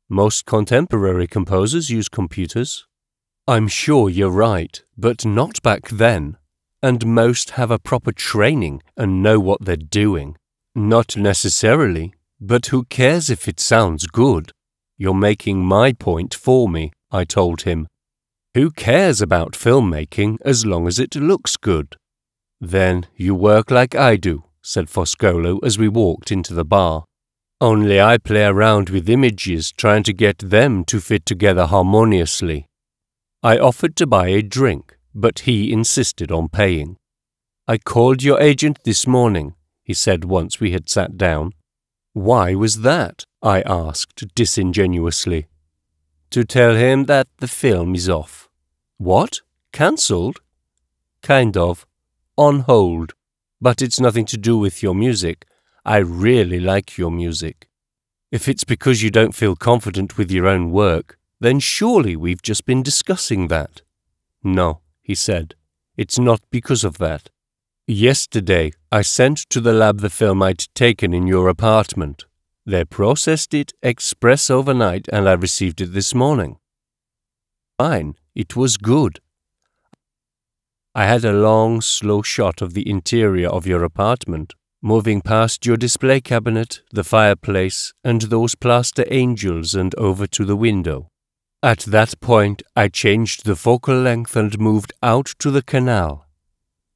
Most contemporary composers use computers. I'm sure you're right, but not back then. And most have a proper training and know what they're doing. Not necessarily, but who cares if it sounds good? You're making my point for me, I told him. Who cares about filmmaking as long as it looks good? Then you work like I do, said Foscolo as we walked into the bar. Only I play around with images trying to get them to fit together harmoniously. I offered to buy a drink, but he insisted on paying. I called your agent this morning, he said once we had sat down. Why was that? I asked disingenuously. To tell him that the film is off. What? Cancelled? Kind of. On hold. But it's nothing to do with your music. I really like your music. If it's because you don't feel confident with your own work, then surely we've just been discussing that. No, he said. It's not because of that. Yesterday, I sent to the lab the film I'd taken in your apartment. They processed it express overnight and I received it this morning. Fine, it was good. I had a long, slow shot of the interior of your apartment, moving past your display cabinet, the fireplace, and those plaster angels and over to the window. At that point, I changed the focal length and moved out to the canal,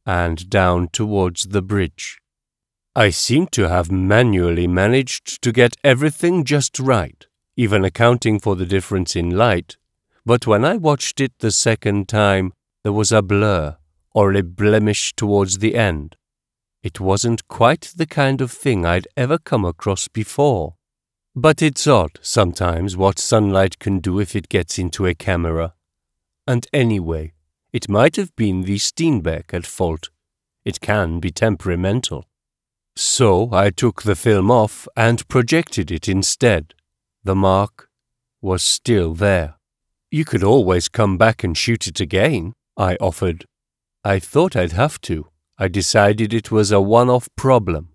and down towards the bridge. I seem to have manually managed to get everything just right, even accounting for the difference in light, but when I watched it the second time, there was a blur, or a blemish towards the end. It wasn't quite the kind of thing I'd ever come across before. But it's odd, sometimes, what sunlight can do if it gets into a camera. And anyway, it might have been the Steenbeck at fault. It can be temperamental. So I took the film off and projected it instead. The mark was still there. You could always come back and shoot it again, I offered. I thought I'd have to. I decided it was a one-off problem.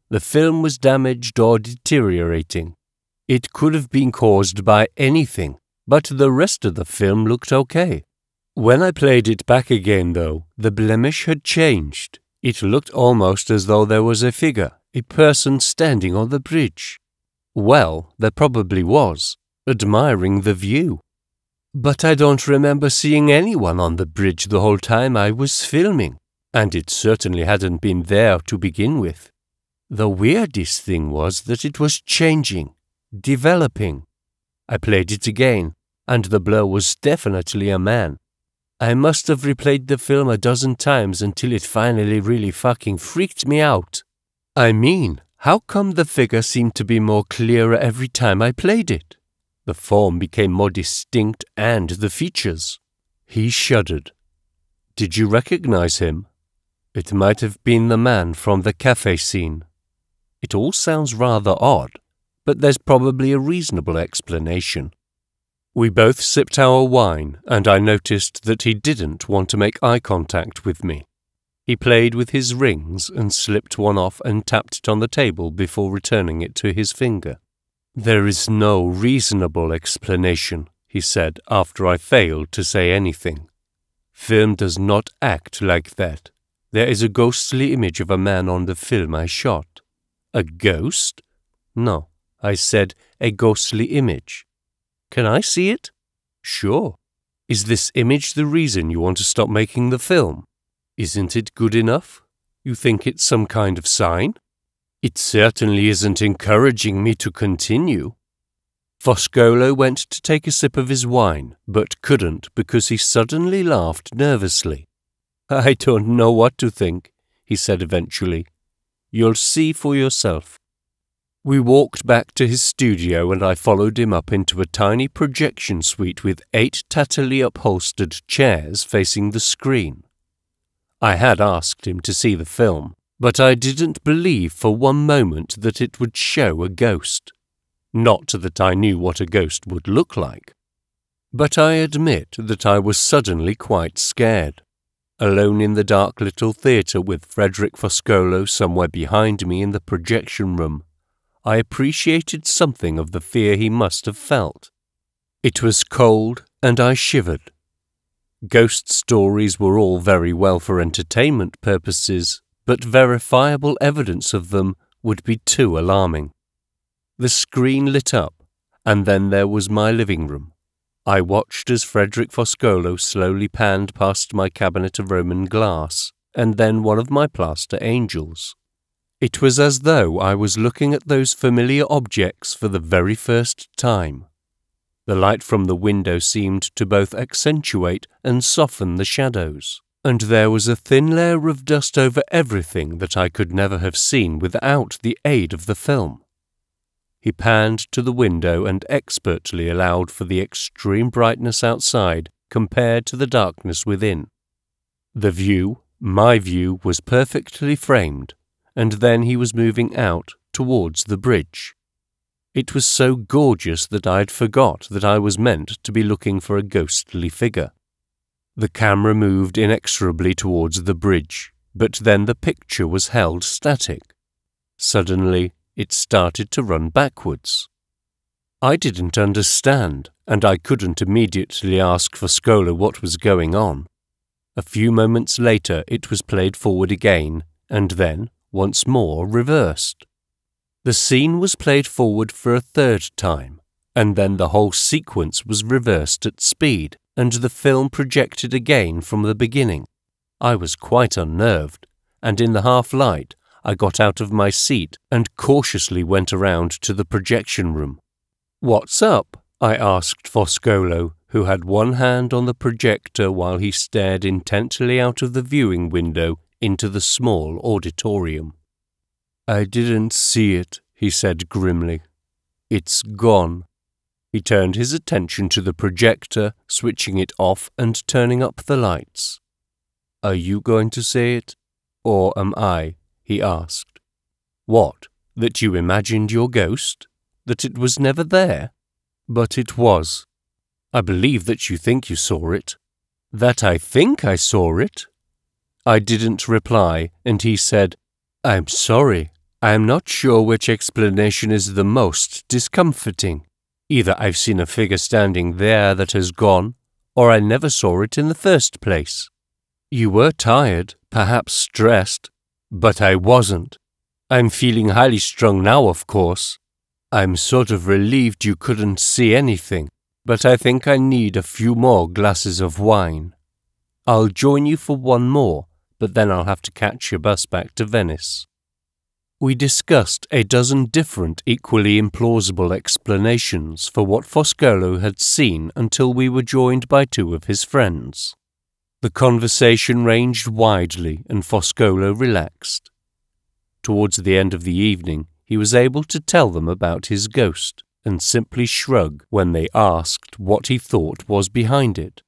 The film was damaged or deteriorating. It could have been caused by anything, but the rest of the film looked okay. When I played it back again, though, the blemish had changed. It looked almost as though there was a figure, a person standing on the bridge. Well, there probably was, admiring the view. But I don't remember seeing anyone on the bridge the whole time I was filming, and it certainly hadn't been there to begin with. The weirdest thing was that it was changing, developing. I played it again, and the blur was definitely a man. I must have replayed the film a dozen times until it finally really fucking freaked me out. I mean, how come the figure seemed to be more clearer every time I played it? The form became more distinct and the features. He shuddered. Did you recognize him? It might have been the man from the cafe scene. It all sounds rather odd, but there's probably a reasonable explanation. We both sipped our wine, and I noticed that he didn't want to make eye contact with me. He played with his rings and slipped one off and tapped it on the table before returning it to his finger. There is no reasonable explanation, he said after I failed to say anything. Film does not act like that. There is a ghostly image of a man on the film I shot. A ghost? No, I said a ghostly image. Can I see it? Sure. Is this image the reason you want to stop making the film? Isn't it good enough? You think it's some kind of sign? It certainly isn't encouraging me to continue. Foscolo went to take a sip of his wine, but couldn't because he suddenly laughed nervously. I don't know what to think, he said eventually. You'll see for yourself. We walked back to his studio and I followed him up into a tiny projection suite with 8 tattily upholstered chairs facing the screen. I had asked him to see the film, but I didn't believe for one moment that it would show a ghost. Not that I knew what a ghost would look like. But I admit that I was suddenly quite scared. Alone in the dark little theatre with Frederick Foscolo somewhere behind me in the projection room, I appreciated something of the fear he must have felt. It was cold, and I shivered. Ghost stories were all very well for entertainment purposes, but verifiable evidence of them would be too alarming. The screen lit up, and then there was my living room. I watched as Frederick Foscolo slowly panned past my cabinet of Roman glass, and then one of my plaster angels. It was as though I was looking at those familiar objects for the very first time. The light from the window seemed to both accentuate and soften the shadows, and there was a thin layer of dust over everything that I could never have seen without the aid of the film. He panned to the window and expertly allowed for the extreme brightness outside compared to the darkness within. The view, my view, was perfectly framed, and then he was moving out towards the bridge. It was so gorgeous that I'd forgot that I was meant to be looking for a ghostly figure. The camera moved inexorably towards the bridge, but then the picture was held static. Suddenly, it started to run backwards. I didn't understand, and I couldn't immediately ask Foscolo what was going on. A few moments later it was played forward again, and then, once more, reversed. The scene was played forward for a third time, and then the whole sequence was reversed at speed, and the film projected again from the beginning. I was quite unnerved, and in the half-light I got out of my seat and cautiously went around to the projection room. "What's up?" I asked Foscolo, who had one hand on the projector while he stared intently out of the viewing window into the small auditorium. "I didn't see it," he said grimly. "It's gone." He turned his attention to the projector, switching it off and turning up the lights. "Are you going to say it, or am I?" he asked. "What, that you imagined your ghost? That it was never there?" "But it was." "I believe that you think you saw it." "That I think I saw it?" I didn't reply, and he said, "I'm sorry. I am not sure which explanation is the most discomforting. Either I've seen a figure standing there that has gone, or I never saw it in the first place. You were tired, perhaps stressed, but I wasn't. I'm feeling highly strung now, of course. I'm sort of relieved you couldn't see anything, but I think I need a few more glasses of wine. I'll join you for one more, but then I'll have to catch your bus back to Venice." We discussed a dozen different equally implausible explanations for what Foscolo had seen until we were joined by two of his friends. The conversation ranged widely and Foscolo relaxed. Towards the end of the evening, he was able to tell them about his ghost and simply shrug when they asked what he thought was behind it.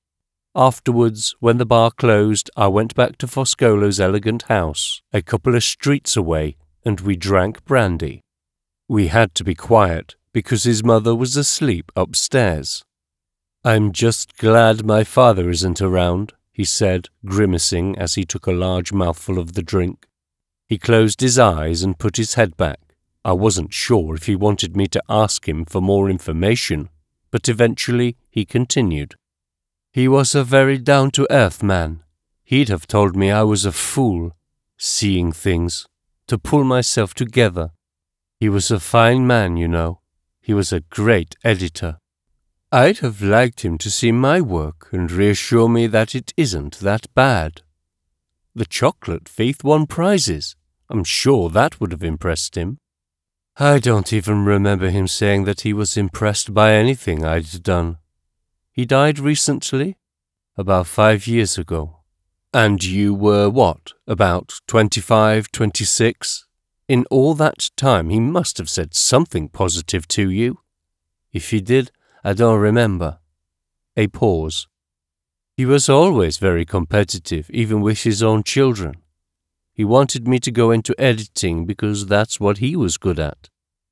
Afterwards, when the bar closed, I went back to Foscolo's elegant house, a couple of streets away, and we drank brandy. We had to be quiet because his mother was asleep upstairs. "I'm just glad my father isn't around," he said, grimacing as he took a large mouthful of the drink. He closed his eyes and put his head back. I wasn't sure if he wanted me to ask him for more information, but eventually he continued. "He was a very down-to-earth man. He'd have told me I was a fool, seeing things, to pull myself together. He was a fine man, you know. He was a great editor. I'd have liked him to see my work and reassure me that it isn't that bad. The chocolate Faith won prizes. I'm sure that would have impressed him. I don't even remember him saying that he was impressed by anything I'd done. He died recently, about 5 years ago. And you were what, about 25, 26? In all that time he must have said something positive to you. If he did, I don't remember." A pause. "He was always very competitive, even with his own children. He wanted me to go into editing because that's what he was good at.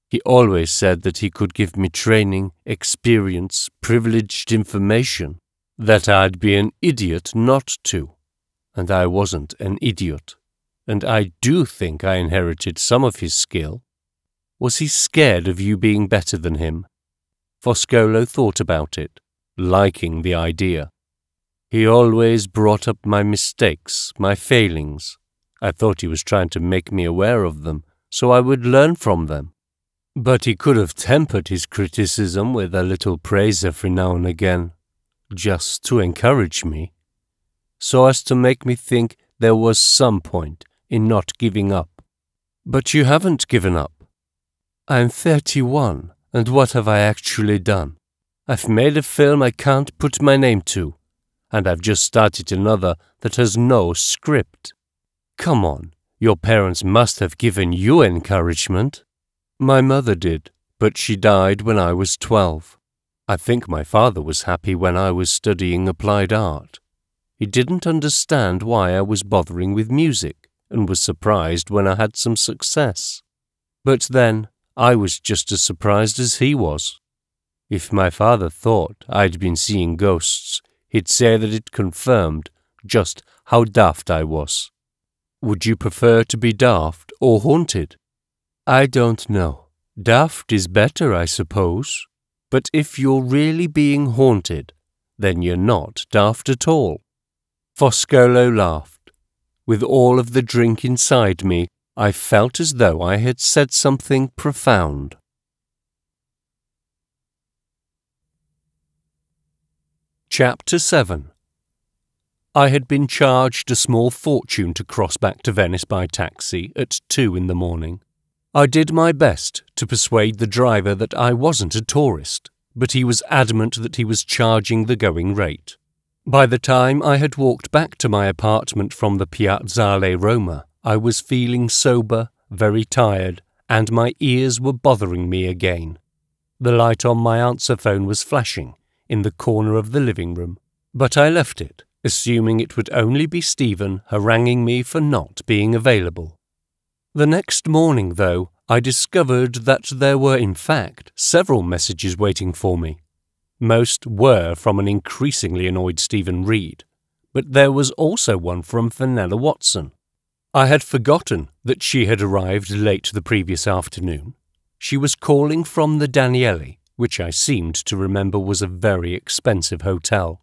He always said that he could give me training, experience, privileged information, that I'd be an idiot not to. And I wasn't an idiot, and I do think I inherited some of his skill. Was he scared of you being better than him? Foscolo thought about it, liking the idea. He always brought up my mistakes, my failings. I thought he was trying to make me aware of them, so I would learn from them. But he could have tempered his criticism with a little praise every now and again, just to encourage me, so as to make me think there was some point in not giving up. But you haven't given up. I'm 31, and what have I actually done? I've made a film I can't put my name to, and I've just started another that has no script. Come on, your parents must have given you encouragement. My mother did, but she died when I was 12. I think my father was happy when I was studying applied art. He didn't understand why I was bothering with music and was surprised when I had some success. But then, I was just as surprised as he was. If my father thought I'd been seeing ghosts, he'd say that it confirmed just how daft I was. Would you prefer to be daft or haunted? I don't know. Daft is better, I suppose. But if you're really being haunted, then you're not daft at all. Foscolo laughed. With all of the drink inside me, I felt as though I had said something profound. Chapter 7. I had been charged a small fortune to cross back to Venice by taxi at 2 in the morning. I did my best to persuade the driver that I wasn't a tourist, but he was adamant that he was charging the going rate. By the time I had walked back to my apartment from the Piazzale Roma, I was feeling sober, very tired, and my ears were bothering me again. The light on my answer phone was flashing in the corner of the living room, but I left it, assuming it would only be Stephen haranguing me for not being available. The next morning, though, I discovered that there were in fact several messages waiting for me. Most were from an increasingly annoyed Stephen Reed, but there was also one from Fenella Watson. I had forgotten that she had arrived late the previous afternoon. She was calling from the Daniele, which I seemed to remember was a very expensive hotel.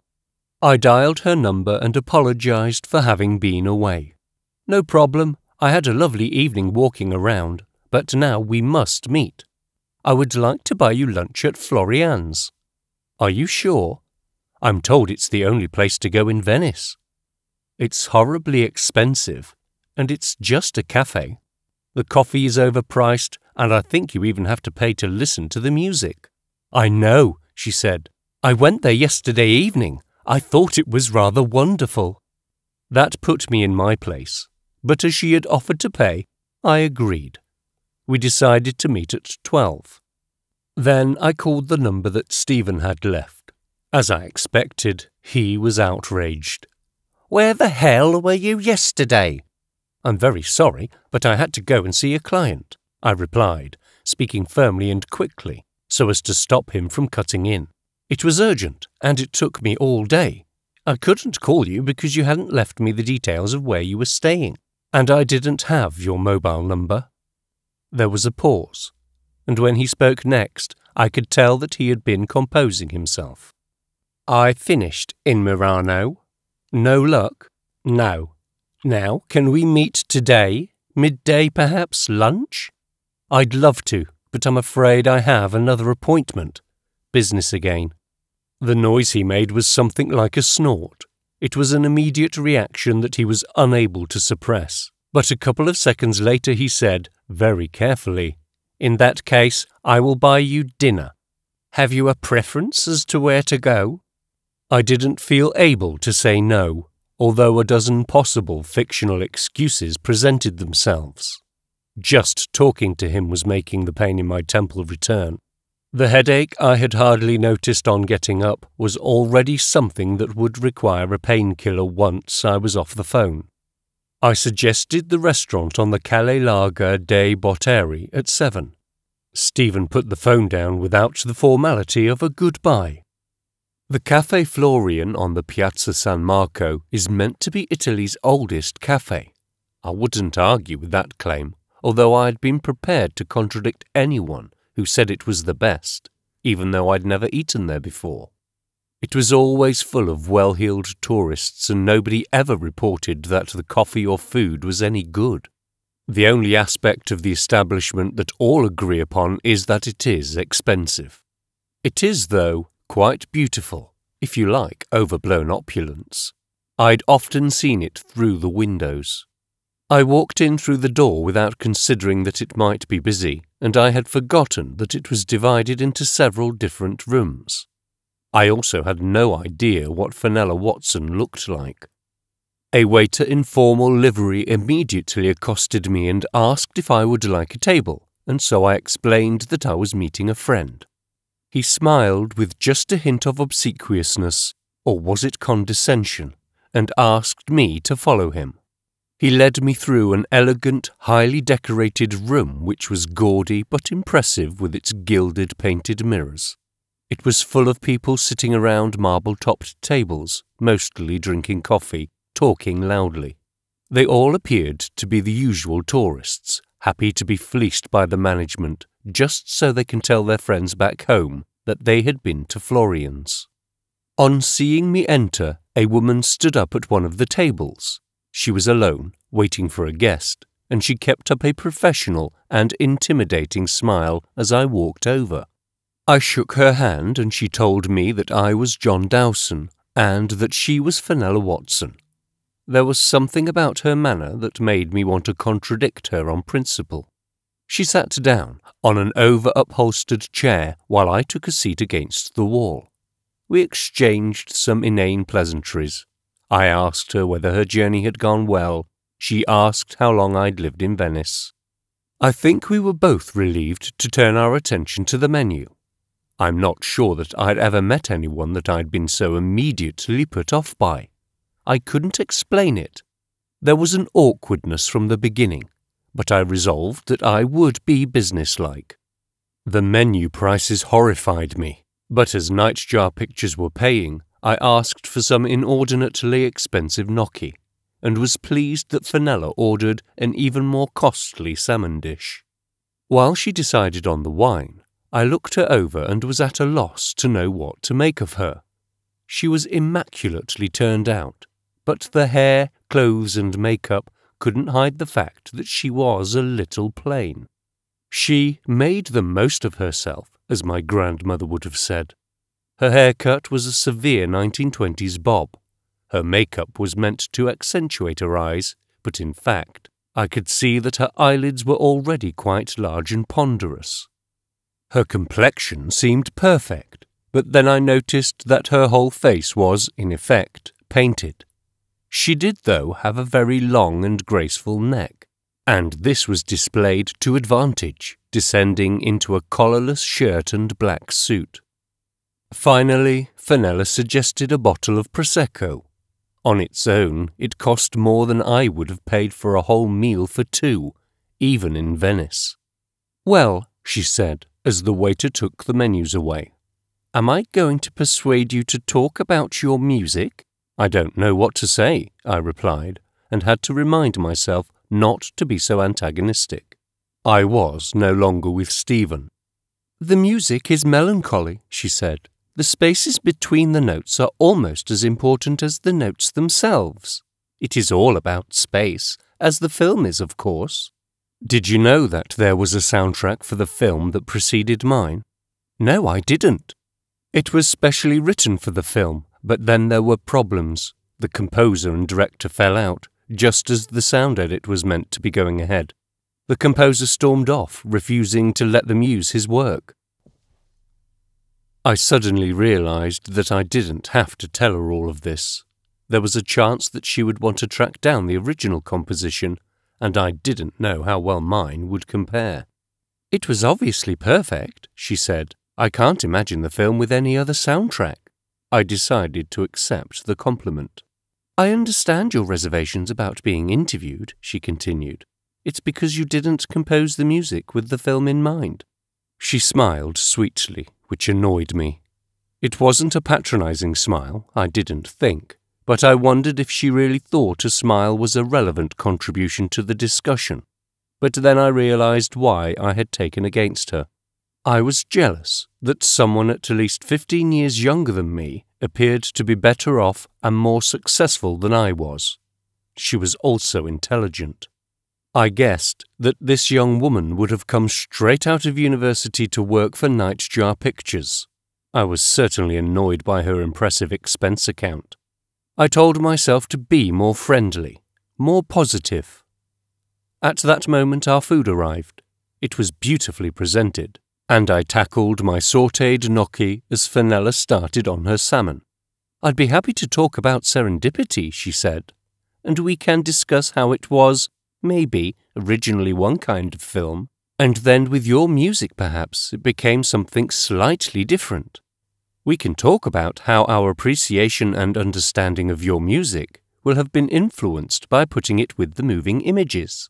I dialed her number and apologized for having been away. No problem, I had a lovely evening walking around, but now we must meet. I would like to buy you lunch at Florian's. Are you sure? I'm told it's the only place to go in Venice. It's horribly expensive, and it's just a cafe. The coffee is overpriced, and I think you even have to pay to listen to the music. I know, she said. I went there yesterday evening. I thought it was rather wonderful. That put me in my place, but as she had offered to pay, I agreed. We decided to meet at 12. Then I called the number that Stephen had left. As I expected, he was outraged. Where the hell were you yesterday? I'm very sorry, but I had to go and see a client, I replied, speaking firmly and quickly, so as to stop him from cutting in. It was urgent, and it took me all day. I couldn't call you because you hadn't left me the details of where you were staying, and I didn't have your mobile number. There was a pause, and when he spoke next, I could tell that he had been composing himself. I finished in Murano. No luck? No. Now, can we meet today? Midday, perhaps? Lunch? I'd love to, but I'm afraid I have another appointment. Business again. The noise he made was something like a snort. It was an immediate reaction that he was unable to suppress. But a couple of seconds later he said, very carefully, In that case, I will buy you dinner. Have you a preference as to where to go? I didn't feel able to say no, although a dozen possible fictional excuses presented themselves. Just talking to him was making the pain in my temple return. The headache I had hardly noticed on getting up was already something that would require a painkiller once I was off the phone. I suggested the restaurant on the Calle Larga dei Botteri at 7. Stephen put the phone down without the formality of a goodbye. The Café Florian on the Piazza San Marco is meant to be Italy's oldest cafe. I wouldn't argue with that claim, although I had been prepared to contradict anyone who said it was the best, even though I'd never eaten there before. It was always full of well-heeled tourists, and nobody ever reported that the coffee or food was any good. The only aspect of the establishment that all agree upon is that it is expensive. It is, though, quite beautiful, if you like overblown opulence. I'd often seen it through the windows. I walked in through the door without considering that it might be busy, and I had forgotten that it was divided into several different rooms. I also had no idea what Fenella Watson looked like. A waiter in formal livery immediately accosted me and asked if I would like a table, and so I explained that I was meeting a friend. He smiled with just a hint of obsequiousness, or was it condescension, and asked me to follow him. He led me through an elegant, highly decorated room which was gaudy but impressive with its gilded painted mirrors. It was full of people sitting around marble-topped tables, mostly drinking coffee, talking loudly. They all appeared to be the usual tourists, happy to be fleeced by the management, just so they can tell their friends back home that they had been to Florian's. On seeing me enter, a woman stood up at one of the tables. She was alone, waiting for a guest, and she kept up a professional and intimidating smile as I walked over. I shook her hand and she told me that I was John Dowson and that she was Fenella Watson. There was something about her manner that made me want to contradict her on principle. She sat down on an over-upholstered chair while I took a seat against the wall. We exchanged some inane pleasantries. I asked her whether her journey had gone well. She asked how long I'd lived in Venice. I think we were both relieved to turn our attention to the menu. I'm not sure that I'd ever met anyone that I'd been so immediately put off by. I couldn't explain it. There was an awkwardness from the beginning, but I resolved that I would be businesslike. The menu prices horrified me, but as Nightjar Pictures were paying, I asked for some inordinately expensive gnocchi, and was pleased that Fenella ordered an even more costly salmon dish. While she decided on the wine, I looked her over and was at a loss to know what to make of her. She was immaculately turned out, but the hair, clothes and makeup couldn't hide the fact that she was a little plain. She made the most of herself, as my grandmother would have said. Her haircut was a severe 1920s bob. Her makeup was meant to accentuate her eyes, but in fact, I could see that her eyelids were already quite large and ponderous. Her complexion seemed perfect, but then I noticed that her whole face was, in effect, painted. She did, though, have a very long and graceful neck, and this was displayed to advantage, descending into a collarless shirt and black suit. Finally, Fenella suggested a bottle of Prosecco. On its own, it cost more than I would have paid for a whole meal for two, even in Venice. "Well," she said, as the waiter took the menus away, "am I going to persuade you to talk about your music?" "I don't know what to say," I replied, and had to remind myself not to be so antagonistic. I was no longer with Stephen. "The music is melancholy," she said. "The spaces between the notes are almost as important as the notes themselves. It is all about space, as the film is, of course." "Did you know that there was a soundtrack for the film that preceded mine?" "No, I didn't. It was specially written for the film, but then there were problems. The composer and director fell out, just as the sound edit was meant to be going ahead. The composer stormed off, refusing to let them use his work." I suddenly realized that I didn't have to tell her all of this. There was a chance that she would want to track down the original composition, and I didn't know how well mine would compare. "It was obviously perfect," she said. "I can't imagine the film with any other soundtrack." I decided to accept the compliment. "I understand your reservations about being interviewed," she continued. "It's because you didn't compose the music with the film in mind." She smiled sweetly, which annoyed me. It wasn't a patronizing smile, I didn't think, but I wondered if she really thought a smile was a relevant contribution to the discussion. but then I realized why I had taken against her. I was jealous that someone at least 15 years younger than me appeared to be better off and more successful than I was. She was also intelligent. I guessed that this young woman would have come straight out of university to work for Nightjar Pictures. I was certainly annoyed by her impressive expense account. I told myself to be more friendly, more positive. At that moment our food arrived. It was beautifully presented, and I tackled my sautéed gnocchi as Fenella started on her salmon. "I'd be happy to talk about serendipity," she said, "and we can discuss how it was, maybe, originally one kind of film, and then with your music perhaps it became something slightly different. We can talk about how our appreciation and understanding of your music will have been influenced by putting it with the moving images.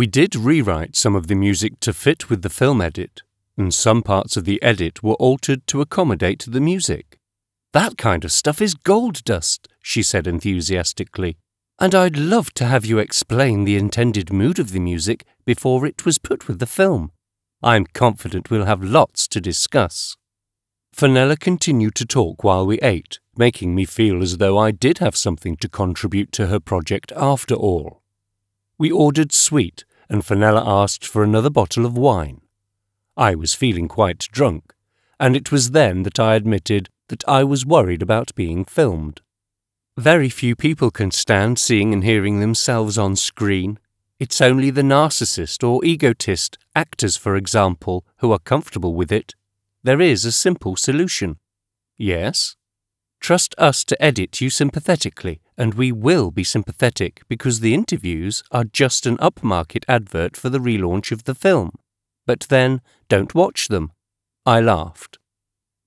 We did rewrite some of the music to fit with the film edit, and some parts of the edit were altered to accommodate the music." "That kind of stuff is gold dust," she said enthusiastically, "and I'd love to have you explain the intended mood of the music before it was put with the film. I'm confident we'll have lots to discuss." Fenella continued to talk while we ate, making me feel as though I did have something to contribute to her project after all. We ordered sweet, and Fenella asked for another bottle of wine. I was feeling quite drunk, and it was then that I admitted that I was worried about being filmed. Very few people can stand seeing and hearing themselves on screen. It's only the narcissist or egotist, actors for example, who are comfortable with it. There is a simple solution. "Yes?" "Trust us to edit you sympathetically, and we will be sympathetic because the interviews are just an upmarket advert for the relaunch of the film. But then, don't watch them." I laughed.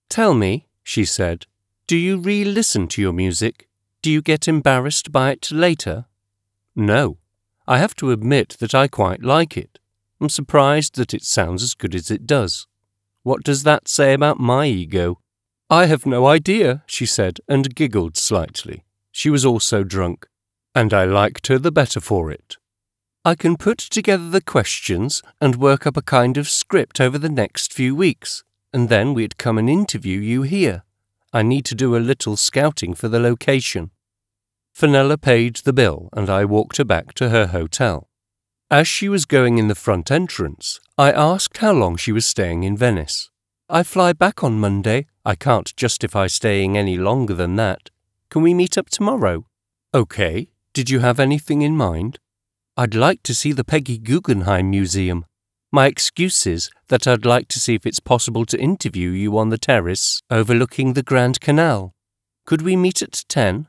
"Tell me," she said, "do you re-listen to your music? Do you get embarrassed by it later?" "No. I have to admit that I quite like it. I'm surprised that it sounds as good as it does. What does that say about my ego?" "I have no idea," she said, and giggled slightly. She was also drunk, and I liked her the better for it. "I can put together the questions and work up a kind of script over the next few weeks, and then we'd come and interview you here. I need to do a little scouting for the location." Fenella paid the bill, and I walked her back to her hotel. As she was going in the front entrance, I asked how long she was staying in Venice. "I fly back on Monday. I can't justify staying any longer than that. Can we meet up tomorrow?" "Okay. Did you have anything in mind?" "I'd like to see the Peggy Guggenheim Museum. My excuse is that I'd like to see if it's possible to interview you on the terrace overlooking the Grand Canal. Could we meet at 10?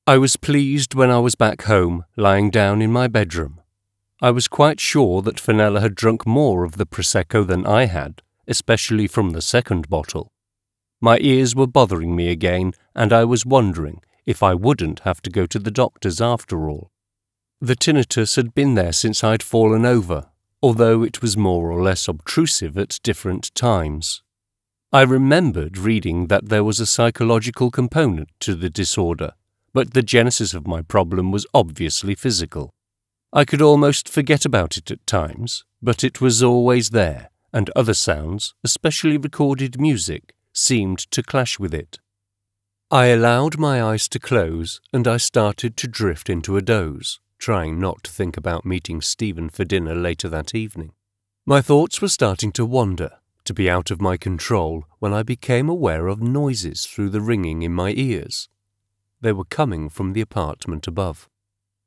I was pleased when I was back home, lying down in my bedroom. I was quite sure that Fenella had drunk more of the Prosecco than I had, especially from the second bottle. My ears were bothering me again, and I was wondering if I wouldn't have to go to the doctor's after all. The tinnitus had been there since I'd fallen over, although it was more or less obtrusive at different times. I remembered reading that there was a psychological component to the disorder, but the genesis of my problem was obviously physical. I could almost forget about it at times, but it was always there, and other sounds, especially recorded music, seemed to clash with it. I allowed my eyes to close, and I started to drift into a doze, trying not to think about meeting Stephen for dinner later that evening. My thoughts were starting to wander, to be out of my control, when I became aware of noises through the ringing in my ears. They were coming from the apartment above.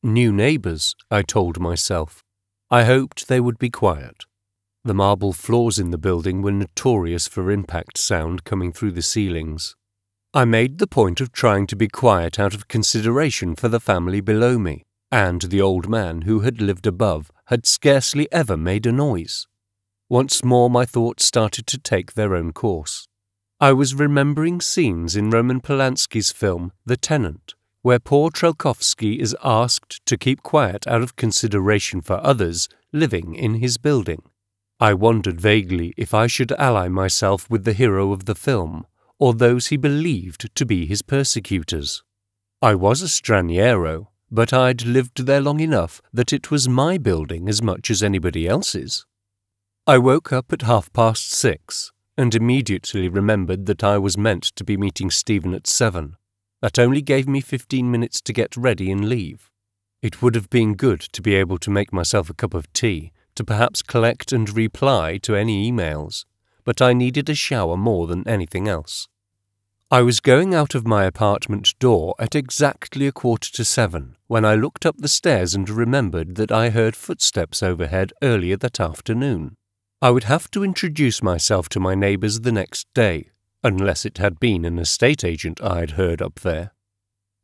New neighbours, I told myself. I hoped they would be quiet. The marble floors in the building were notorious for impact sound coming through the ceilings. I made the point of trying to be quiet out of consideration for the family below me, and the old man who had lived above had scarcely ever made a noise. Once more my thoughts started to take their own course. I was remembering scenes in Roman Polanski's film The Tenant, where poor Trelkovsky is asked to keep quiet out of consideration for others living in his building. I wondered vaguely if I should ally myself with the hero of the film, or those he believed to be his persecutors. I was a straniero, but I'd lived there long enough that it was my building as much as anybody else's. I woke up at 6:30 and immediately remembered that I was meant to be meeting Stephen at 7. That only gave me 15 minutes to get ready and leave. It would have been good to be able to make myself a cup of tea, to perhaps collect and reply to any emails, but I needed a shower more than anything else. I was going out of my apartment door at exactly 7:15 when I looked up the stairs and remembered that I heard footsteps overhead earlier that afternoon. I would have to introduce myself to my neighbours the next day, unless it had been an estate agent I'd heard up there.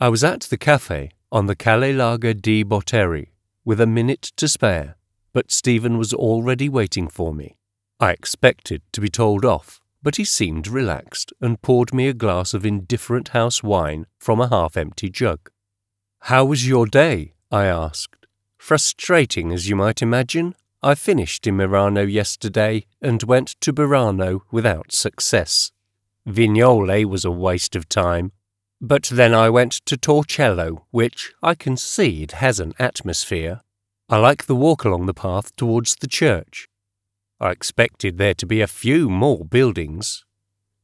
I was at the café on the Calle Larga di Botteri with a minute to spare, but Stephen was already waiting for me. I expected to be told off, but he seemed relaxed and poured me a glass of indifferent house wine from a half-empty jug. "How was your day?" I asked. "Frustrating, as you might imagine. I finished in Murano yesterday and went to Burano without success. Vignole was a waste of time. But then I went to Torcello, which, I concede, has an atmosphere. I like the walk along the path towards the church. I expected there to be a few more buildings.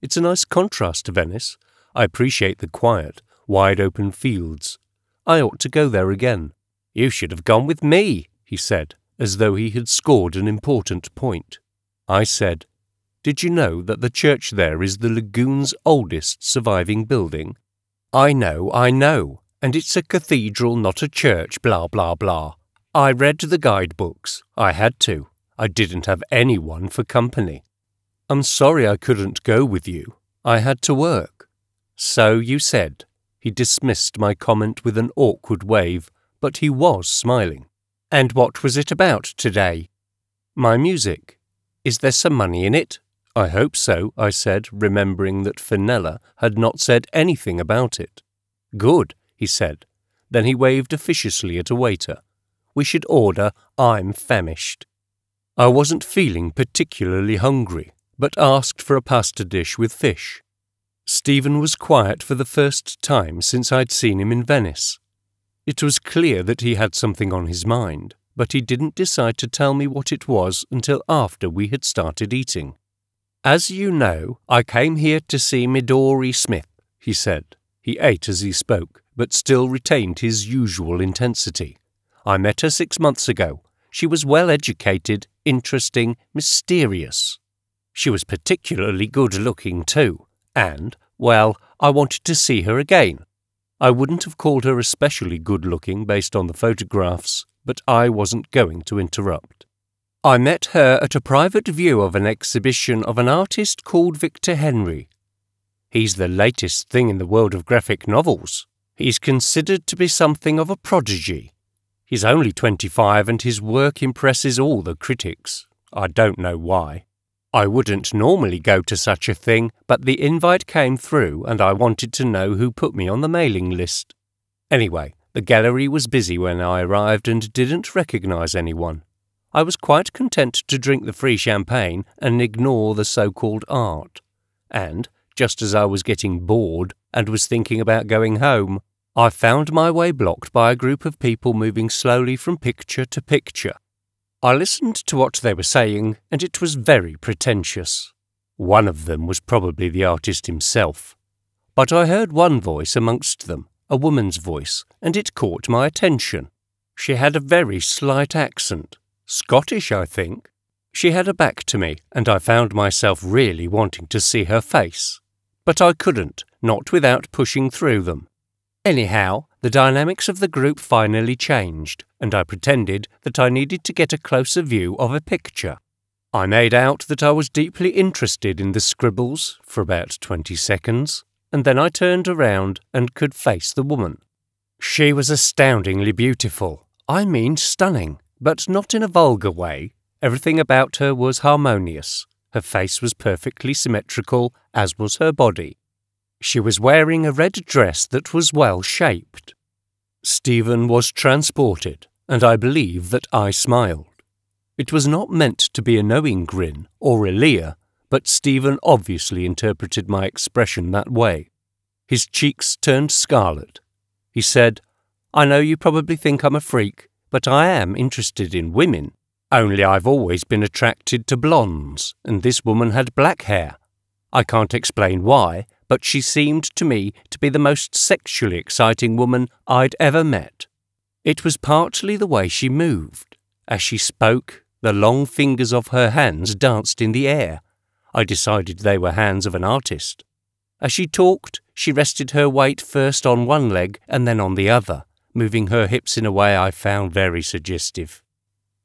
It's a nice contrast to Venice. I appreciate the quiet, wide-open fields. I ought to go there again." "You should have gone with me," he said, as though he had scored an important point. I said, "Did you know that the church there is the lagoon's oldest surviving building?" I know, and it's a cathedral, not a church, blah, blah, blah. I read the guidebooks. I had to. I didn't have anyone for company. "I'm sorry I couldn't go with you. I had to work." "So you said." He dismissed my comment with an awkward wave, but he was smiling. "And what was it about today?" "My music." "Is there some money in it?" "I hope so," I said, remembering that Fenella had not said anything about it. "Good," he said. Then he waved officiously at a waiter. "We should order. I'm famished." I wasn't feeling particularly hungry, but asked for a pasta dish with fish. Stephen was quiet for the first time since I'd seen him in Venice. It was clear that he had something on his mind, but he didn't decide to tell me what it was until after we had started eating. "As you know, I came here to see Midori Smith," he said. He ate as he spoke, but still retained his usual intensity. "I met her 6 months ago. She was well-educated, interesting, mysterious. She was particularly good-looking too, and, well, I wanted to see her again. I wouldn't have called her especially good-looking based on the photographs, but I wasn't going to interrupt. I met her at a private view of an exhibition of an artist called Victor Henry. He's the latest thing in the world of graphic novels. He's considered to be something of a prodigy. He's only 25 and his work impresses all the critics. I don't know why. I wouldn't normally go to such a thing, but the invite came through and I wanted to know who put me on the mailing list. Anyway, the gallery was busy when I arrived and didn't recognize anyone. I was quite content to drink the free champagne and ignore the so-called art. And, just as I was getting bored and was thinking about going home, I found my way blocked by a group of people moving slowly from picture to picture. I listened to what they were saying, and it was very pretentious. One of them was probably the artist himself. But I heard one voice amongst them, a woman's voice, and it caught my attention. She had a very slight accent, Scottish, I think. She had her back to me, and I found myself really wanting to see her face. But I couldn't, not without pushing through them. Anyhow, the dynamics of the group finally changed, and I pretended that I needed to get a closer view of a picture. I made out that I was deeply interested in the scribbles for about 20 seconds, and then I turned around and could face the woman. She was astoundingly beautiful. I mean stunning, but not in a vulgar way. Everything about her was harmonious. Her face was perfectly symmetrical, as was her body. She was wearing a red dress that was well-shaped. Stephen was transported, and I believe that I smiled. It was not meant to be a knowing grin or a leer, but Stephen obviously interpreted my expression that way. His cheeks turned scarlet. He said, I know you probably think I'm a freak, but I am interested in women. Only I've always been attracted to blondes, and this woman had black hair. I can't explain why, but she seemed to me to be the most sexually exciting woman I'd ever met. It was partly the way she moved. As she spoke, the long fingers of her hands danced in the air. I decided they were hands of an artist. As she talked, she rested her weight first on one leg and then on the other, moving her hips in a way I found very suggestive.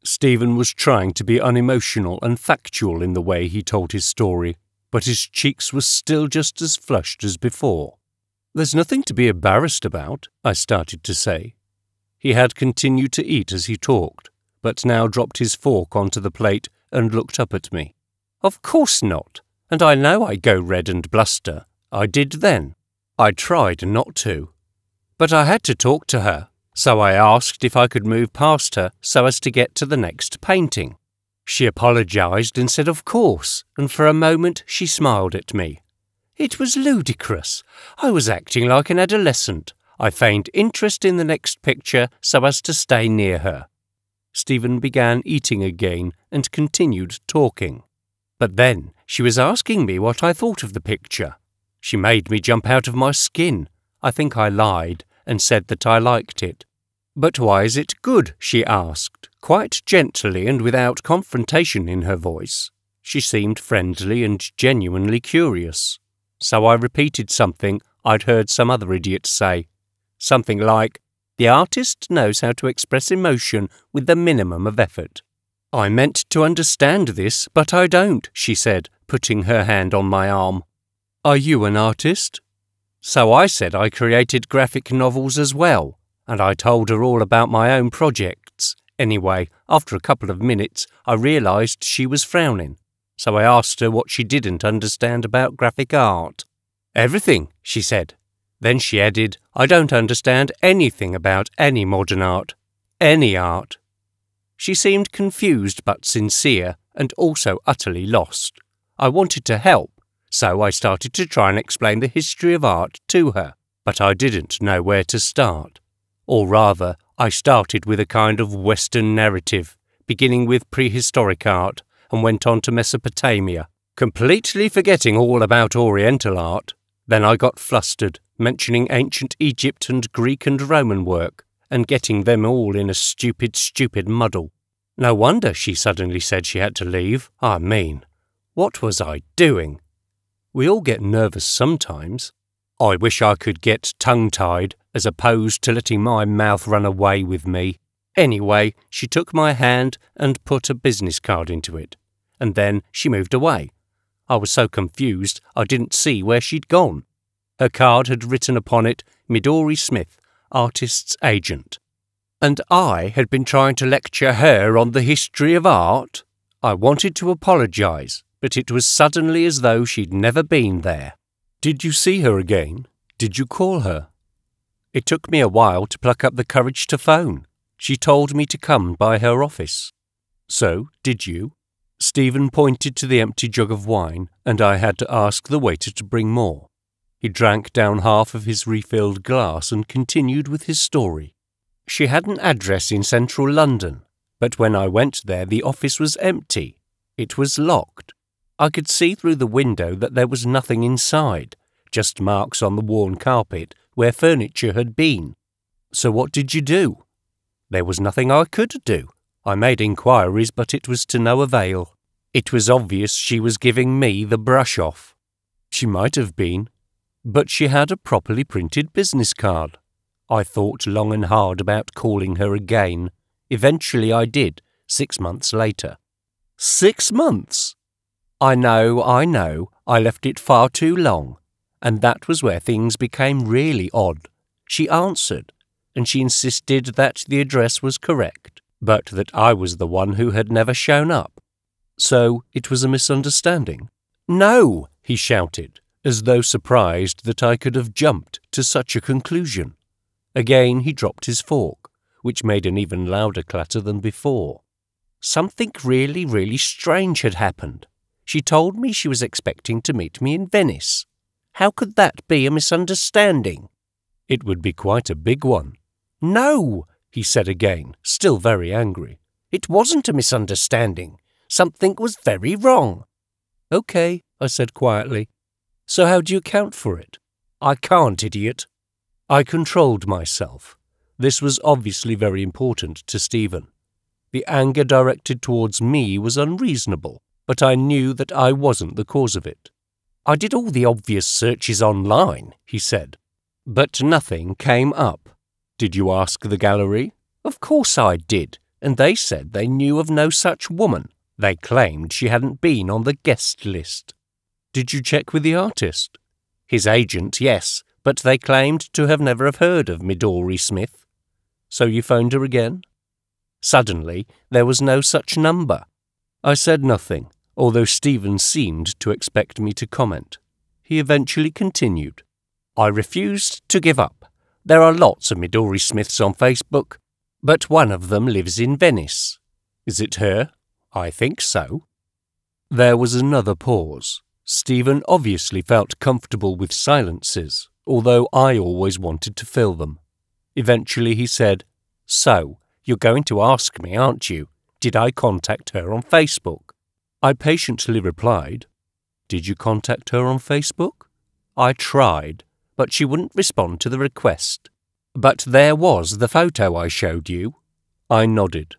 Stephen was trying to be unemotional and factual in the way he told his story, but his cheeks were still just as flushed as before. "There's nothing to be embarrassed about," I started to say. He had continued to eat as he talked, but now dropped his fork onto the plate and looked up at me. "Of course not, and I know I go red and bluster. I did then. I tried not to. But I had to talk to her, so I asked if I could move past her so as to get to the next painting. She apologised and said of course, and for a moment she smiled at me. It was ludicrous. I was acting like an adolescent. I feigned interest in the next picture so as to stay near her." Stephen began eating again and continued talking. "But then she was asking me what I thought of the picture. She made me jump out of my skin. I think I lied and said that I liked it. 'But why is it good?' she asked, quite gently and without confrontation in her voice. She seemed friendly and genuinely curious. So I repeated something I'd heard some other idiot say. Something like, 'The artist knows how to express emotion with the minimum of effort.' 'I meant to understand this, but I don't,' she said, putting her hand on my arm. 'Are you an artist?' So I said I created graphic novels as well, and I told her all about my own projects. Anyway, after a couple of minutes, I realised she was frowning, so I asked her what she didn't understand about graphic art. 'Everything,' she said. Then she added, 'I don't understand anything about any modern art. Any art.' She seemed confused but sincere, and also utterly lost. I wanted to help, so I started to try and explain the history of art to her, but I didn't know where to start. Or rather, I started with a kind of Western narrative, beginning with prehistoric art, and went on to Mesopotamia, completely forgetting all about Oriental art. Then I got flustered, mentioning ancient Egypt and Greek and Roman work, and getting them all in a stupid muddle. No wonder she suddenly said she had to leave. I mean, what was I doing? We all get nervous sometimes. I wish I could get tongue-tied, as opposed to letting my mouth run away with me. Anyway, she took my hand and put a business card into it, and then she moved away. I was so confused I didn't see where she'd gone. Her card had written upon it, Midori Smith, artist's agent. And I had been trying to lecture her on the history of art. I wanted to apologise, but it was suddenly as though she'd never been there. "Did you see her again? Did you call her?" "It took me a while to pluck up the courage to phone. She told me to come by her office." "So, did you?" Stephen pointed to the empty jug of wine, and I had to ask the waiter to bring more. He drank down half of his refilled glass and continued with his story. "She had an address in central London, but when I went there the office was empty. It was locked. I could see through the window that there was nothing inside, just marks on the worn carpet where furniture had been. So what did you do?" "There was nothing I could do. I made inquiries, but it was to no avail. It was obvious she was giving me the brush off." "She might have been, but she had a properly printed business card." I thought long and hard about calling her again. Eventually I did, 6 months later. 6 months? I know, I left it far too long, and that was where things became really odd. She answered, and she insisted that the address was correct, but that I was the one who had never shown up. So it was a misunderstanding. "No!" he shouted, as though surprised that I could have jumped to such a conclusion. Again he dropped his fork, which made an even louder clatter than before. "Something really strange had happened. She told me she was expecting to meet me in Venice. How could that be a misunderstanding?" "It would be quite a big one. No, he said again, still very angry. It wasn't a misunderstanding. Something was very wrong. OK, I said quietly. So how do you account for it? I can't, idiot. I controlled myself. This was obviously very important to Stephen. The anger directed towards me was unreasonable, but I knew that I wasn't the cause of it. I did all the obvious searches online, he said, but nothing came up. Did you ask the gallery? Of course I did, and they said they knew of no such woman. They claimed she hadn't been on the guest list. Did you check with the artist? His agent, yes, but they claimed to have never have heard of Midori Smith. So you phoned her again? Suddenly, there was no such number. I said nothing, although Stephen seemed to expect me to comment. He eventually continued. I refused to give up. There are lots of Midori Smiths on Facebook, but one of them lives in Venice. Is it her? I think so. There was another pause. Stephen obviously felt comfortable with silences, although I always wanted to fill them. Eventually he said, So, you're going to ask me, aren't you? Did I contact her on Facebook? I patiently replied, Did you contact her on Facebook? I tried, but she wouldn't respond to the request. But there was the photo I showed you. I nodded.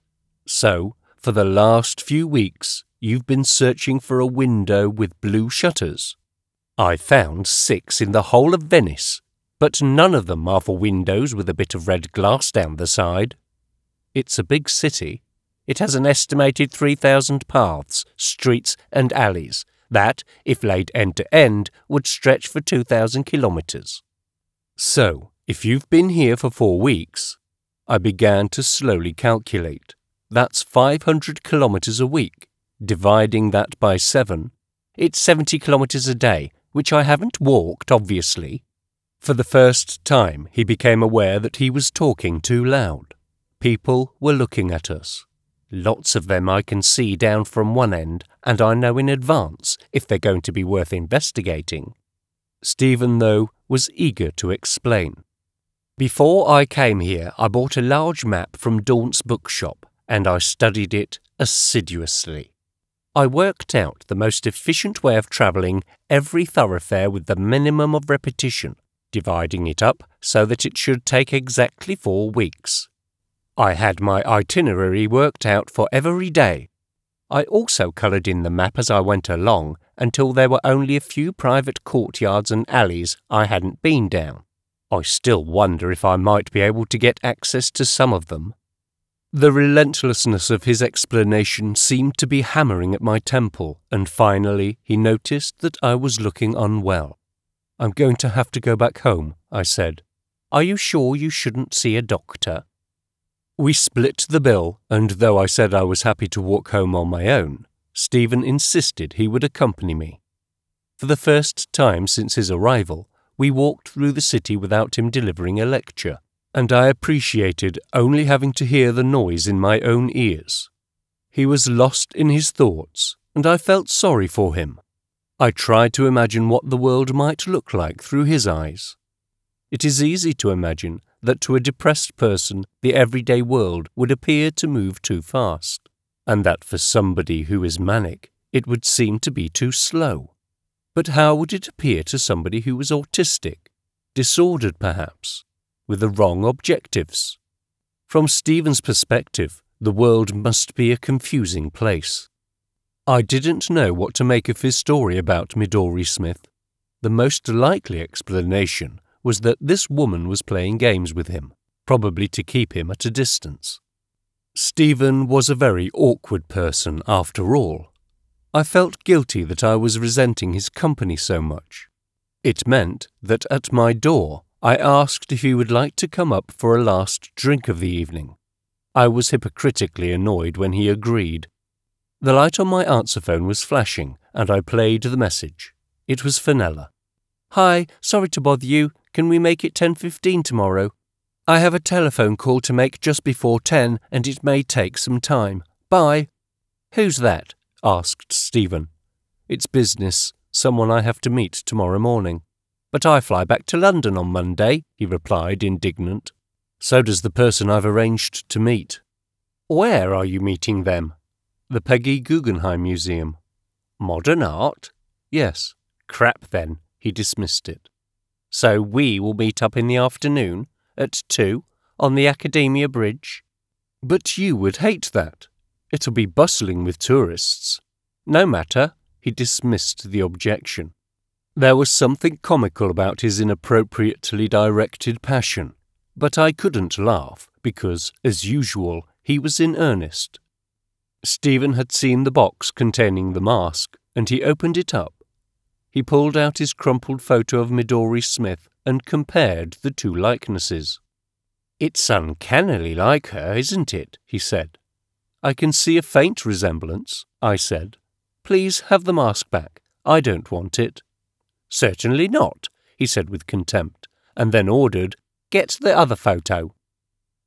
So, for the last few weeks, you've been searching for a window with blue shutters. I found 6 in the whole of Venice, but none of them are for windows with a bit of red glass down the side. It's a big city. It has an estimated 3,000 paths, streets and alleys that, if laid end to end, would stretch for 2,000 kilometres. So, if you've been here for 4 weeks, I began to slowly calculate. That's 500 kilometres a week. Dividing that by 7, it's 70 kilometres a day, which I haven't walked, obviously. For the first time, he became aware that he was talking too loud. People were looking at us. Lots of them I can see down from one end, and I know in advance if they're going to be worth investigating. Stephen, though, was eager to explain. Before I came here, I bought a large map from Daunt's bookshop, and I studied it assiduously. I worked out the most efficient way of travelling every thoroughfare with the minimum of repetition, dividing it up so that it should take exactly 4 weeks. I had my itinerary worked out for every day. I also coloured in the map as I went along until there were only a few private courtyards and alleys I hadn't been down. I still wonder if I might be able to get access to some of them. The relentlessness of his explanation seemed to be hammering at my temple, and finally he noticed that I was looking unwell. I'm going to have to go back home, I said. Are you sure you shouldn't see a doctor? We split the bill, and though I said I was happy to walk home on my own, Stephen insisted he would accompany me. For the first time since his arrival, we walked through the city without him delivering a lecture, and I appreciated only having to hear the noise in my own ears. He was lost in his thoughts, and I felt sorry for him. I tried to imagine what the world might look like through his eyes. It is easy to imagine that to a depressed person the everyday world would appear to move too fast, and that for somebody who is manic it would seem to be too slow. But how would it appear to somebody who was autistic, disordered perhaps, with the wrong objectives? From Stephen's perspective, the world must be a confusing place. I didn't know what to make of his story about Midori Smith. The most likely explanation was that this woman was playing games with him, probably to keep him at a distance. Stephen was a very awkward person after all. I felt guilty that I was resenting his company so much. It meant that at my door I asked if he would like to come up for a last drink of the evening. I was hypocritically annoyed when he agreed. The light on my answer phone was flashing, and I played the message. It was Fenella. Hi, sorry to bother you. Can we make it 10:15 tomorrow? I have a telephone call to make just before 10 and it may take some time. Bye. Who's that? Asked Stephen. It's business, someone I have to meet tomorrow morning. But I fly back to London on Monday, he replied, indignant. So does the person I've arranged to meet. Where are you meeting them? The Peggy Guggenheim Museum. Modern art? Yes. Crap then. He dismissed it. So we will meet up in the afternoon, at 2, on the Academia Bridge? But you would hate that. It'll be bustling with tourists. No matter. He dismissed the objection. There was something comical about his inappropriately directed passion, but I couldn't laugh because, as usual, he was in earnest. Stephen had seen the box containing the mask, and he opened it up. He pulled out his crumpled photo of Midori Smith and compared the two likenesses. "It's uncannily like her, isn't it?" he said. "I can see a faint resemblance," I said. "Please have the mask back. I don't want it." "Certainly not," he said with contempt, and then ordered, "Get the other photo."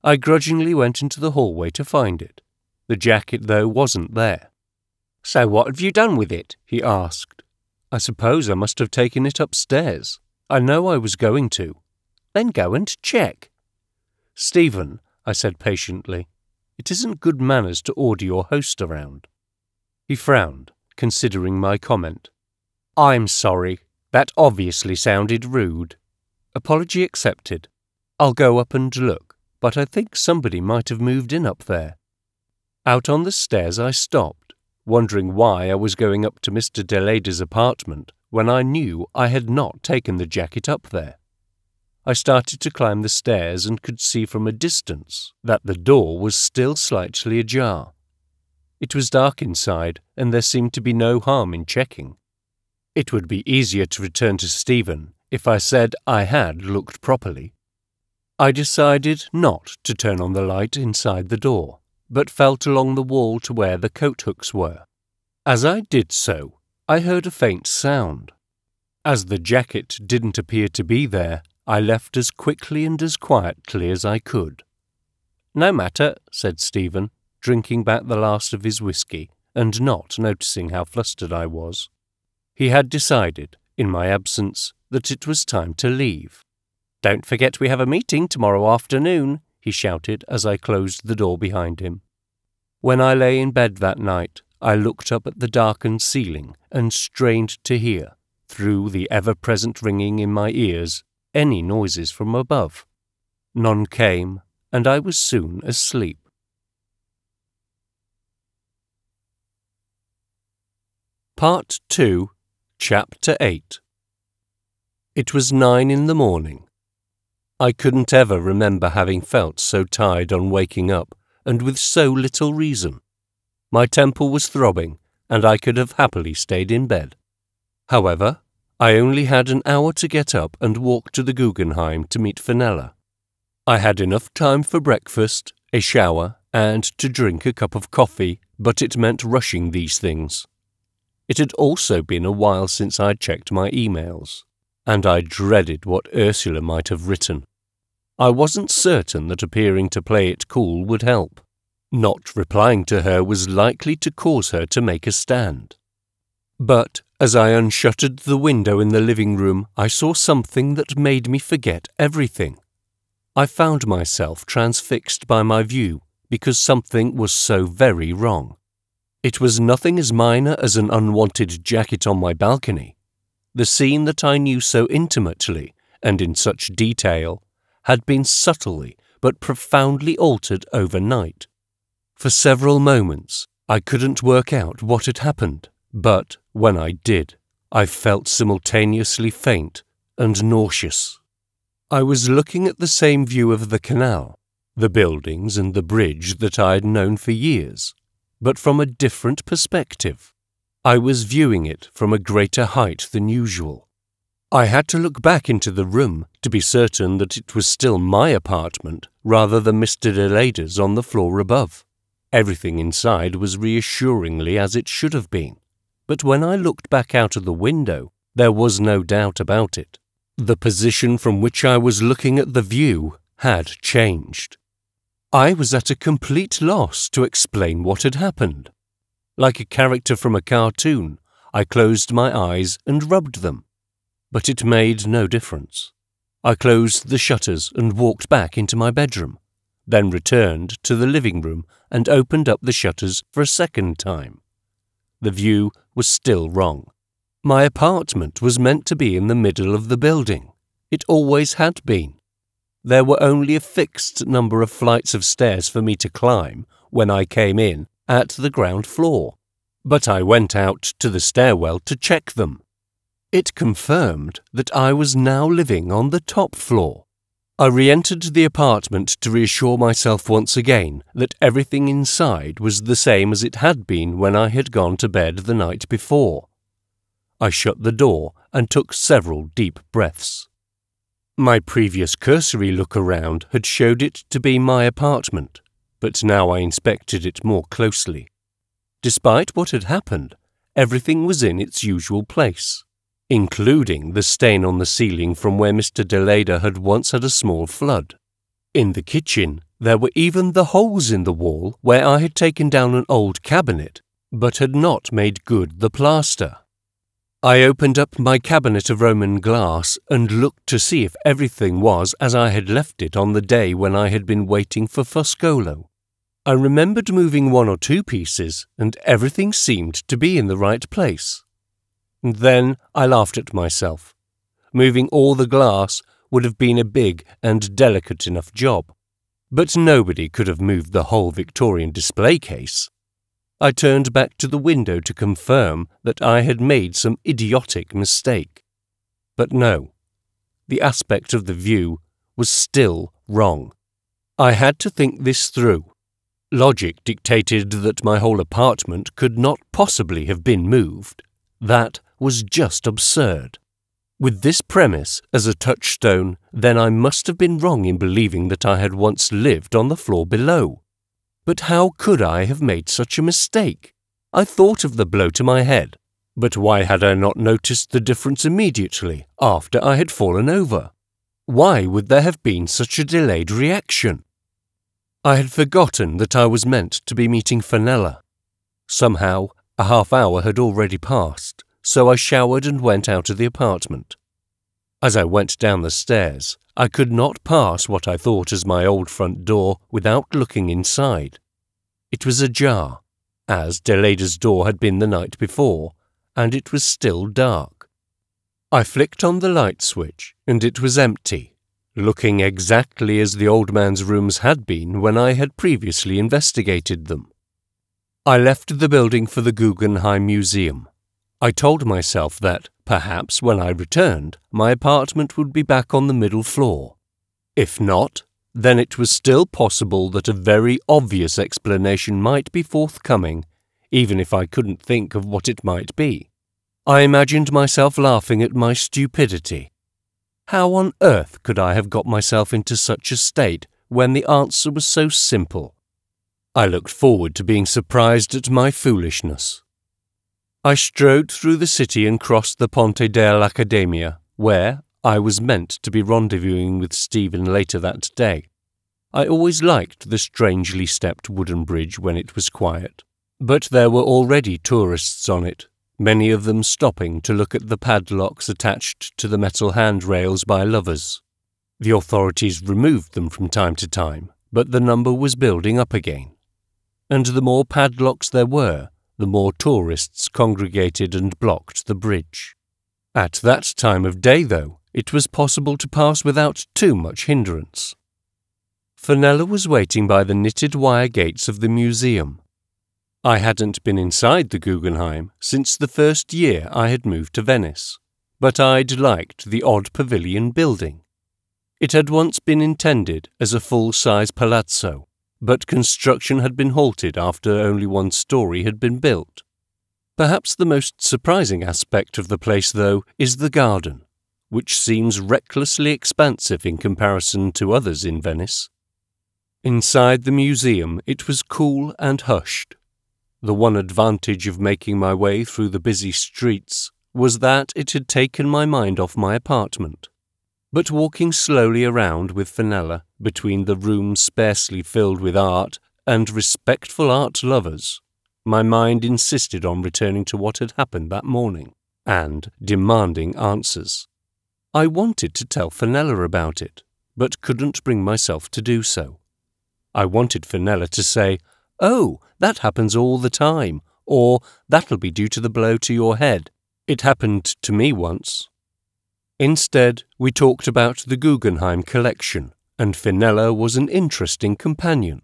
I grudgingly went into the hallway to find it. The jacket, though, wasn't there. "So what have you done with it?" he asked. "I suppose I must have taken it upstairs. I know I was going to." "Then go and check." "Stephen," I said patiently, "it isn't good manners to order your host around." He frowned, considering my comment. "I'm sorry. That obviously sounded rude." "Apology accepted. I'll go up and look, but I think somebody might have moved in up there." Out on the stairs I stopped, wondering why I was going up to Mr. Delayder's apartment when I knew I had not taken the jacket up there. I started to climb the stairs and could see from a distance that the door was still slightly ajar. It was dark inside, and there seemed to be no harm in checking. It would be easier to return to Stephen if I said I had looked properly. I decided not to turn on the light inside the door, but felt along the wall to where the coat hooks were. As I did so, I heard a faint sound. As the jacket didn't appear to be there, I left as quickly and as quietly as I could. "No matter," said Stephen, drinking back the last of his whiskey and not noticing how flustered I was. He had decided, in my absence, that it was time to leave. "Don't forget we have a meeting tomorrow afternoon," he shouted as I closed the door behind him. When I lay in bed that night, I looked up at the darkened ceiling and strained to hear, through the ever-present ringing in my ears, any noises from above. None came, and I was soon asleep. Part 2, Chapter 8. It was 9 in the morning. I couldn't ever remember having felt so tired on waking up, and with so little reason. My temple was throbbing, and I could have happily stayed in bed. However, I only had an hour to get up and walk to the Guggenheim to meet Fenella. I had enough time for breakfast, a shower, and to drink a cup of coffee, but it meant rushing these things. It had also been a while since I'd checked my emails, and I dreaded what Ursula might have written. I wasn't certain that appearing to play it cool would help. Not replying to her was likely to cause her to make a stand. But as I unshuttered the window in the living room, I saw something that made me forget everything. I found myself transfixed by my view because something was so very wrong. It was nothing as minor as an unwanted jacket on my balcony. The scene that I knew so intimately and in such detail had been subtly but profoundly altered overnight. For several moments, I couldn't work out what had happened, but when I did, I felt simultaneously faint and nauseous. I was looking at the same view of the canal, the buildings and the bridge that I had known for years, but from a different perspective. I was viewing it from a greater height than usual. I had to look back into the room to be certain that it was still my apartment rather than Mr. Delayder's on the floor above. Everything inside was reassuringly as it should have been, but when I looked back out of the window, there was no doubt about it. The position from which I was looking at the view had changed. I was at a complete loss to explain what had happened. Like a character from a cartoon, I closed my eyes and rubbed them. But it made no difference. I closed the shutters and walked back into my bedroom, then returned to the living room and opened up the shutters for a second time. The view was still wrong. My apartment was meant to be in the middle of the building. It always had been. There were only a fixed number of flights of stairs for me to climb when I came in at the ground floor, but I went out to the stairwell to check them. It confirmed that I was now living on the top floor. I re-entered the apartment to reassure myself once again that everything inside was the same as it had been when I had gone to bed the night before. I shut the door and took several deep breaths. My previous cursory look around had showed it to be my apartment, but now I inspected it more closely. Despite what had happened, everything was in its usual place, including the stain on the ceiling from where Mr. Deleda had once had a small flood. In the kitchen, there were even the holes in the wall where I had taken down an old cabinet, but had not made good the plaster. I opened up my cabinet of Roman glass and looked to see if everything was as I had left it on the day when I had been waiting for Foscolo. I remembered moving one or two pieces, and everything seemed to be in the right place. And then I laughed at myself. Moving all the glass would have been a big and delicate enough job, but nobody could have moved the whole Victorian display case. I turned back to the window to confirm that I had made some idiotic mistake. But no, the aspect of the view was still wrong. I had to think this through. Logic dictated that my whole apartment could not possibly have been moved. That was just absurd. With this premise as a touchstone, then I must have been wrong in believing that I had once lived on the floor below. But how could I have made such a mistake? I thought of the blow to my head, but why had I not noticed the difference immediately after I had fallen over? Why would there have been such a delayed reaction? I had forgotten that I was meant to be meeting Fenella. Somehow, a half hour had already passed, so I showered and went out of the apartment. As I went down the stairs, I could not pass what I thought as my old front door without looking inside. It was ajar, as Deleda's door had been the night before, and it was still dark. I flicked on the light switch, and it was empty, looking exactly as the old man's rooms had been when I had previously investigated them. I left the building for the Guggenheim Museum. I told myself that, perhaps when I returned, my apartment would be back on the middle floor. If not, then it was still possible that a very obvious explanation might be forthcoming, even if I couldn't think of what it might be. I imagined myself laughing at my stupidity. How on earth could I have got myself into such a state when the answer was so simple? I looked forward to being surprised at my foolishness. I strode through the city and crossed the Ponte dell'Accademia, where I was meant to be rendezvousing with Stephen later that day. I always liked the strangely stepped wooden bridge when it was quiet, but there were already tourists on it, many of them stopping to look at the padlocks attached to the metal handrails by lovers. The authorities removed them from time to time, but the number was building up again. And the more padlocks there were, the more tourists congregated and blocked the bridge. At that time of day, though, it was possible to pass without too much hindrance. Fenella was waiting by the knitted wire gates of the museum. I hadn't been inside the Guggenheim since the first year I had moved to Venice, but I'd liked the odd pavilion building. It had once been intended as a full-size palazzo, but construction had been halted after only one story had been built. Perhaps the most surprising aspect of the place, though, is the garden, which seems recklessly expansive in comparison to others in Venice. Inside the museum it was cool and hushed. The one advantage of making my way through the busy streets was that it had taken my mind off my apartment. But walking slowly around with Fenella between the rooms sparsely filled with art and respectful art lovers, my mind insisted on returning to what had happened that morning and demanding answers. I wanted to tell Fenella about it, but couldn't bring myself to do so. I wanted Fenella to say, "Oh, that happens all the time," or "That'll be due to the blow to your head. It happened to me once." Instead, we talked about the Guggenheim collection, and Fenella was an interesting companion.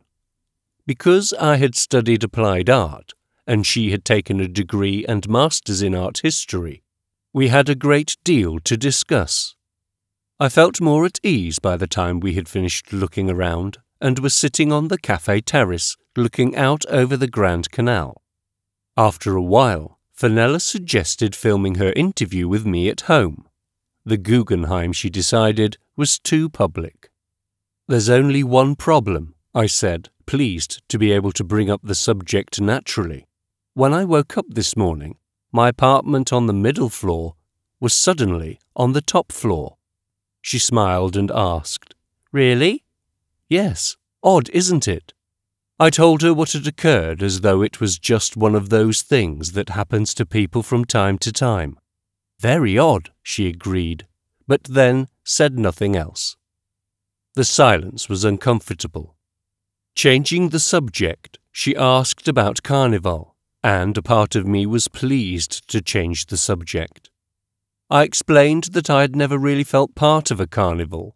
Because I had studied applied art, and she had taken a degree and master's in art history, we had a great deal to discuss. I felt more at ease by the time we had finished looking around and were sitting on the cafe terrace looking out over the Grand Canal. After a while, Fenella suggested filming her interview with me at home. The Guggenheim, she decided, was too public. "There's only one problem," I said, pleased to be able to bring up the subject naturally. "When I woke up this morning, my apartment on the middle floor was suddenly on the top floor." She smiled and asked, "Really?" "Yes. Odd, isn't it?" I told her what had occurred as though it was just one of those things that happens to people from time to time. "Very odd," she agreed, but then said nothing else. The silence was uncomfortable. Changing the subject, she asked about Carnival, and a part of me was pleased to change the subject. I explained that I had never really felt part of a carnival.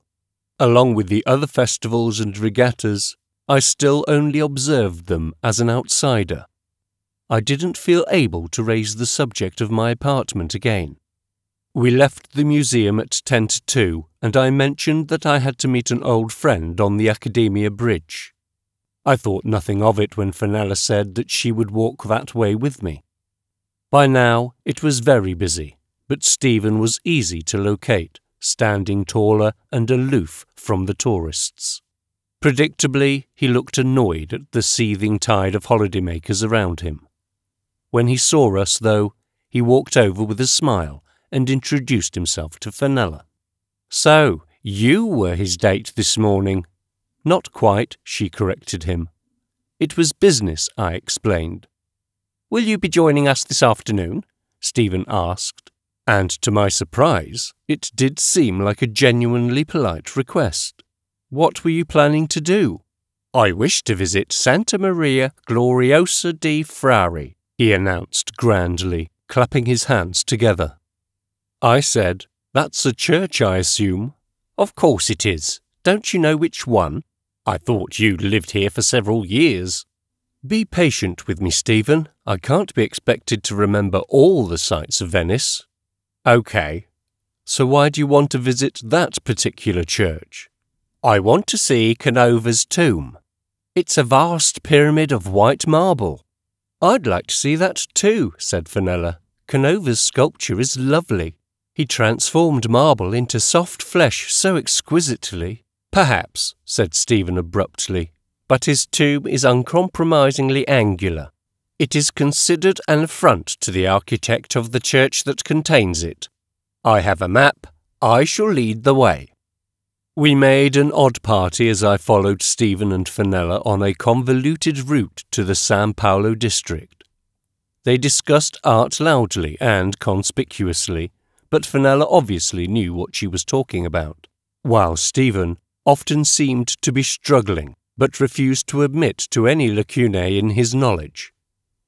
Along with the other festivals and regattas, I still only observed them as an outsider. I didn't feel able to raise the subject of my apartment again. We left the museum at 10 to 2, and I mentioned that I had to meet an old friend on the Academia Bridge. I thought nothing of it when Fenella said that she would walk that way with me. By now, it was very busy, but Stephen was easy to locate, standing taller and aloof from the tourists. Predictably, he looked annoyed at the seething tide of holidaymakers around him. When he saw us, though, he walked over with a smile and introduced himself to Fenella. "So, you were his date this morning." "Not quite," she corrected him. "It was business," I explained. "Will you be joining us this afternoon?" Stephen asked, and to my surprise, it did seem like a genuinely polite request. "What were you planning to do?" "I wish to visit Santa Maria Gloriosa di Frari," he announced grandly, clapping his hands together. I said, "That's a church, I assume." "Of course it is. Don't you know which one? I thought you'd lived here for several years." "Be patient with me, Stephen. I can't be expected to remember all the sights of Venice." "Okay. So why do you want to visit that particular church?" "I want to see Canova's tomb. It's a vast pyramid of white marble." "I'd like to see that too," said Fenella. "Canova's sculpture is lovely. He transformed marble into soft flesh so exquisitely." "Perhaps," said Stephen abruptly, "but his tomb is uncompromisingly angular. It is considered an affront to the architect of the church that contains it. I have a map. I shall lead the way." We made an odd party as I followed Stephen and Fenella on a convoluted route to the San Paolo district. They discussed art loudly and conspicuously, but Fenella obviously knew what she was talking about, while Stephen often seemed to be struggling, but refused to admit to any lacunae in his knowledge.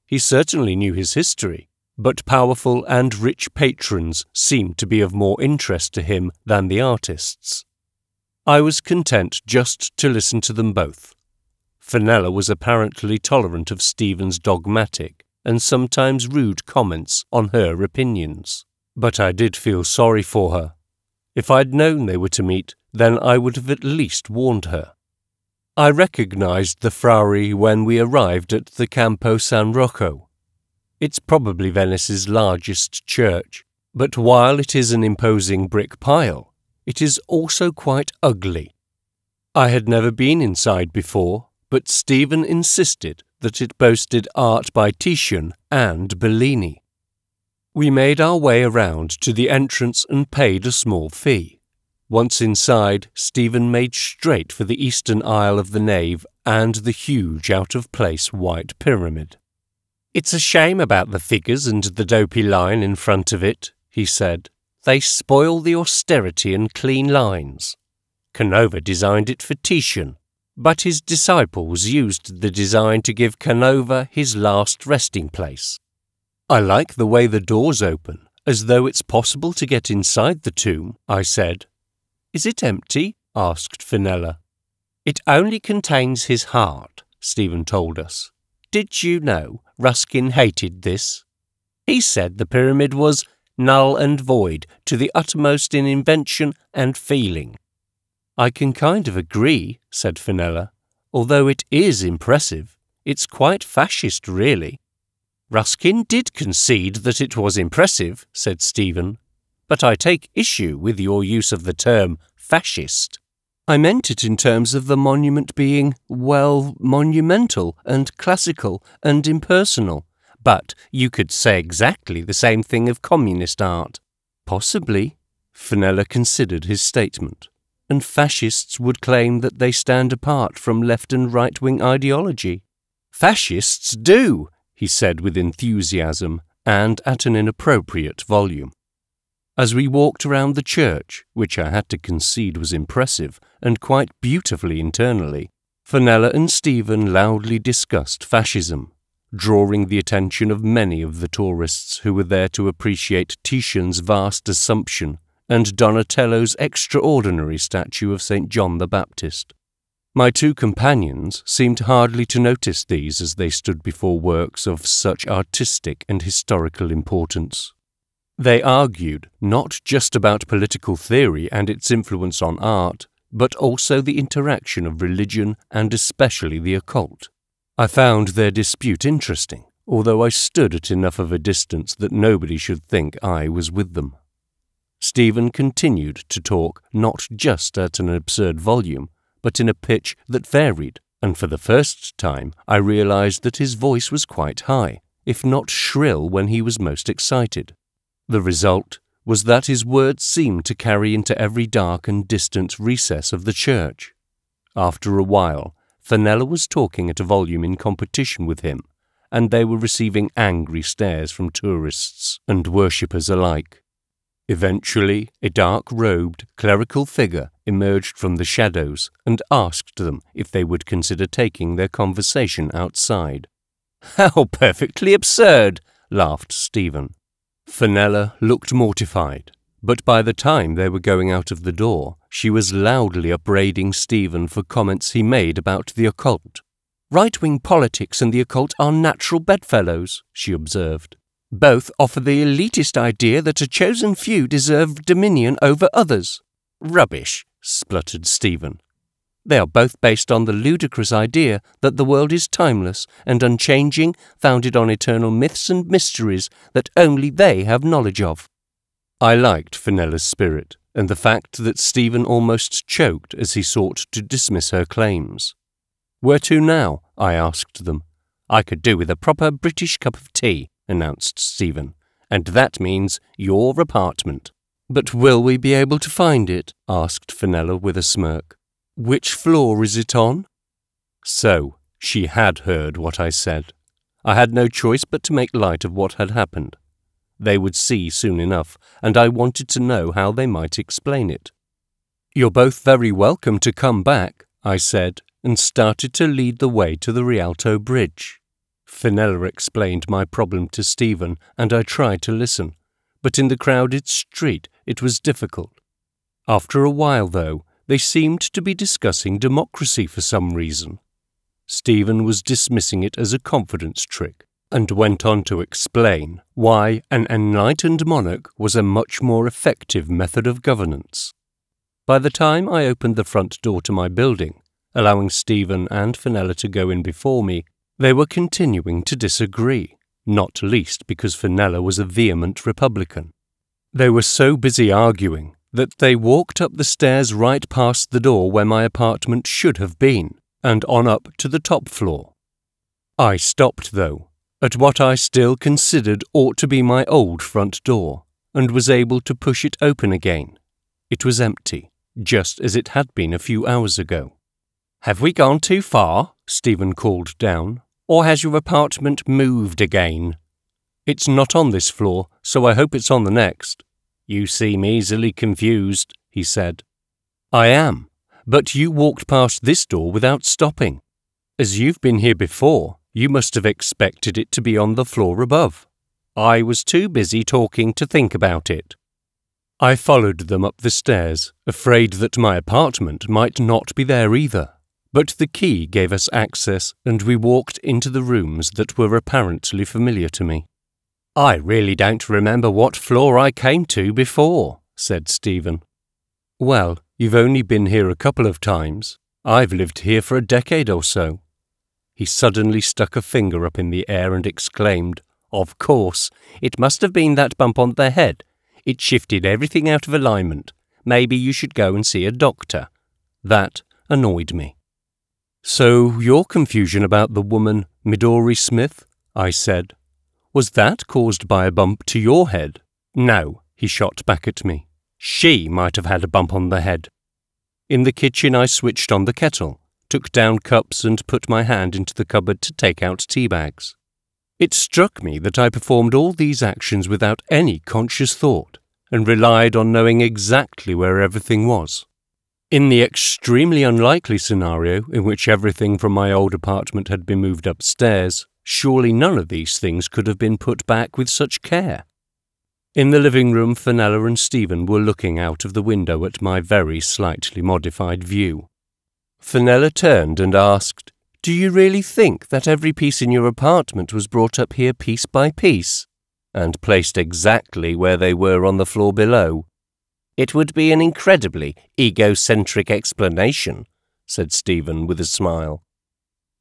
He certainly knew his history, but powerful and rich patrons seemed to be of more interest to him than the artists. I was content just to listen to them both. Fenella was apparently tolerant of Stephen's dogmatic and sometimes rude comments on her opinions, but I did feel sorry for her. If I'd known they were to meet, then I would have at least warned her. I recognized the Frari when we arrived at the Campo San Rocco. It's probably Venice's largest church, but while it is an imposing brick pile, it is also quite ugly. I had never been inside before, but Stephen insisted that it boasted art by Titian and Bellini. We made our way around to the entrance and paid a small fee. Once inside, Stephen made straight for the eastern aisle of the nave and the huge out-of-place white pyramid. "It's a shame about the figures and the dopey line in front of it," he said. They spoil the austerity and clean lines. Canova designed it for Titian, but his disciples used the design to give Canova his last resting place. I like the way the doors open, as though it's possible to get inside the tomb, I said. Is it empty? Asked Fenella. It only contains his heart, Stephen told us. Did you know Ruskin hated this? He said the pyramid was null and void to the uttermost in invention and feeling. I can kind of agree, said Fenella. Although it is impressive, it's quite fascist, really. Ruskin did concede that it was impressive, said Stephen, but I take issue with your use of the term fascist. I meant it in terms of the monument being, well, monumental and classical and impersonal. But you could say exactly the same thing of communist art. Possibly, Fenella considered his statement, and fascists would claim that they stand apart from left and right-wing ideology. Fascists do, he said with enthusiasm and at an inappropriate volume. As we walked around the church, which I had to concede was impressive and quite beautifully internally, Fenella and Stephen loudly discussed fascism, drawing the attention of many of the tourists who were there to appreciate Titian's vast Assumption and Donatello's extraordinary statue of St. John the Baptist. My two companions seemed hardly to notice these as they stood before works of such artistic and historical importance. They argued not just about political theory and its influence on art, but also the interaction of religion and especially the occult. I found their dispute interesting, although I stood at enough of a distance that nobody should think I was with them. Stephen continued to talk not just at an absurd volume, but in a pitch that varied, and for the first time I realized that his voice was quite high, if not shrill when he was most excited. The result was that his words seemed to carry into every dark and distant recess of the church. After a while, Fenella was talking at a volume in competition with him, and they were receiving angry stares from tourists and worshippers alike. Eventually, a dark-robed, clerical figure emerged from the shadows and asked them if they would consider taking their conversation outside. "How perfectly absurd!" laughed Stephen. Fenella looked mortified, but by the time they were going out of the door, she was loudly upbraiding Stephen for comments he made about the occult. "Right-wing politics and the occult are natural bedfellows," she observed. "Both offer the elitist idea that a chosen few deserve dominion over others." "Rubbish," spluttered Stephen. "They are both based on the ludicrous idea that the world is timeless and unchanging, founded on eternal myths and mysteries that only they have knowledge of." I liked Fenella's spirit and the fact that Stephen almost choked as he sought to dismiss her claims. "Where to now?" I asked them. "I could do with a proper British cup of tea," announced Stephen, "and that means your apartment." "But will we be able to find it?" asked Fenella with a smirk. "Which floor is it on?" So, she had heard what I said. I had no choice but to make light of what had happened. They would see soon enough, and I wanted to know how they might explain it. "You're both very welcome to come back," I said, and started to lead the way to the Rialto Bridge. Fenella explained my problem to Stephen, and I tried to listen, but in the crowded street it was difficult. After a while, though, they seemed to be discussing democracy for some reason. Stephen was dismissing it as a confidence trick, and went on to explain why an enlightened monarch was a much more effective method of governance. By the time I opened the front door to my building, allowing Stephen and Fenella to go in before me, they were continuing to disagree, not least because Fenella was a vehement Republican. They were so busy arguing that they walked up the stairs right past the door where my apartment should have been, and on up to the top floor. I stopped, though, at what I still considered ought to be my old front door, and was able to push it open again. It was empty, just as it had been a few hours ago. "Have we gone too far?" Stephen called down. "Or has your apartment moved again?" "It's not on this floor, so I hope it's on the next." You seem easily confused, he said. I am, but you walked past this door without stopping. As you've been here before, you must have expected it to be on the floor above. I was too busy talking to think about it. I followed them up the stairs, afraid that my apartment might not be there either. But the key gave us access, and we walked into the rooms that were apparently familiar to me. I really don't remember what floor I came to before, said Stephen. Well, you've only been here a couple of times. I've lived here for a decade or so. He suddenly stuck a finger up in the air and exclaimed, Of course, it must have been that bump on the head. It shifted everything out of alignment. Maybe you should go and see a doctor. That annoyed me. So your confusion about the woman, Midori Smith, I said. Was that caused by a bump to your head? No, he shot back at me. She might have had a bump on the head. In the kitchen I switched on the kettle, took down cups and put my hand into the cupboard to take out tea bags. It struck me that I performed all these actions without any conscious thought and relied on knowing exactly where everything was. In the extremely unlikely scenario in which everything from my old apartment had been moved upstairs, surely none of these things could have been put back with such care. In the living room, Fenella and Stephen were looking out of the window at my very slightly modified view. Fenella turned and asked, Do you really think that every piece in your apartment was brought up here piece by piece, and placed exactly where they were on the floor below? It would be an incredibly egocentric explanation, said Stephen with a smile.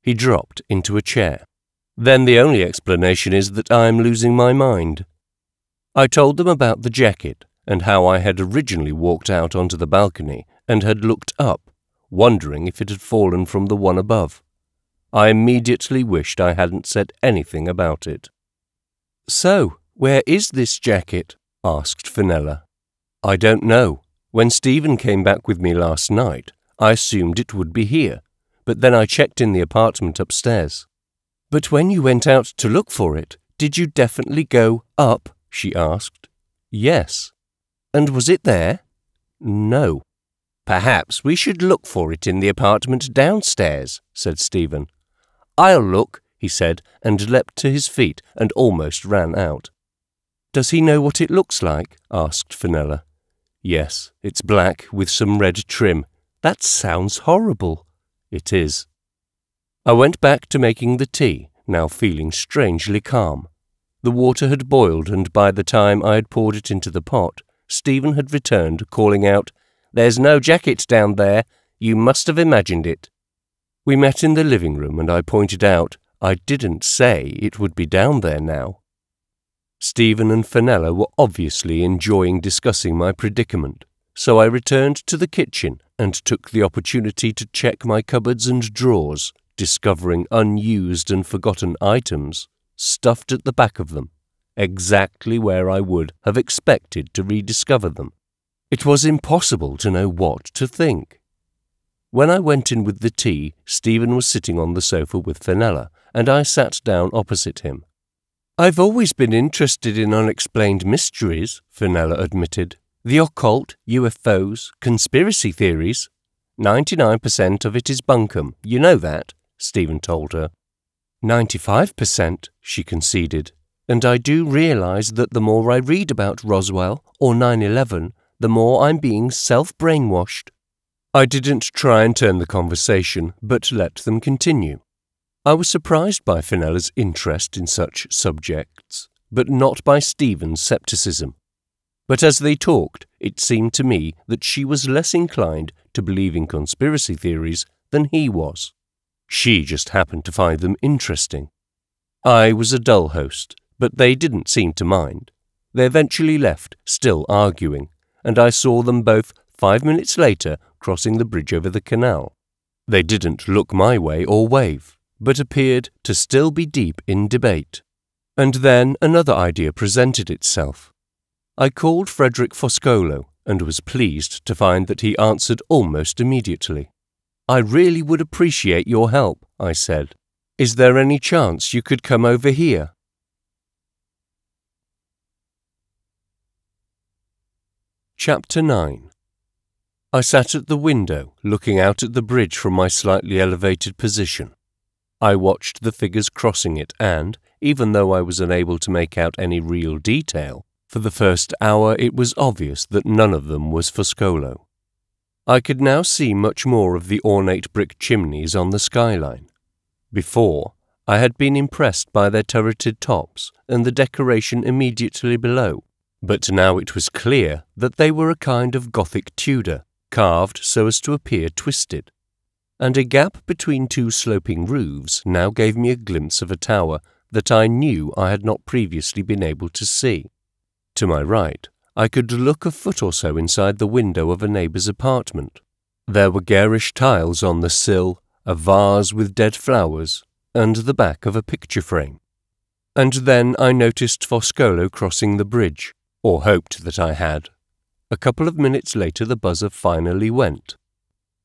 He dropped into a chair. Then the only explanation is that I'm losing my mind. I told them about the jacket and how I had originally walked out onto the balcony and had looked up, wondering if it had fallen from the one above. I immediately wished I hadn't said anything about it. So, where is this jacket? Asked Fenella. I don't know. When Stephen came back with me last night, I assumed it would be here, but then I checked in the apartment upstairs. But when you went out to look for it, did you definitely go up? She asked. Yes. And was it there? No. Perhaps we should look for it in the apartment downstairs, said Stephen. I'll look, he said, and leapt to his feet and almost ran out. Does he know what it looks like? Asked Fenella. Yes, it's black with some red trim. That sounds horrible. It is. I went back to making the tea, now feeling strangely calm. The water had boiled, and by the time I had poured it into the pot, Stephen had returned, calling out, There's no jacket down there. You must have imagined it. We met in the living room, and I pointed out I didn't say it would be down there now. Stephen and Fenella were obviously enjoying discussing my predicament, so I returned to the kitchen and took the opportunity to check my cupboards and drawers, discovering unused and forgotten items stuffed at the back of them, exactly where I would have expected to rediscover them. It was impossible to know what to think. When I went in with the tea, Stephen was sitting on the sofa with Fenella, and I sat down opposite him. I've always been interested in unexplained mysteries, Fenella admitted. The occult, UFOs, conspiracy theories. 99% of it is bunkum, you know that, Stephen told her. 95%, she conceded, and I do realise that the more I read about Roswell or 9/11, the more I'm being self-brainwashed. I didn't try and turn the conversation, but let them continue. I was surprised by Fenella's interest in such subjects, but not by Stephen's scepticism. But as they talked, it seemed to me that she was less inclined to believe in conspiracy theories than he was. She just happened to find them interesting. I was a dull host, but they didn't seem to mind. They eventually left, still arguing, and I saw them both 5 minutes later crossing the bridge over the canal. They didn't look my way or wave, but appeared to still be deep in debate. And then another idea presented itself. I called Frederick Foscolo and was pleased to find that he answered almost immediately. I really would appreciate your help, I said. Is there any chance you could come over here? Chapter 9. I sat at the window, looking out at the bridge from my slightly elevated position. I watched the figures crossing it and, even though I was unable to make out any real detail, for the first hour it was obvious that none of them was Foscolo. I could now see much more of the ornate brick chimneys on the skyline. Before, I had been impressed by their turreted tops and the decoration immediately below, but now it was clear that they were a kind of Gothic Tudor, carved so as to appear twisted. And a gap between two sloping roofs now gave me a glimpse of a tower that I knew I had not previously been able to see. To my right, I could look a foot or so inside the window of a neighbour's apartment. There were garish tiles on the sill, a vase with dead flowers, and the back of a picture frame. And then I noticed Foscolo crossing the bridge, or hoped that I had. A couple of minutes later the buzzer finally went.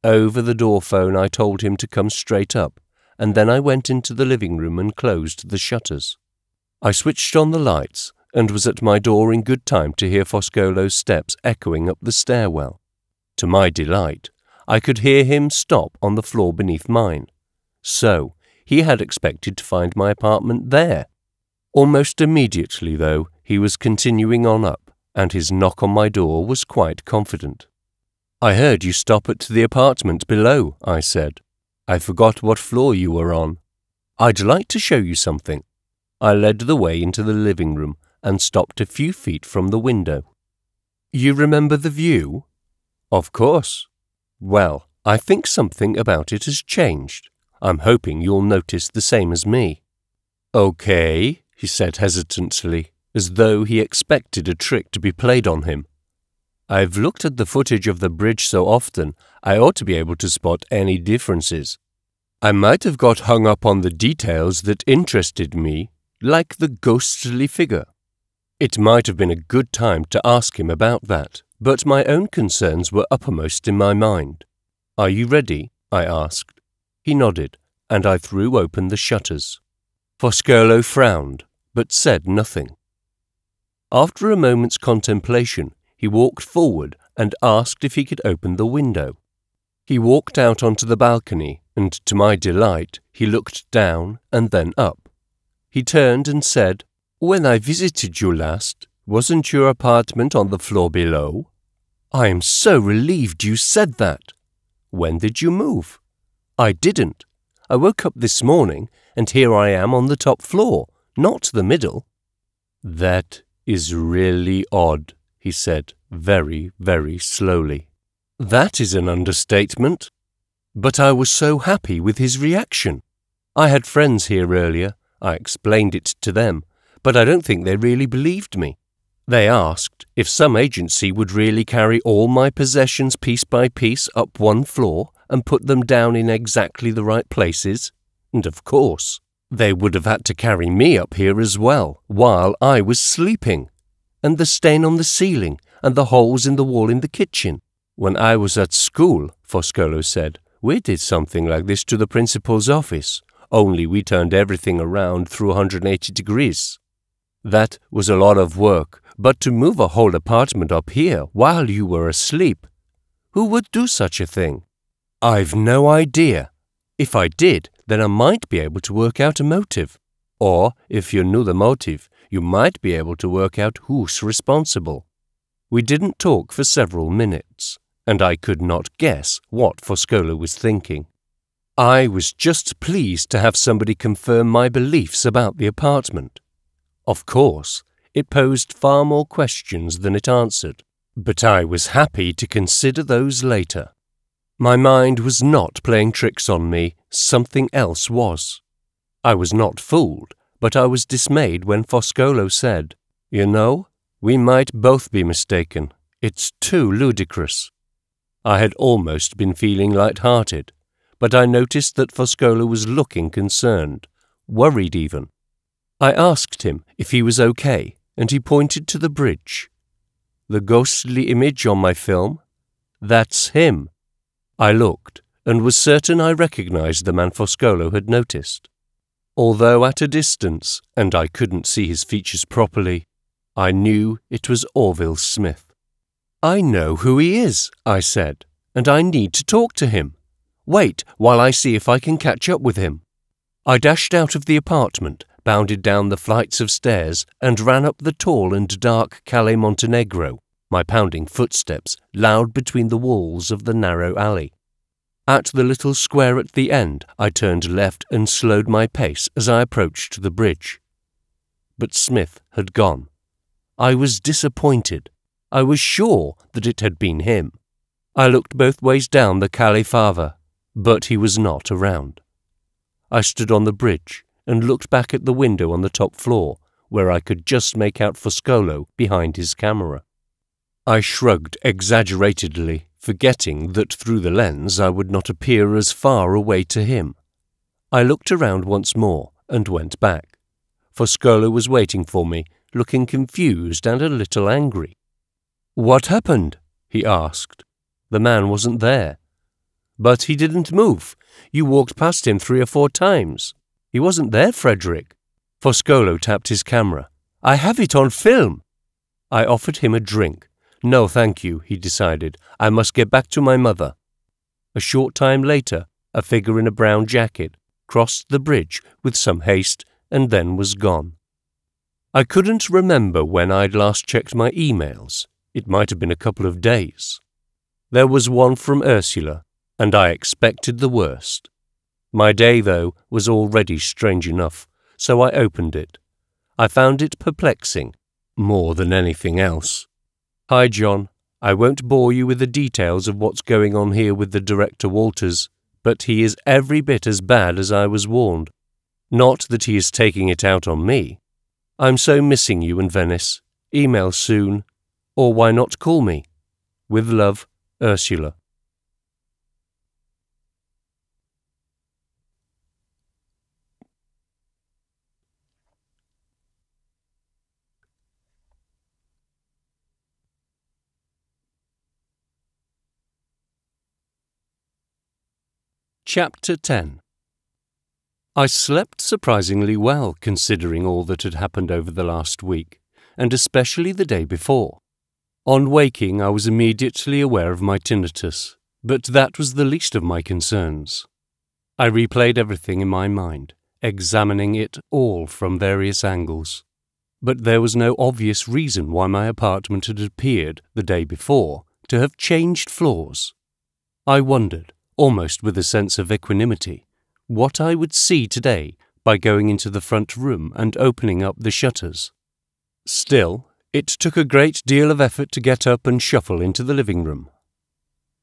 Over the door phone I told him to come straight up, and then I went into the living room and closed the shutters. I switched on the lights, and was at my door in good time to hear Foscolo's steps echoing up the stairwell. To my delight, I could hear him stop on the floor beneath mine. So, he had expected to find my apartment there. Almost immediately, though, he was continuing on up, and his knock on my door was quite confident. "I heard you stop at the apartment below," I said. "I forgot what floor you were on. I'd like to show you something." I led the way into the living room and stopped a few feet from the window. "You remember the view?" "Of course." "Well, I think something about it has changed. I'm hoping you'll notice the same as me." "Okay," he said hesitantly, as though he expected a trick to be played on him. "I've looked at the footage of the bridge so often, I ought to be able to spot any differences. I might have got hung up on the details that interested me, like the ghostly figure. It might have been a good time to ask him about that, but my own concerns were uppermost in my mind. Are you ready?" I asked. He nodded, and I threw open the shutters. Foscolo frowned, but said nothing. After a moment's contemplation, he walked forward and asked if he could open the window. He walked out onto the balcony, and to my delight, he looked down and then up. He turned and said, "When I visited you last, wasn't your apartment on the floor below?" "I am so relieved you said that." "When did you move?" "I didn't. I woke up this morning, and here I am on the top floor, not the middle." "That is really odd," he said, very, very slowly. "That is an understatement." But I was so happy with his reaction. I had friends here earlier. I explained it to them, but I don't think they really believed me. They asked if some agency would really carry all my possessions piece by piece up one floor and put them down in exactly the right places. And of course, they would have had to carry me up here as well, while I was sleeping. And the stain on the ceiling, and the holes in the wall in the kitchen. "When I was at school," Foscolo said, "we did something like this to the principal's office, only we turned everything around through 180 degrees. That was a lot of work, but to move a whole apartment up here while you were asleep, who would do such a thing? I've no idea. If I did, then I might be able to work out a motive. Or, if you knew the motive, you might be able to work out who's responsible." We didn't talk for several minutes, and I could not guess what Foscolo was thinking. I was just pleased to have somebody confirm my beliefs about the apartment. Of course, it posed far more questions than it answered, but I was happy to consider those later. My mind was not playing tricks on me, something else was. I was not fooled, but I was dismayed when Foscolo said, "You know, we might both be mistaken. It's too ludicrous." I had almost been feeling light-hearted, but I noticed that Foscolo was looking concerned, worried even. I asked him if he was okay, and he pointed to the bridge. "The ghostly image on my film? That's him." I looked, and was certain I recognized the man Foscolo had noticed. Although at a distance, and I couldn't see his features properly, I knew it was Orville Smith. "I know who he is," I said, "and I need to talk to him. Wait while I see if I can catch up with him." I dashed out of the apartment, bounded down the flights of stairs, and ran up the tall and dark Calle Montenegro, my pounding footsteps loud between the walls of the narrow alley. At the little square at the end, I turned left and slowed my pace as I approached the bridge. But Smith had gone. I was disappointed. I was sure that it had been him. I looked both ways down the Calle Fava, but he was not around. I stood on the bridge and looked back at the window on the top floor, where I could just make out Foscolo behind his camera. I shrugged exaggeratedly, forgetting that through the lens I would not appear as far away to him. I looked around once more and went back. Foscolo was waiting for me, looking confused and a little angry. "What happened?" he asked. The man wasn't there. "But he didn't move. You walked past him 3 or 4 times. He wasn't there, Frederick." Foscolo tapped his camera. "I have it on film." I offered him a drink. "No, thank you," he decided. "I must get back to my mother." A short time later, a figure in a brown jacket crossed the bridge with some haste and then was gone. I couldn't remember when I'd last checked my emails. It might have been a couple of days. There was one from Ursula, and I expected the worst. My day, though, was already strange enough, so I opened it. I found it perplexing, more than anything else. "Hi, John. I won't bore you with the details of what's going on here with the director Walters, but he is every bit as bad as I was warned. Not that he is taking it out on me. I'm so missing you in Venice. Email soon. Or why not call me? With love, Ursula." Chapter 10. I slept surprisingly well considering all that had happened over the last week, and especially the day before. On waking, I was immediately aware of my tinnitus, but that was the least of my concerns. I replayed everything in my mind, examining it all from various angles. But there was no obvious reason why my apartment had appeared, the day before, to have changed floors. I wondered, almost with a sense of equanimity, what I would see today by going into the front room and opening up the shutters. Still, it took a great deal of effort to get up and shuffle into the living room.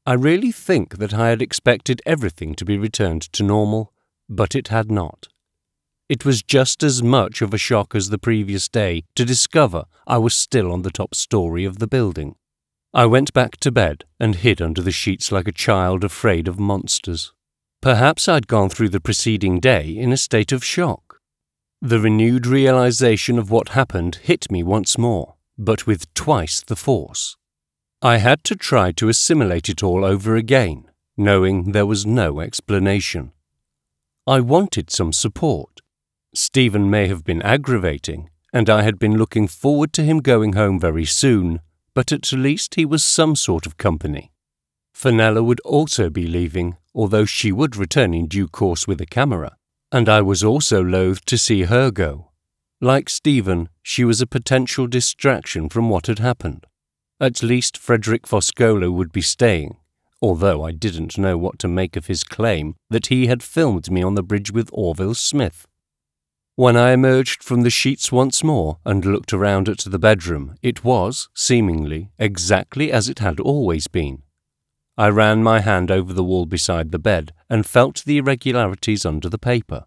I really think that I had expected everything to be returned to normal, but it had not. It was just as much of a shock as the previous day to discover I was still on the top story of the building. I went back to bed and hid under the sheets like a child afraid of monsters. Perhaps I'd gone through the preceding day in a state of shock. The renewed realization of what happened hit me once more, but with twice the force. I had to try to assimilate it all over again, knowing there was no explanation. I wanted some support. Stephen may have been aggravating, and I had been looking forward to him going home very soon, but at least he was some sort of company. Fenella would also be leaving, although she would return in due course with a camera, and I was also loath to see her go. Like Stephen, she was a potential distraction from what had happened. At least Frederick Foscolo would be staying, although I didn't know what to make of his claim that he had filmed me on the bridge with Orville Smith. When I emerged from the sheets once more and looked around at the bedroom, it was, seemingly, exactly as it had always been. I ran my hand over the wall beside the bed and felt the irregularities under the paper.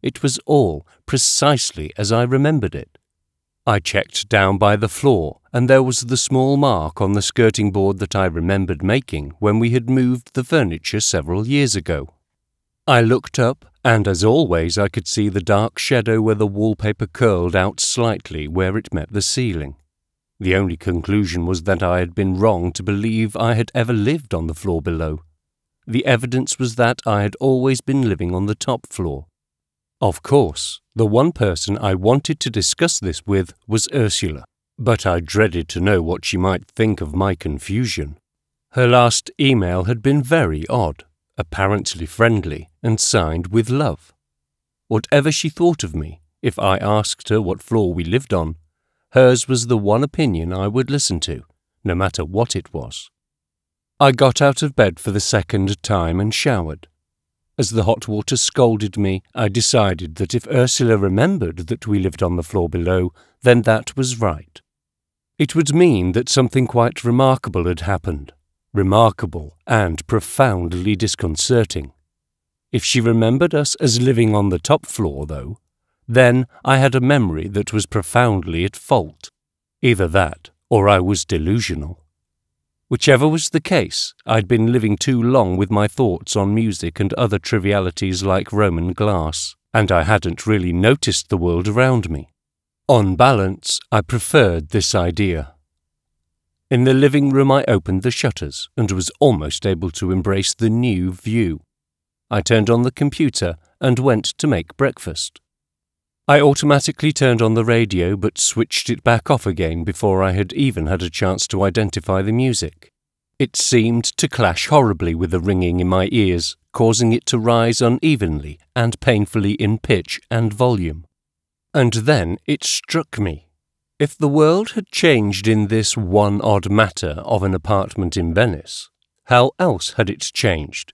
It was all precisely as I remembered it. I checked down by the floor, and there was the small mark on the skirting board that I remembered making when we had moved the furniture several years ago. I looked up, and as always I could see the dark shadow where the wallpaper curled out slightly where it met the ceiling. The only conclusion was that I had been wrong to believe I had ever lived on the floor below. The evidence was that I had always been living on the top floor. Of course, the one person I wanted to discuss this with was Ursula, But I dreaded to know what she might think of my confusion. Her last email had been very odd, apparently friendly, and signed with love. Whatever she thought of me, if I asked her what floor we lived on, hers was the one opinion I would listen to, no matter what it was. I got out of bed for the second time and showered. As the hot water scalded me, I decided that if Ursula remembered that we lived on the floor below, then that was right. It would mean that something quite remarkable had happened. Remarkable and profoundly disconcerting. If she remembered us as living on the top floor, though, then I had a memory that was profoundly at fault. Either that, or I was delusional. Whichever was the case, I'd been living too long with my thoughts on music and other trivialities like Roman glass, and I hadn't really noticed the world around me. On balance, I preferred this idea. In the living room I opened the shutters and was almost able to embrace the new view. I turned on the computer and went to make breakfast. I automatically turned on the radio but switched it back off again before I had even had a chance to identify the music. It seemed to clash horribly with the ringing in my ears, causing it to rise unevenly and painfully in pitch and volume. And then it struck me. If the world had changed in this one odd matter of an apartment in Venice, how else had it changed?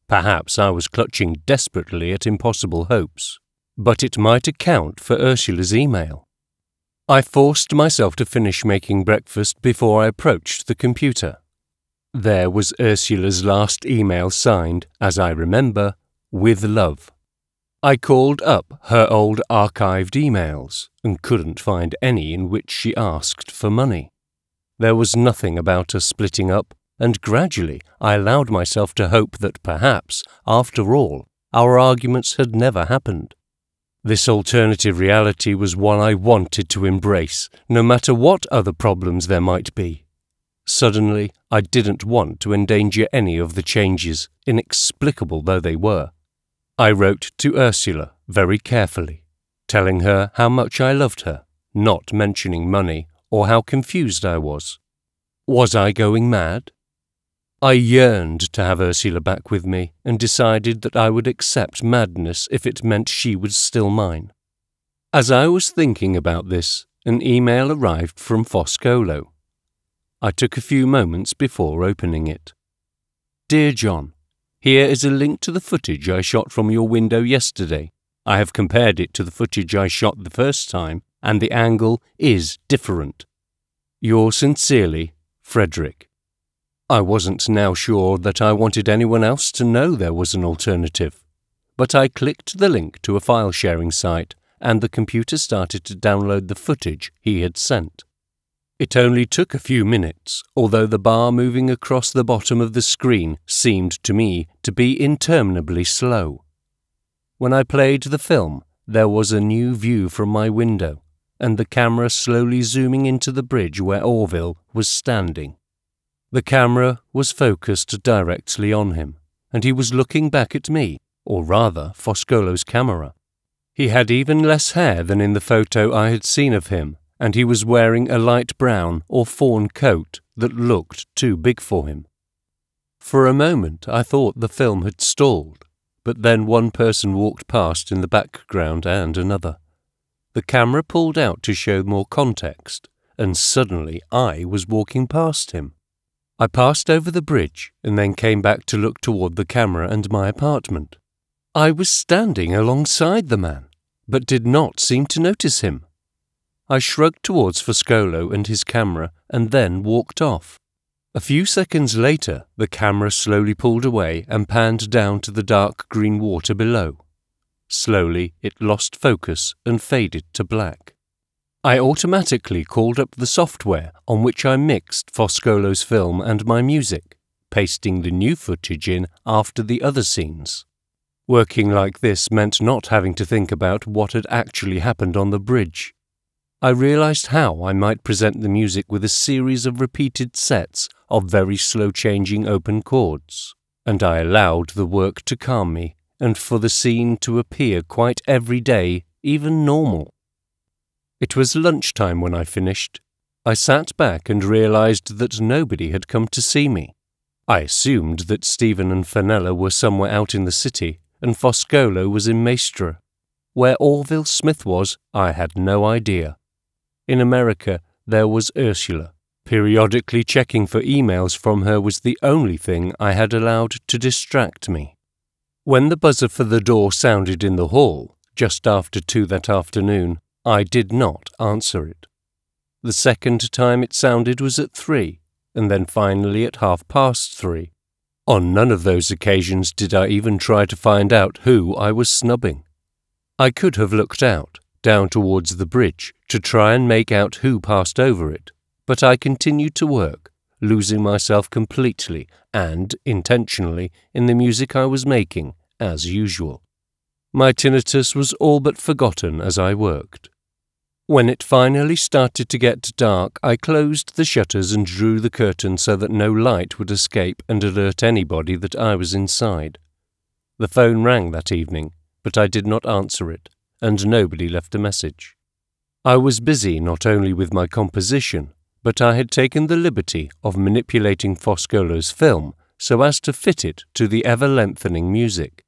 Perhaps I was clutching desperately at impossible hopes. But it might account for Ursula's email. I forced myself to finish making breakfast before I approached the computer. There was Ursula's last email signed, as I remember, with love. I called up her old archived emails and couldn't find any in which she asked for money. There was nothing about us splitting up, and gradually I allowed myself to hope that perhaps, after all, our arguments had never happened. This alternative reality was one I wanted to embrace, no matter what other problems there might be. Suddenly, I didn't want to endanger any of the changes, inexplicable though they were. I wrote to Ursula very carefully, telling her how much I loved her, not mentioning money or how confused I was. Was I going mad? I yearned to have Ursula back with me and decided that I would accept madness if it meant she was still mine. As I was thinking about this, an email arrived from Foscolo. I took a few moments before opening it. Dear John, here is a link to the footage I shot from your window yesterday. I have compared it to the footage I shot the first time, and the angle is different. Yours sincerely, Frederick. I wasn't now sure that I wanted anyone else to know there was an alternative, but I clicked the link to a file-sharing site and the computer started to download the footage he had sent. It only took a few minutes, although the bar moving across the bottom of the screen seemed to me to be interminably slow. When I played the film, there was a new view from my window, and the camera slowly zooming into the bridge where Orville was standing. The camera was focused directly on him, and he was looking back at me, or rather Foscolo's camera. He had even less hair than in the photo I had seen of him, and he was wearing a light brown or fawn coat that looked too big for him. For a moment I thought the film had stalled, but then one person walked past in the background and another. The camera pulled out to show more context, and suddenly I was walking past him. I passed over the bridge and then came back to look toward the camera and my apartment. I was standing alongside the man, but did not seem to notice him. I shrugged towards Foscolo and his camera and then walked off. A few seconds later, the camera slowly pulled away and panned down to the dark green water below. Slowly, it lost focus and faded to black. I automatically called up the software on which I mixed Foscolo's film and my music, pasting the new footage in after the other scenes. Working like this meant not having to think about what had actually happened on the bridge. I realized how I might present the music with a series of repeated sets of very slow-changing open chords, and I allowed the work to calm me and for the scene to appear quite everyday, even normal. It was lunchtime when I finished, I sat back and realised that nobody had come to see me. I assumed that Stephen and Fenella were somewhere out in the city, and Foscolo was in Maestra. Where Orville Smith was, I had no idea. In America, there was Ursula. Periodically checking for emails from her was the only thing I had allowed to distract me. When the buzzer for the door sounded in the hall, just after 2 that afternoon, I did not answer it. The second time it sounded was at 3, and then finally at 3:30. On none of those occasions did I even try to find out who I was snubbing. I could have looked out, down towards the bridge, to try and make out who passed over it, but I continued to work, losing myself completely and intentionally in the music I was making, as usual. My tinnitus was all but forgotten as I worked. When it finally started to get dark, I closed the shutters and drew the curtain so that no light would escape and alert anybody that I was inside. The phone rang that evening, but I did not answer it, and nobody left a message. I was busy not only with my composition, but I had taken the liberty of manipulating Foscolo's film so as to fit it to the ever-lengthening music.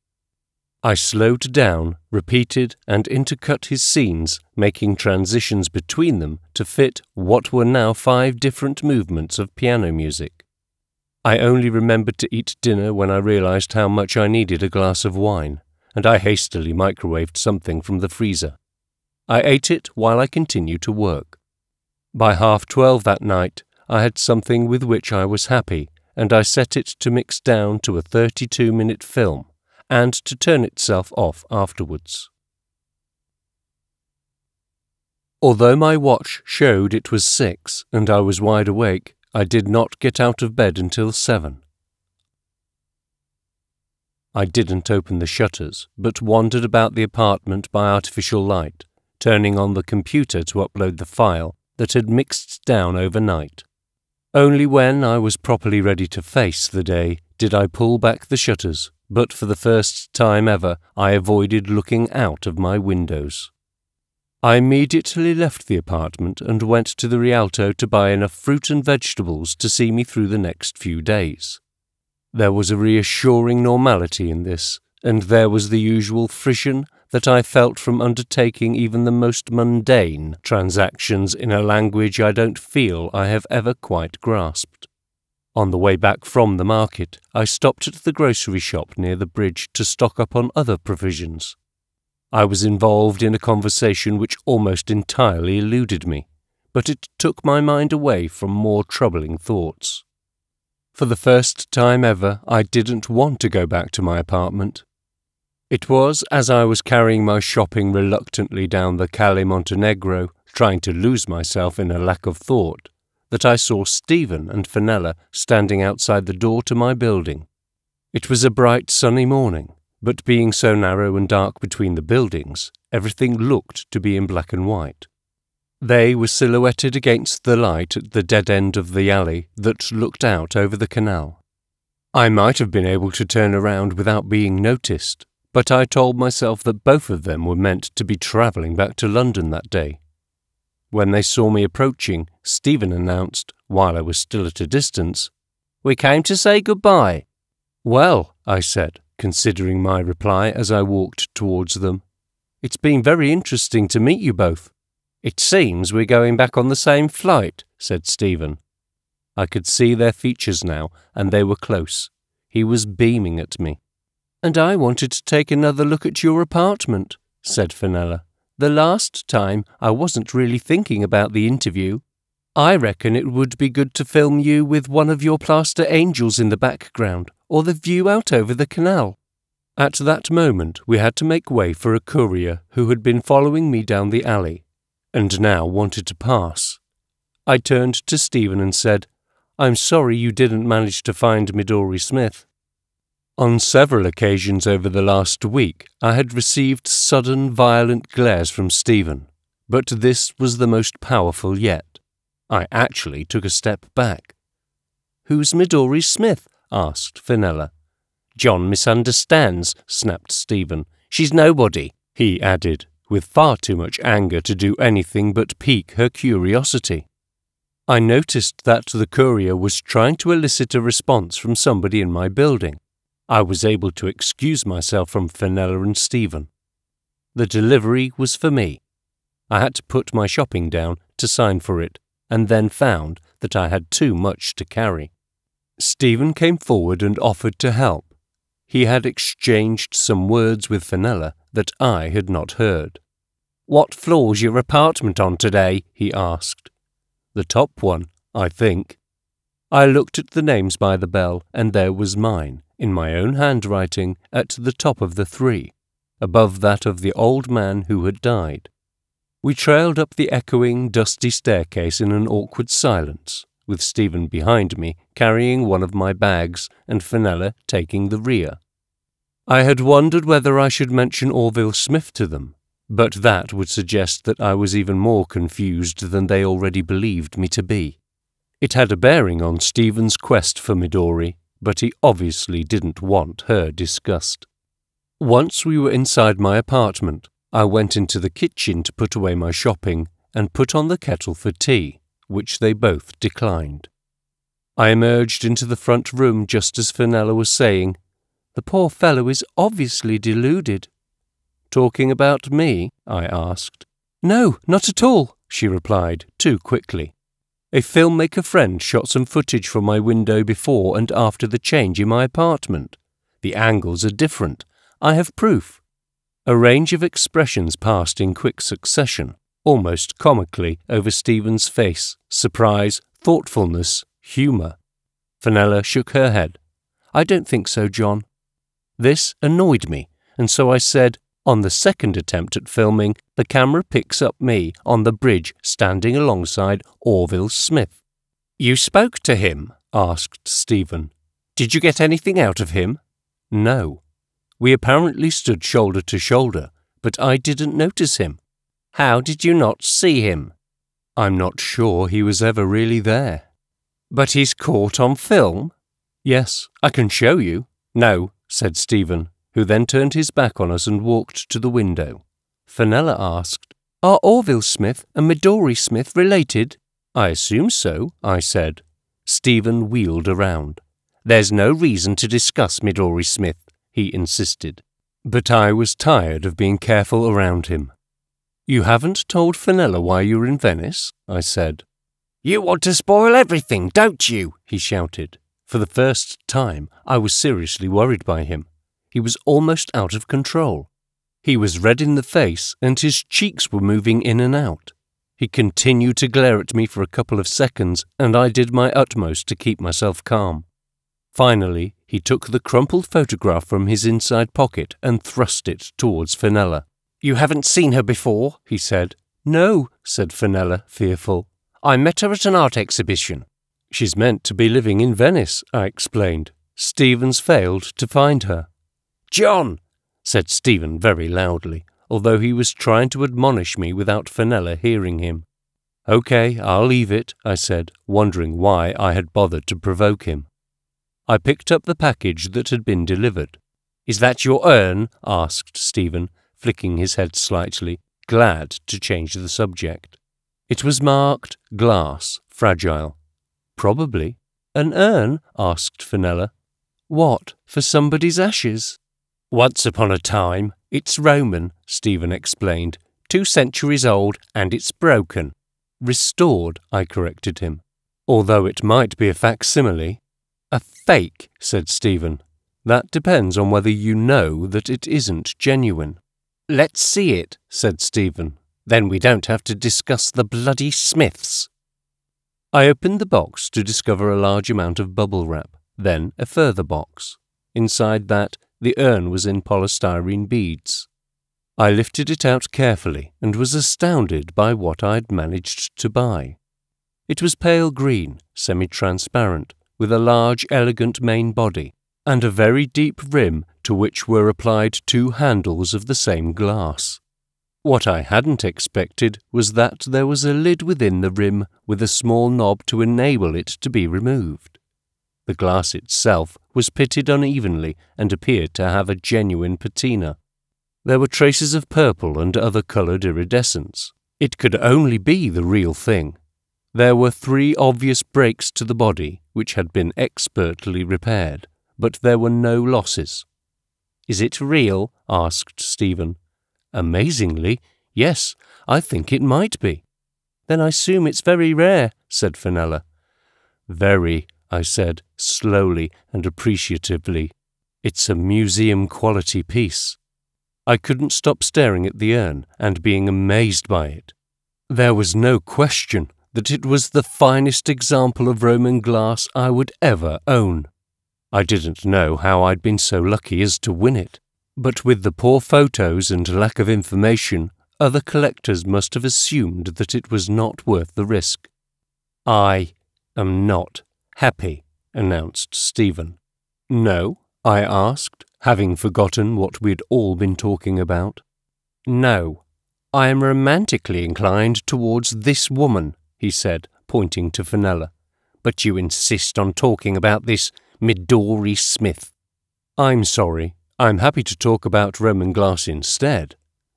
I slowed down, repeated, and intercut his scenes, making transitions between them to fit what were now 5 different movements of piano music. I only remembered to eat dinner when I realized how much I needed a glass of wine, and I hastily microwaved something from the freezer. I ate it while I continued to work. By 12:30 that night, I had something with which I was happy, and I set it to mix down to a 32-minute film, and to turn itself off afterwards. Although my watch showed it was 6 and I was wide awake, I did not get out of bed until 7. I didn't open the shutters, but wandered about the apartment by artificial light, turning on the computer to upload the file that had mixed down overnight. Only when I was properly ready to face the day did I pull back the shutters, but for the first time ever I avoided looking out of my windows. I immediately left the apartment and went to the Rialto to buy enough fruit and vegetables to see me through the next few days. There was a reassuring normality in this, and there was the usual frisson that I felt from undertaking even the most mundane transactions in a language I don't feel I have ever quite grasped. On the way back from the market, I stopped at the grocery shop near the bridge to stock up on other provisions. I was involved in a conversation which almost entirely eluded me, but it took my mind away from more troubling thoughts. For the first time ever, I didn't want to go back to my apartment. It was as I was carrying my shopping reluctantly down the Calle Montenegro, trying to lose myself in a lack of thought, that I saw Stephen and Fenella standing outside the door to my building. It was a bright sunny morning, but being so narrow and dark between the buildings, everything looked to be in black and white. They were silhouetted against the light at the dead end of the alley that looked out over the canal. I might have been able to turn around without being noticed, but I told myself that both of them were meant to be travelling back to London that day. When they saw me approaching, Stephen announced, while I was still at a distance, "We came to say goodbye." "Well," I said, considering my reply as I walked towards them, "it's been very interesting to meet you both." "It seems we're going back on the same flight," said Stephen. I could see their features now, and they were close. He was beaming at me. "And I wanted to take another look at your apartment," said Fenella. "The last time I wasn't really thinking about the interview. I reckon it would be good to film you with one of your plaster angels in the background, or the view out over the canal." At that moment we had to make way for a courier who had been following me down the alley, and now wanted to pass. I turned to Stephen and said, "I'm sorry you didn't manage to find Midori Smith." On several occasions over the last week I had received sudden violent glares from Stephen, but this was the most powerful yet. I actually took a step back. "Who's Midori Smith?" asked Fenella. "John misunderstands," snapped Stephen. "She's nobody," he added, with far too much anger to do anything but pique her curiosity. I noticed that the courier was trying to elicit a response from somebody in my building. I was able to excuse myself from Fenella and Stephen. The delivery was for me. I had to put my shopping down to sign for it, and then found that I had too much to carry. Stephen came forward and offered to help. He had exchanged some words with Fenella that I had not heard. "What floor's your apartment on today?" he asked. "The top one, I think." I looked at the names by the bell, and there was mine, in my own handwriting, at the top of the 3, above that of the old man who had died. We trailed up the echoing, dusty staircase in an awkward silence, with Stephen behind me carrying one of my bags and Fenella taking the rear. I had wondered whether I should mention Orville Smith to them, but that would suggest that I was even more confused than they already believed me to be. It had a bearing on Stephen's quest for Midori, but he obviously didn't want her discussed. Once we were inside my apartment, I went into the kitchen to put away my shopping and put on the kettle for tea, which they both declined. I emerged into the front room just as Fenella was saying, "The poor fellow is obviously deluded." "Talking about me?" I asked. "No, not at all," she replied, too quickly. "A filmmaker friend shot some footage from my window before and after the change in my apartment. The angles are different. I have proof." A range of expressions passed in quick succession, almost comically, over Stephen's face: surprise, thoughtfulness, humour. Fenella shook her head. "I don't think so, John." This annoyed me, and so I said, "On the second attempt at filming, the camera picks up me on the bridge standing alongside Orville Smith." "You spoke to him?" asked Stephen. "Did you get anything out of him?" "No. We apparently stood shoulder to shoulder, but I didn't notice him." "How did you not see him?" "I'm not sure he was ever really there." "But he's caught on film?" "Yes, I can show you." "No," said Stephen, who then turned his back on us and walked to the window. Fenella asked, "Are Orville Smith and Midori Smith related?" "I assume so," I said. Stephen wheeled around. "There's no reason to discuss Midori Smith," he insisted. But I was tired of being careful around him. "You haven't told Fenella why you're in Venice?" I said. "You want to spoil everything, don't you?" he shouted. For the first time, I was seriously worried by him. He was almost out of control. He was red in the face, and his cheeks were moving in and out. He continued to glare at me for a couple of seconds, and I did my utmost to keep myself calm. Finally, he took the crumpled photograph from his inside pocket and thrust it towards Fenella. "You haven't seen her before?" he said. "No," said Fenella, fearful. "I met her at an art exhibition." "She's meant to be living in Venice," I explained. "Stephen's failed to find her." "John!" said Stephen very loudly, although he was trying to admonish me without Fenella hearing him. "Okay, I'll leave it," I said, wondering why I had bothered to provoke him. I picked up the package that had been delivered. "Is that your urn?" asked Stephen, flicking his head slightly, glad to change the subject. It was marked glass, fragile. "Probably." "An urn?" asked Fenella. "What, for somebody's ashes?" "Once upon a time. It's Roman," Stephen explained. 2 centuries old, and it's broken." "Restored," I corrected him. "Although it might be a facsimile." "A fake," said Stephen. "That depends on whether you know that it isn't genuine." "Let's see it," said Stephen. "Then we don't have to discuss the bloody Smiths." I opened the box to discover a large amount of bubble wrap, then a further box. Inside that, the urn was in polystyrene beads. I lifted it out carefully and was astounded by what I'd managed to buy. It was pale green, semi-transparent, with a large, elegant main body, and a very deep rim to which were applied 2 handles of the same glass. What I hadn't expected was that there was a lid within the rim with a small knob to enable it to be removed. The glass itself was pitted unevenly and appeared to have a genuine patina. There were traces of purple and other coloured iridescence. It could only be the real thing. There were 3 obvious breaks to the body, which had been expertly repaired, but there were no losses. "Is it real?" asked Stephen. "Amazingly, yes, I think it might be." "Then I assume it's very rare," said Fenella. "Very," I said, slowly and appreciatively. "It's a museum-quality piece." I couldn't stop staring at the urn and being amazed by it. There was no question that it was the finest example of Roman glass I would ever own. I didn't know how I'd been so lucky as to win it, but with the poor photos and lack of information, other collectors must have assumed that it was not worth the risk. "I am not happy," announced Stephen. "No?" I asked, having forgotten what we'd all been talking about. "No, I am romantically inclined towards this woman," he said, pointing to Fenella. "But you insist on talking about this Midori Smith." "I'm sorry. I'm happy to talk about Roman glass instead.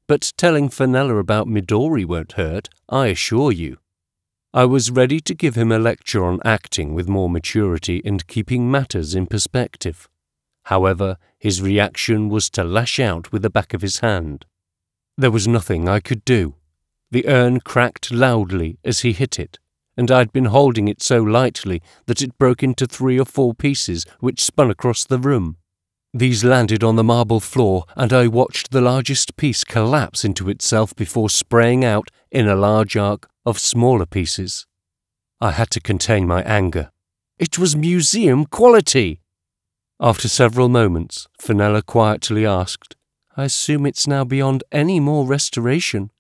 But telling Fenella about Midori won't hurt, I assure you." I was ready to give him a lecture on acting with more maturity and keeping matters in perspective. However, his reaction was to lash out with the back of his hand. There was nothing I could do. The urn cracked loudly as he hit it, and I'd been holding it so lightly that it broke into 3 or 4 pieces which spun across the room. These landed on the marble floor, and I watched the largest piece collapse into itself before spraying out in a large arc of smaller pieces. I had to contain my anger. It was museum quality! After several moments, Fenella quietly asked, "I assume it's now beyond any more restoration."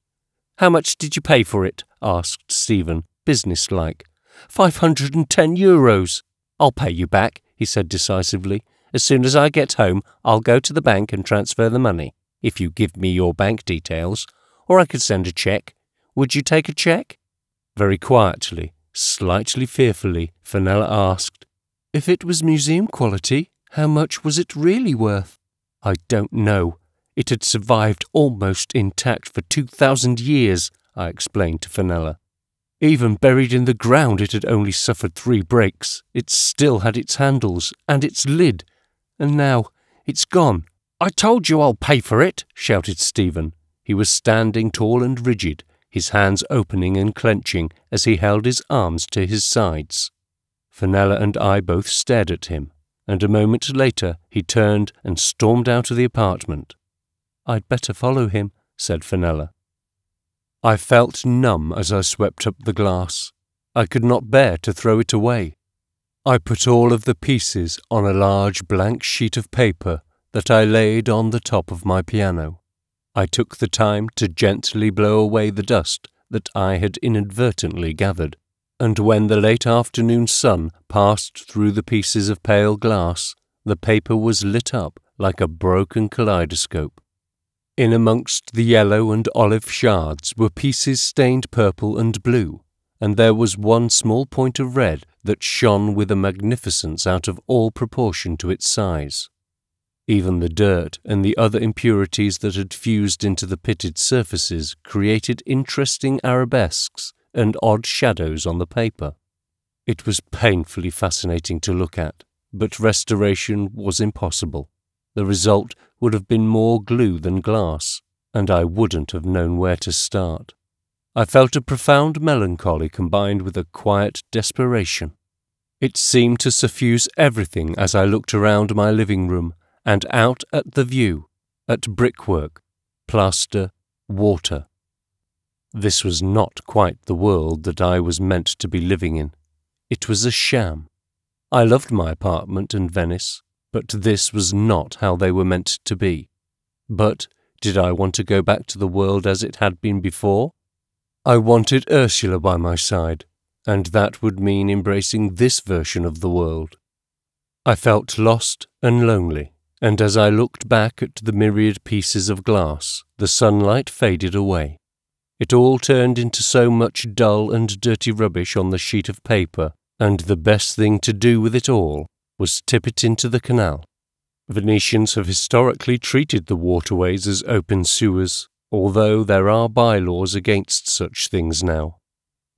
"How much did you pay for it?" asked Stephen, businesslike. €510. "I'll pay you back," he said decisively. "As soon as I get home, I'll go to the bank and transfer the money, if you give me your bank details, or I could send a cheque. Would you take a cheque?" Very quietly, slightly fearfully, Fenella asked, "If it was museum quality, how much was it really worth?" "I don't know. It had survived almost intact for 2,000 years, I explained to Fenella. Even buried in the ground it had only suffered 3 breaks. It still had its handles and its lid, and now it's gone." "I told you I'll pay for it," shouted Stephen. He was standing tall and rigid, his hands opening and clenching as he held his arms to his sides. Fenella and I both stared at him, and a moment later he turned and stormed out of the apartment. "I'd better follow him," said Fenella. I felt numb as I swept up the glass. I could not bear to throw it away. I put all of the pieces on a large blank sheet of paper that I laid on the top of my piano. I took the time to gently blow away the dust that I had inadvertently gathered, and when the late afternoon sun passed through the pieces of pale glass, the paper was lit up like a broken kaleidoscope. In amongst the yellow and olive shards were pieces stained purple and blue, and there was one small point of red that shone with a magnificence out of all proportion to its size. Even the dirt and the other impurities that had fused into the pitted surfaces created interesting arabesques and odd shadows on the paper. It was painfully fascinating to look at, but restoration was impossible. The result would have been more glue than glass, and I wouldn't have known where to start. I felt a profound melancholy combined with a quiet desperation. It seemed to suffuse everything as I looked around my living room and out at the view, at brickwork, plaster, water. This was not quite the world that I was meant to be living in. It was a sham. I loved my apartment and Venice, but this was not how they were meant to be. But did I want to go back to the world as it had been before? I wanted Ursula by my side, and that would mean embracing this version of the world. I felt lost and lonely, and as I looked back at the myriad pieces of glass, the sunlight faded away. It all turned into so much dull and dirty rubbish on the sheet of paper, and the best thing to do with it all was tip it into the canal. Venetians have historically treated the waterways as open sewers, although there are bylaws against such things now.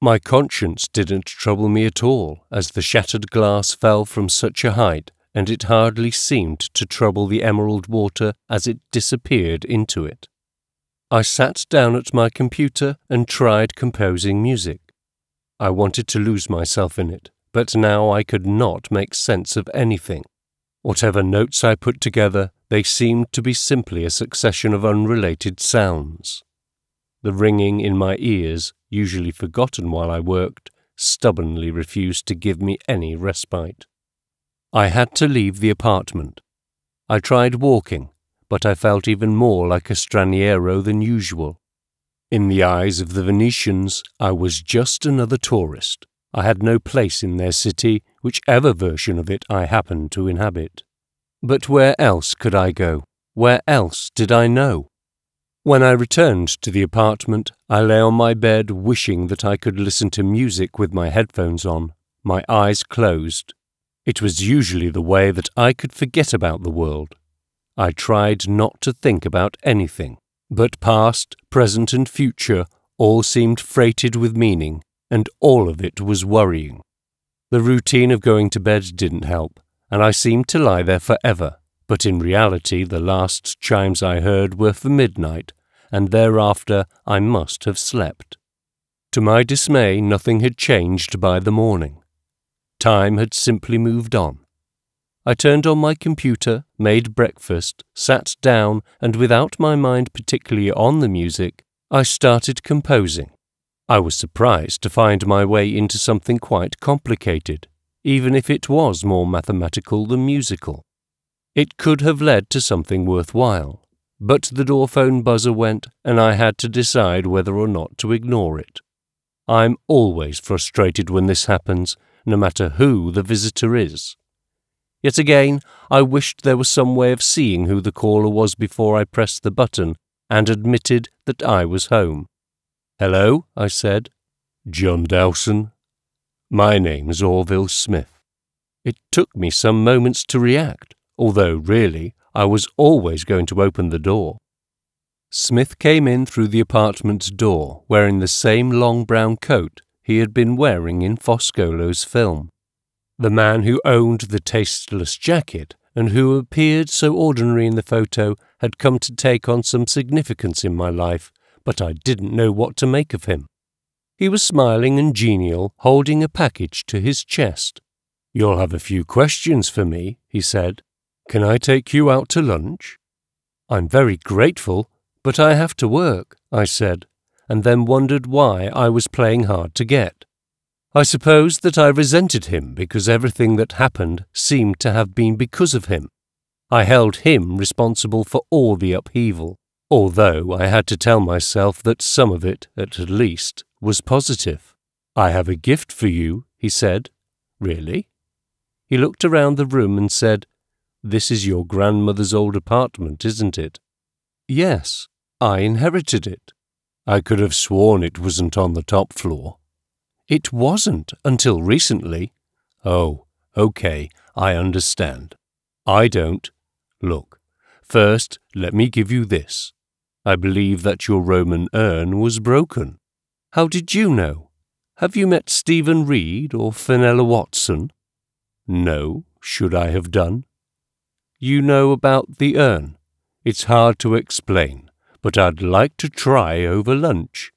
My conscience didn't trouble me at all, as the shattered glass fell from such a height, and it hardly seemed to trouble the emerald water as it disappeared into it. I sat down at my computer and tried composing music. I wanted to lose myself in it, but now I could not make sense of anything. Whatever notes I put together, they seemed to be simply a succession of unrelated sounds. The ringing in my ears, usually forgotten while I worked, stubbornly refused to give me any respite. I had to leave the apartment. I tried walking, but I felt even more like a straniero than usual. In the eyes of the Venetians, I was just another tourist. I had no place in their city, whichever version of it I happened to inhabit. But where else could I go? Where else did I know? When I returned to the apartment, I lay on my bed wishing that I could listen to music with my headphones on, my eyes closed. It was usually the way that I could forget about the world. I tried not to think about anything, but past, present and future all seemed freighted with meaning, and all of it was worrying. The routine of going to bed didn't help, and I seemed to lie there forever, but in reality the last chimes I heard were for midnight, and thereafter I must have slept. To my dismay, nothing had changed by the morning. Time had simply moved on. I turned on my computer, made breakfast, sat down, and without my mind particularly on the music, I started composing. I was surprised to find my way into something quite complicated, even if it was more mathematical than musical. It could have led to something worthwhile, but the door phone buzzer went, and I had to decide whether or not to ignore it. I'm always frustrated when this happens, no matter who the visitor is. Yet again, I wished there was some way of seeing who the caller was before I pressed the button and admitted that I was home. "Hello," I said. "John Dowson." "My name's Orville Smith." It took me some moments to react, although really I was always going to open the door. Smith came in through the apartment's door wearing the same long brown coat he had been wearing in Foscolo's film. The man who owned the tasteless jacket and who appeared so ordinary in the photo had come to take on some significance in my life, but I didn't know what to make of him. He was smiling and genial, holding a package to his chest. "You'll have a few questions for me," he said. "Can I take you out to lunch?" "I'm very grateful, but I have to work," I said, and then wondered why I was playing hard to get. I suppose that I resented him because everything that happened seemed to have been because of him. I held him responsible for all the upheaval, although I had to tell myself that some of it, at least, was positive. "I have a gift for you," he said. "Really?" He looked around the room and said, "This is your grandmother's old apartment, isn't it?" "Yes, I inherited it." "I could have sworn it wasn't on the top floor." "It wasn't until recently." "Oh, okay, I understand. I don't. Look, first let me give you this. I believe that your Roman urn was broken." "How did you know? Have you met Stephen Reed or Fenella Watson?" "No, should I have done?" "You know about the urn. It's hard to explain, but I'd like to try over lunch."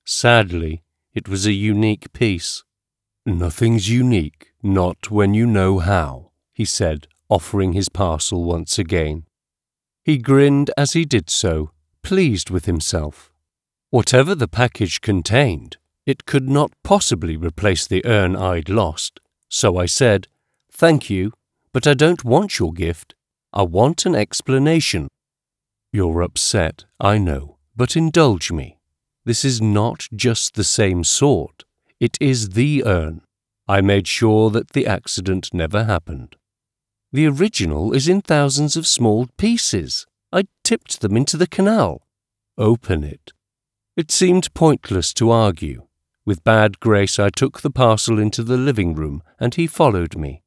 Sadly, it was a unique piece. "Nothing's unique, not when you know how," he said, offering his parcel once again. He grinned as he did so, pleased with himself. Whatever the package contained, it could not possibly replace the urn I'd lost, so I said, "Thank you, but I don't want your gift. I want an explanation." "You're upset, I know, but indulge me. This is not just the same sort. It is the urn. I made sure that the accident never happened. The original is in thousands of small pieces. I tipped them into the canal." "Open it." It seemed pointless to argue. With bad grace I took the parcel into the living room, and he followed me.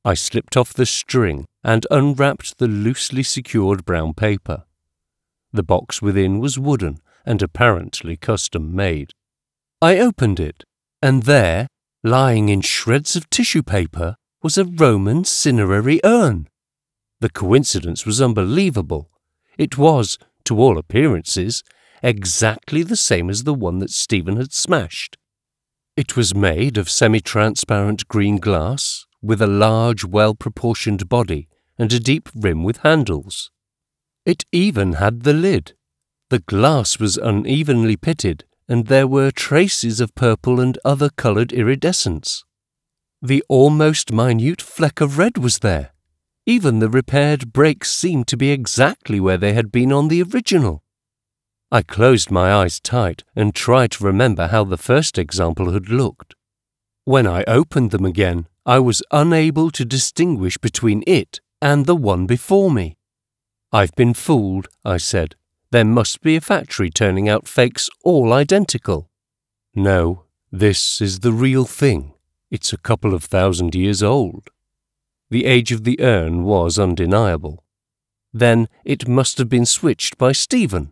I slipped off the string and unwrapped the loosely secured brown paper. The box within was wooden and apparently custom-made. I opened it And there, lying in shreds of tissue paper, was a Roman cinerary urn. The coincidence was unbelievable. It was, to all appearances, exactly the same as the one that Stephen had smashed. It was made of semi-transparent green glass, with a large, well-proportioned body and a deep rim with handles. It even had the lid. The glass was unevenly pitted, and there were traces of purple and other coloured iridescence. The almost minute fleck of red was there. Even the repaired breaks seemed to be exactly where they had been on the original. I closed my eyes tight and tried to remember how the first example had looked. When I opened them again, I was unable to distinguish between it and the one before me. "I've been fooled," I said. "There must be a factory turning out fakes all identical." "No, this is the real thing. It's a couple of 1,000 years old." The age of the urn was undeniable. Then it must have been switched by Stephen,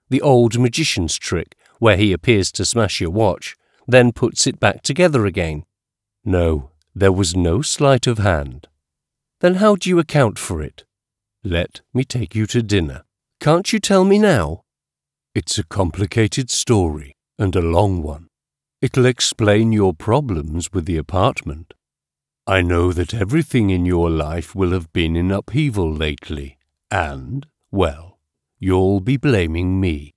the old magician's trick where he appears to smash your watch, then puts it back together again. No, there was no sleight of hand. Then how do you account for it? Let me take you to dinner. Can't you tell me now? It's a complicated story, and a long one. It'll explain your problems with the apartment. I know that everything in your life will have been in upheaval lately, and, well, you'll be blaming me.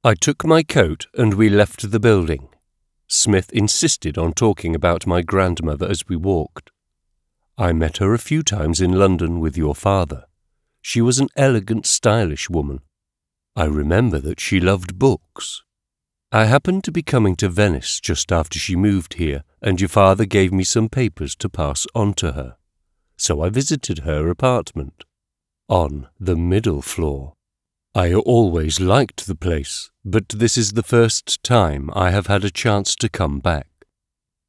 I took my coat and we left the building. Smith insisted on talking about my grandmother as we walked. I met her a few times in London with your father. She was an elegant, stylish woman. I remember that she loved books. I happened to be coming to Venice just after she moved here, and your father gave me some papers to pass on to her. So I visited her apartment, on the middle floor. I always liked the place, but this is the first time I have had a chance to come back.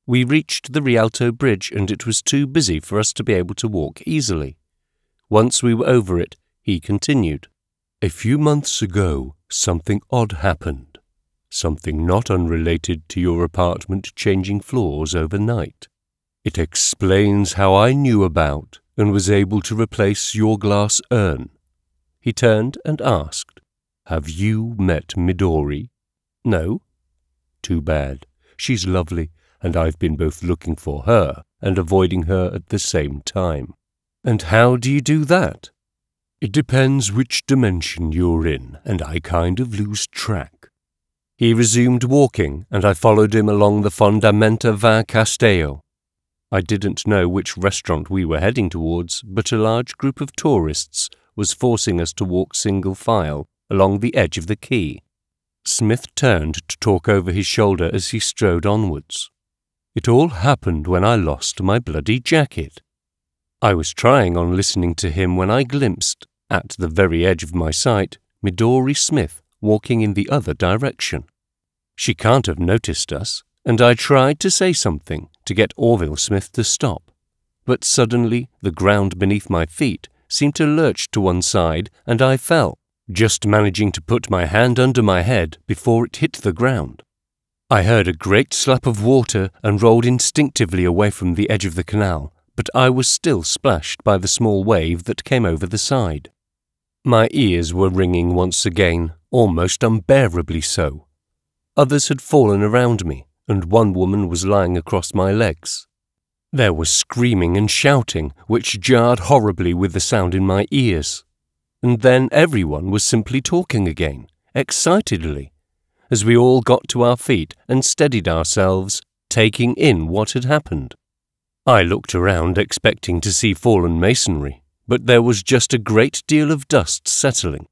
We reached the Rialto Bridge, and it was too busy for us to be able to walk easily. Once we were over it, he continued. A few months ago, something odd happened. Something not unrelated to your apartment changing floors overnight. It explains how I knew about and was able to replace your glass urn. He turned and asked, Have you met Midori? No? Too bad. She's lovely, and I've been both looking for her and avoiding her at the same time. And how do you do that? It depends which dimension you're in, and I kind of lose track. He resumed walking, and I followed him along the Fondamenta va Castello. I didn't know which restaurant we were heading towards, but a large group of tourists was forcing us to walk single file along the edge of the quay. Smith turned to talk over his shoulder as he strode onwards. It all happened when I lost my bloody jacket. I was trying on listening to him when I glimpsed, at the very edge of my sight, Midori Smith walking in the other direction. She can't have noticed us, and I tried to say something to get Orville Smith to stop. But suddenly the ground beneath my feet seemed to lurch to one side, and I fell, just managing to put my hand under my head before it hit the ground. I heard a great slap of water and rolled instinctively away from the edge of the canal, but I was still splashed by the small wave that came over the side. My ears were ringing once again, almost unbearably so. Others had fallen around me, and one woman was lying across my legs. There was screaming and shouting, which jarred horribly with the sound in my ears. And then everyone was simply talking again, excitedly, as we all got to our feet and steadied ourselves, taking in what had happened. I looked around expecting to see fallen masonry, but there was just a great deal of dust settling.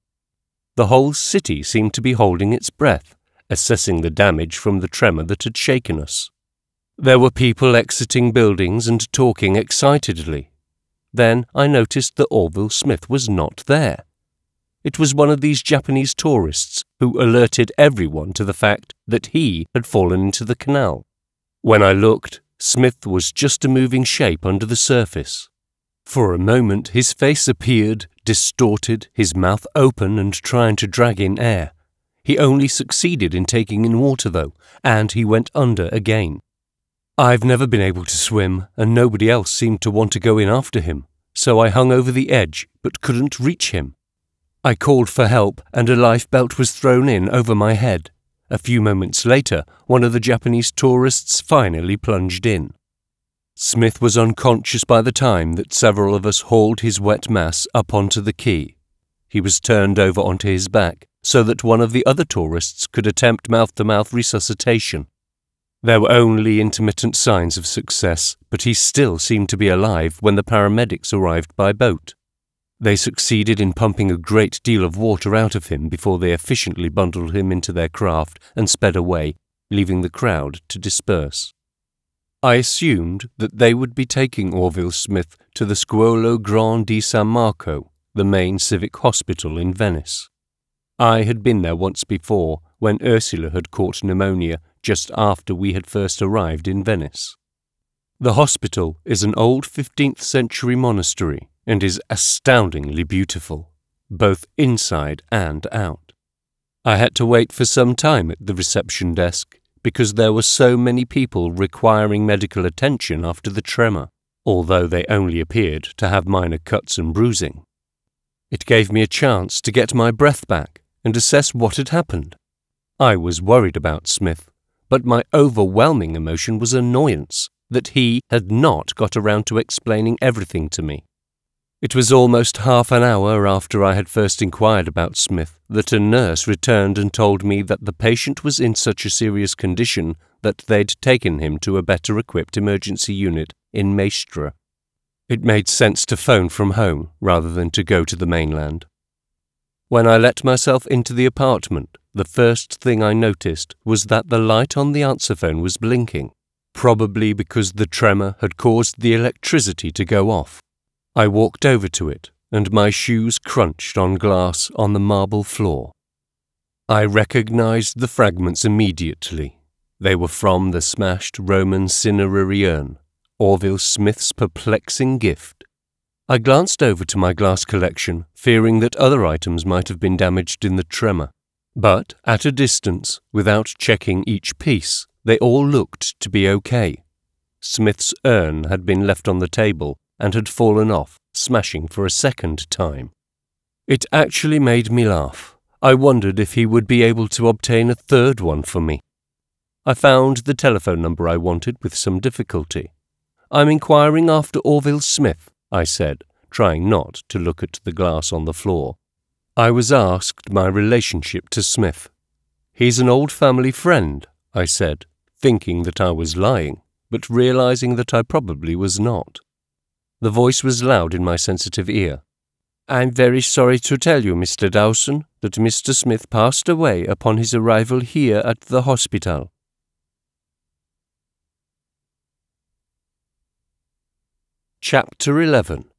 The whole city seemed to be holding its breath, assessing the damage from the tremor that had shaken us. There were people exiting buildings and talking excitedly. Then I noticed that Orville Smith was not there. It was one of these Japanese tourists who alerted everyone to the fact that he had fallen into the canal. When I looked, Smith was just a moving shape under the surface. For a moment his face appeared, distorted, his mouth open and trying to drag in air. He only succeeded in taking in water, though, and he went under again. I've never been able to swim, and nobody else seemed to want to go in after him, so I hung over the edge but couldn't reach him. I called for help, and a lifebelt was thrown in over my head. A few moments later, one of the Japanese tourists finally plunged in. Smith was unconscious by the time that several of us hauled his wet mass up onto the quay. He was turned over onto his back so that one of the other tourists could attempt mouth-to-mouth resuscitation. There were only intermittent signs of success, but he still seemed to be alive when the paramedics arrived by boat. They succeeded in pumping a great deal of water out of him before they efficiently bundled him into their craft and sped away, leaving the crowd to disperse. I assumed that they would be taking Orville Smith to the Scuolo Gran di San Marco, the main civic hospital in Venice. I had been there once before, when Ursula had caught pneumonia just after we had first arrived in Venice. The hospital is an old 15th century monastery and is astoundingly beautiful, both inside and out. I had to wait for some time at the reception desk because there were so many people requiring medical attention after the tremor, although they only appeared to have minor cuts and bruising. It gave me a chance to get my breath back and assess what had happened. I was worried about Smith, but my overwhelming emotion was annoyance that he had not got around to explaining everything to me. It was almost half an hour after I had first inquired about Smith that a nurse returned and told me that the patient was in such a serious condition that they'd taken him to a better-equipped emergency unit in Maestra. It made sense to phone from home rather than to go to the mainland. When I let myself into the apartment, the first thing I noticed was that the light on the answer phone was blinking, probably because the tremor had caused the electricity to go off. I walked over to it, and my shoes crunched on glass on the marble floor. I recognized the fragments immediately. They were from the smashed Roman cinerary urn, Orville Smith's perplexing gift. I glanced over to my glass collection, fearing that other items might have been damaged in the tremor. But, at a distance, without checking each piece, they all looked to be okay. Smith's urn had been left on the table and had fallen off, smashing for a second time. It actually made me laugh. I wondered if he would be able to obtain a third one for me. I found the telephone number I wanted with some difficulty. "I'm inquiring after Orville Smith," I said, trying not to look at the glass on the floor. I was asked my relationship to Smith. "He's an old family friend," I said, thinking that I was lying, but realizing that I probably was not. The voice was loud in my sensitive ear. "I'm very sorry to tell you, Mr. Dawson, that Mr. Smith passed away upon his arrival here at the hospital." Chapter 11.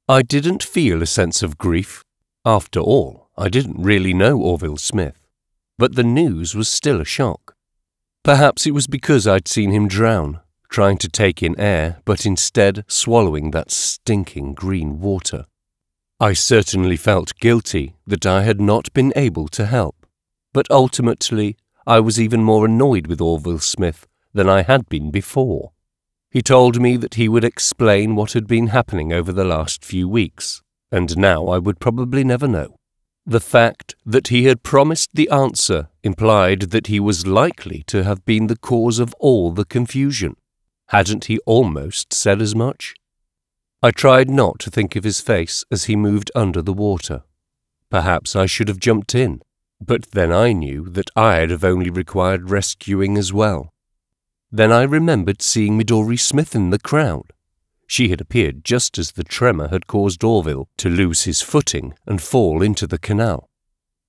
I didn't feel a sense of grief. After all, I didn't really know Orville Smith. But the news was still a shock. Perhaps it was because I'd seen him drown, trying to take in air, but instead swallowing that stinking green water. I certainly felt guilty that I had not been able to help, but ultimately I was even more annoyed with Orville Smith than I had been before. He told me that he would explain what had been happening over the last few weeks, and now I would probably never know. The fact that he had promised the answer implied that he was likely to have been the cause of all the confusion. Hadn't he almost said as much? I tried not to think of his face as he moved under the water. Perhaps I should have jumped in, but then I knew that I'd have only required rescuing as well. Then I remembered seeing Midori Smith in the crowd. She had appeared just as the tremor had caused Orville to lose his footing and fall into the canal.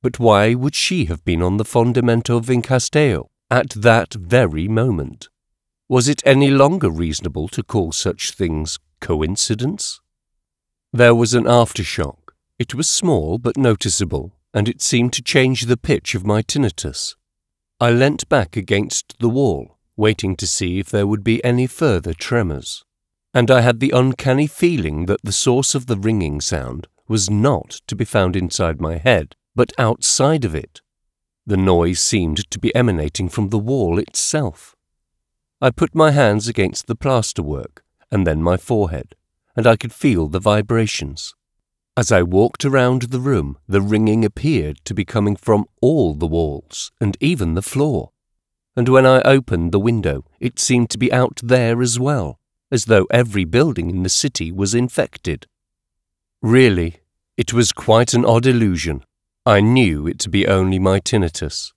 But why would she have been on the Fondamento Vincasteo at that very moment? Was it any longer reasonable to call such things coincidence? There was an aftershock. It was small but noticeable, and it seemed to change the pitch of my tinnitus. I leant back against the wall, waiting to see if there would be any further tremors. And I had the uncanny feeling that the source of the ringing sound was not to be found inside my head, but outside of it. The noise seemed to be emanating from the wall itself. I put my hands against the plasterwork and then my forehead, and I could feel the vibrations. As I walked around the room, the ringing appeared to be coming from all the walls and even the floor. And when I opened the window, it seemed to be out there as well, as though every building in the city was infected. Really, it was quite an odd illusion. I knew it to be only my tinnitus.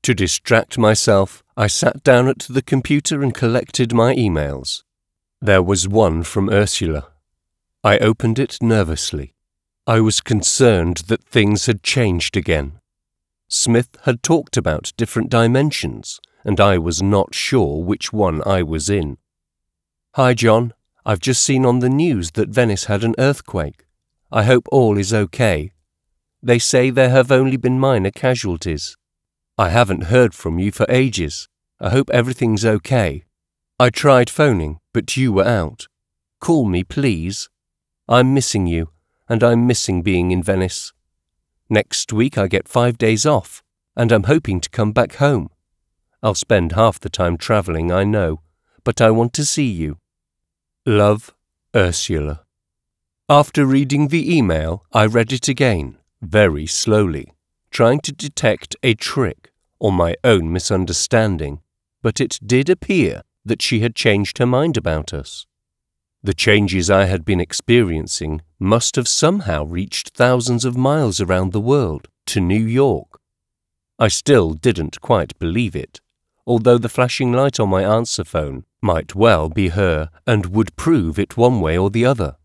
To distract myself, I sat down at the computer and collected my emails. There was one from Ursula. I opened it nervously. I was concerned that things had changed again. Smith had talked about different dimensions, and I was not sure which one I was in. "Hi, John. I've just seen on the news that Venice had an earthquake. I hope all is okay. They say there have only been minor casualties. I haven't heard from you for ages. I hope everything's okay. I tried phoning, but you were out. Call me, please. I'm missing you, and I'm missing being in Venice. Next week I get 5 days off, and I'm hoping to come back home. I'll spend half the time travelling, I know, but I want to see you. Love, Ursula." After reading the email, I read it again, very slowly, trying to detect a trick or my own misunderstanding, but it did appear that she had changed her mind about us. The changes I had been experiencing must have somehow reached thousands of miles around the world, to New York. I still didn't quite believe it, although the flashing light on my answer phone might well be her and would prove it one way or the other.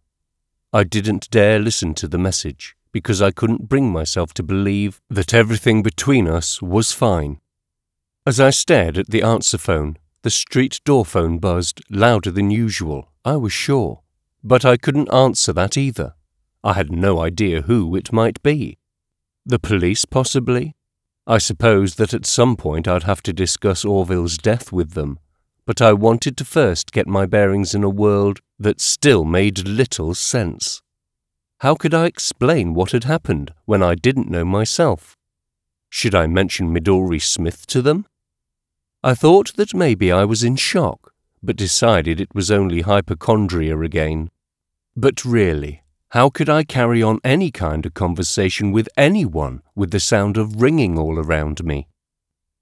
I didn't dare listen to the message, because I couldn't bring myself to believe that everything between us was fine. As I stared at the answer phone, the street door phone buzzed louder than usual, I was sure, but I couldn't answer that either. I had no idea who it might be. The police, possibly? I suppose that at some point I'd have to discuss Orville's death with them, but I wanted to first get my bearings in a world that still made little sense. How could I explain what had happened when I didn't know myself? Should I mention Midori Smith to them? I thought that maybe I was in shock, but decided it was only hypochondria again. But really, how could I carry on any kind of conversation with anyone with the sound of ringing all around me?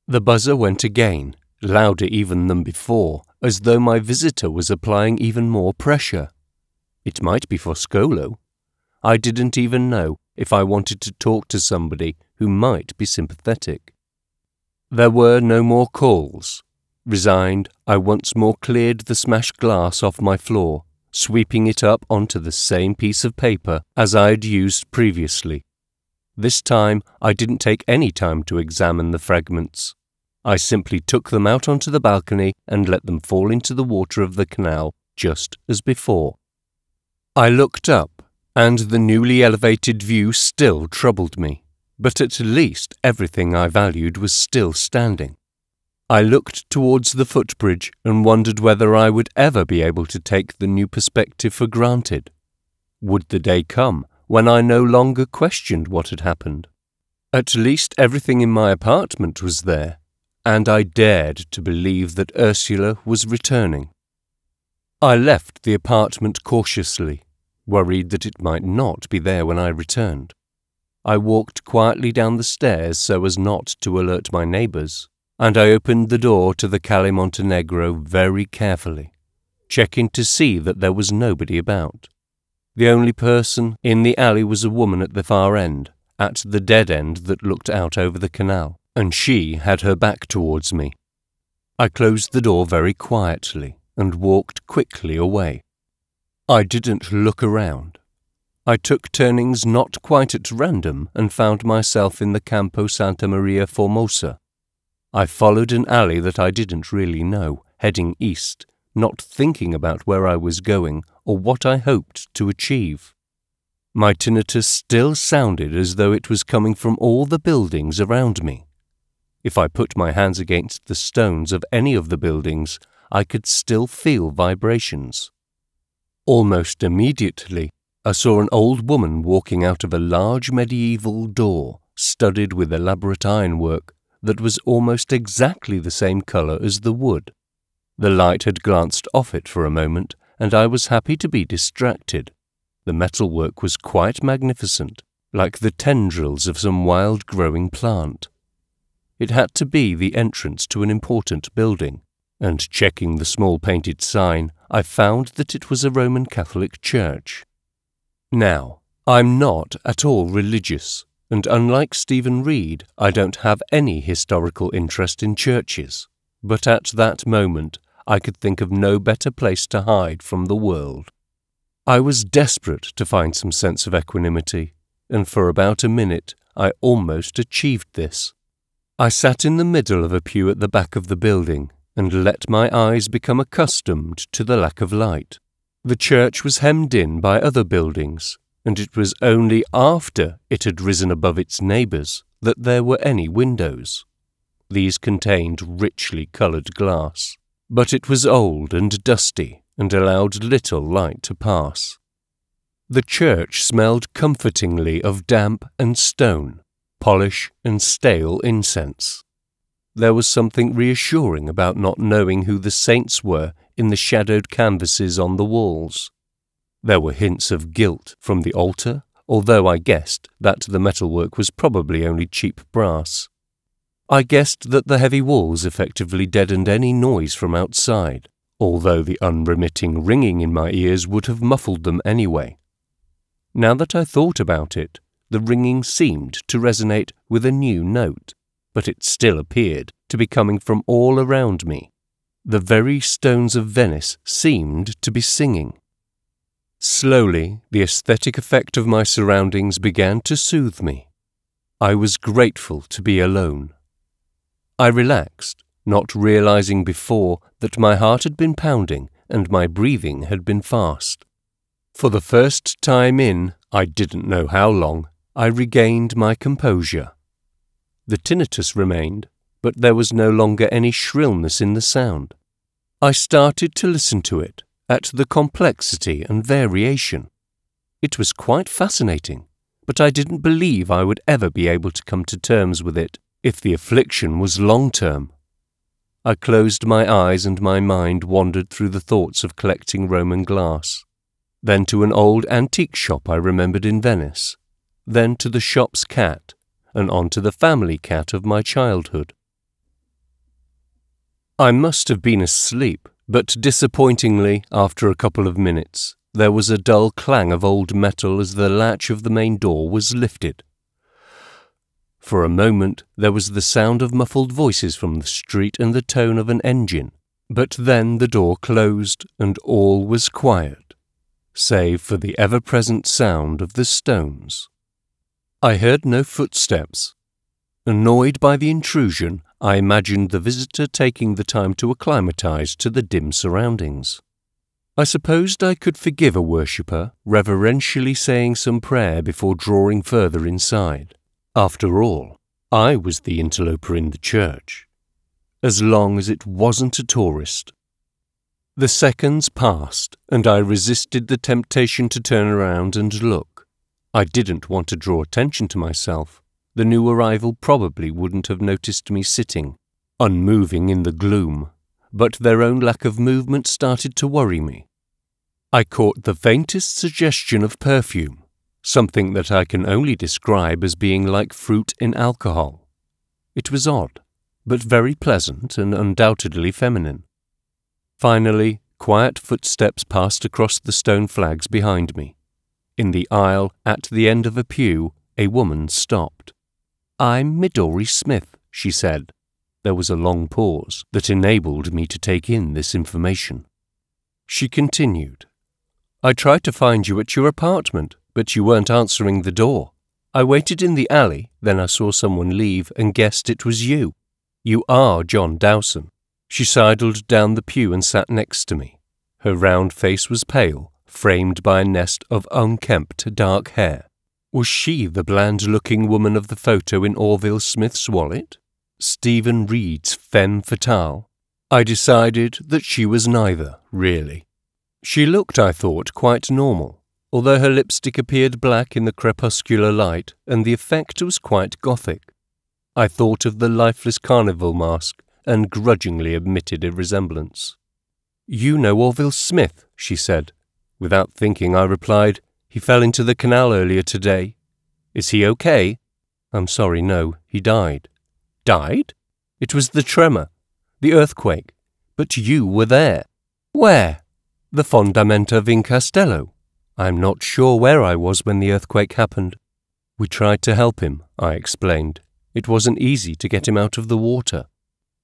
The buzzer went again, louder even than before, as though my visitor was applying even more pressure. It might be for Scolo. I didn't even know if I wanted to talk to somebody who might be sympathetic. There were no more calls. Resigned, I once more cleared the smashed glass off my floor, sweeping it up onto the same piece of paper as I had used previously. This time, I didn't take any time to examine the fragments. I simply took them out onto the balcony and let them fall into the water of the canal, just as before. I looked up, and the newly elevated view still troubled me, but at least everything I valued was still standing. I looked towards the footbridge and wondered whether I would ever be able to take the new perspective for granted. Would the day come when I no longer questioned what had happened? At least everything in my apartment was there, and I dared to believe that Ursula was returning. I left the apartment cautiously, worried that it might not be there when I returned. I walked quietly down the stairs so as not to alert my neighbours, and I opened the door to the Calle Montenegro very carefully, checking to see that there was nobody about. The only person in the alley was a woman at the far end, at the dead end that looked out over the canal, and she had her back towards me. I closed the door very quietly and walked quickly away. I didn't look around. I took turnings not quite at random and found myself in the Campo Santa Maria Formosa. I followed an alley that I didn't really know, heading east, not thinking about where I was going or what I hoped to achieve. My tinnitus still sounded as though it was coming from all the buildings around me. If I put my hands against the stones of any of the buildings, I could still feel vibrations. Almost immediately, I saw an old woman walking out of a large medieval door studded with elaborate ironwork that was almost exactly the same colour as the wood. The light had glanced off it for a moment, and I was happy to be distracted. The metalwork was quite magnificent, like the tendrils of some wild-growing plant. It had to be the entrance to an important building, and checking the small painted sign, I found that it was a Roman Catholic church. Now, I'm not at all religious, and unlike Stephen Reed, I don't have any historical interest in churches, but at that moment I could think of no better place to hide from the world. I was desperate to find some sense of equanimity, and for about a minute I almost achieved this. I sat in the middle of a pew at the back of the building and let my eyes become accustomed to the lack of light. The church was hemmed in by other buildings, and it was only after it had risen above its neighbours that there were any windows. These contained richly coloured glass, but it was old and dusty and allowed little light to pass. The church smelled comfortingly of damp and stone, polish and stale incense. There was something reassuring about not knowing who the saints were in the shadowed canvases on the walls. There were hints of gilt from the altar, although I guessed that the metalwork was probably only cheap brass. I guessed that the heavy walls effectively deadened any noise from outside, although the unremitting ringing in my ears would have muffled them anyway. Now that I thought about it, the ringing seemed to resonate with a new note, but it still appeared to be coming from all around me. The very stones of Venice seemed to be singing. Slowly, the aesthetic effect of my surroundings began to soothe me. I was grateful to be alone. I relaxed, not realizing before that my heart had been pounding and my breathing had been fast. For the first time in, I didn't know how long, I regained my composure. The tinnitus remained, but there was no longer any shrillness in the sound. I started to listen to it, at the complexity and variation. It was quite fascinating, but I didn't believe I would ever be able to come to terms with it if the affliction was long-term. I closed my eyes and my mind wandered through the thoughts of collecting Roman glass, then to an old antique shop I remembered in Venice, then to the shop's cat, and on to the family cat of my childhood. I must have been asleep, but disappointingly, after a couple of minutes, there was a dull clang of old metal as the latch of the main door was lifted. For a moment there was the sound of muffled voices from the street and the tone of an engine, but then the door closed and all was quiet, save for the ever-present sound of the stones. I heard no footsteps. Annoyed by the intrusion, I imagined the visitor taking the time to acclimatize to the dim surroundings. I supposed I could forgive a worshipper reverentially saying some prayer before drawing further inside. After all, I was the interloper in the church, as long as it wasn't a tourist. The seconds passed, and I resisted the temptation to turn around and look. I didn't want to draw attention to myself. The new arrival probably wouldn't have noticed me sitting, unmoving in the gloom, but their own lack of movement started to worry me. I caught the faintest suggestion of perfume, something that I can only describe as being like fruit in alcohol. It was odd, but very pleasant and undoubtedly feminine. Finally, quiet footsteps passed across the stone flags behind me. In the aisle, at the end of a pew, a woman stopped. "I'm Midori Smith," she said. There was a long pause that enabled me to take in this information. She continued, "I tried to find you at your apartment, but you weren't answering the door. I waited in the alley, then I saw someone leave and guessed it was you. You are John Dowson." She sidled down the pew and sat next to me. Her round face was pale, framed by a nest of unkempt dark hair. Was she the bland-looking woman of the photo in Orville Smith's wallet? Stephen Reed's femme fatale? I decided that she was neither, really. She looked, I thought, quite normal, although her lipstick appeared black in the crepuscular light, and the effect was quite gothic. I thought of the lifeless carnival mask, and grudgingly admitted a resemblance. "You know Orville Smith," she said. Without thinking, I replied, "He fell into the canal earlier today. Is he okay?" "I'm sorry, no, he died." "Died?" "It was the tremor, the earthquake. But you were there." "Where?" "The Fondamenta in Castello. I'm not sure where I was when the earthquake happened." "We tried to help him," I explained. "It wasn't easy to get him out of the water.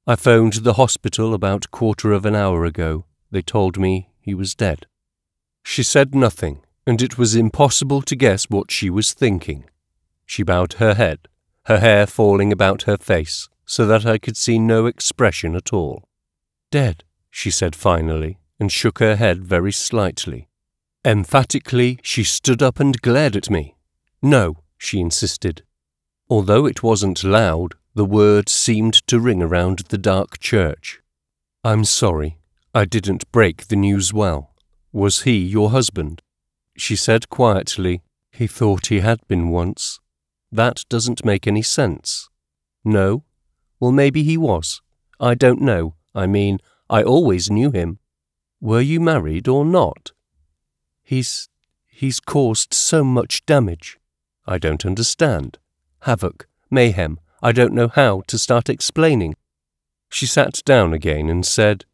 I phoned the hospital about 1/4 ago. They told me he was dead." She said nothing, and it was impossible to guess what she was thinking. She bowed her head, her hair falling about her face, so that I could see no expression at all. "Dead," she said finally, and shook her head very slightly. Emphatically, she stood up and glared at me. "No," she insisted. Although it wasn't loud, the word seemed to ring around the dark church. "I'm sorry. I didn't break the news well. Was he your husband?" She said quietly, "He thought he had been once. That doesn't make any sense." "No? Well, maybe he was. I don't know. I mean, I always knew him." "Were you married or not?" He's caused so much damage." "I don't understand." "Havoc, mayhem. I don't know how to start explaining." She sat down again and said,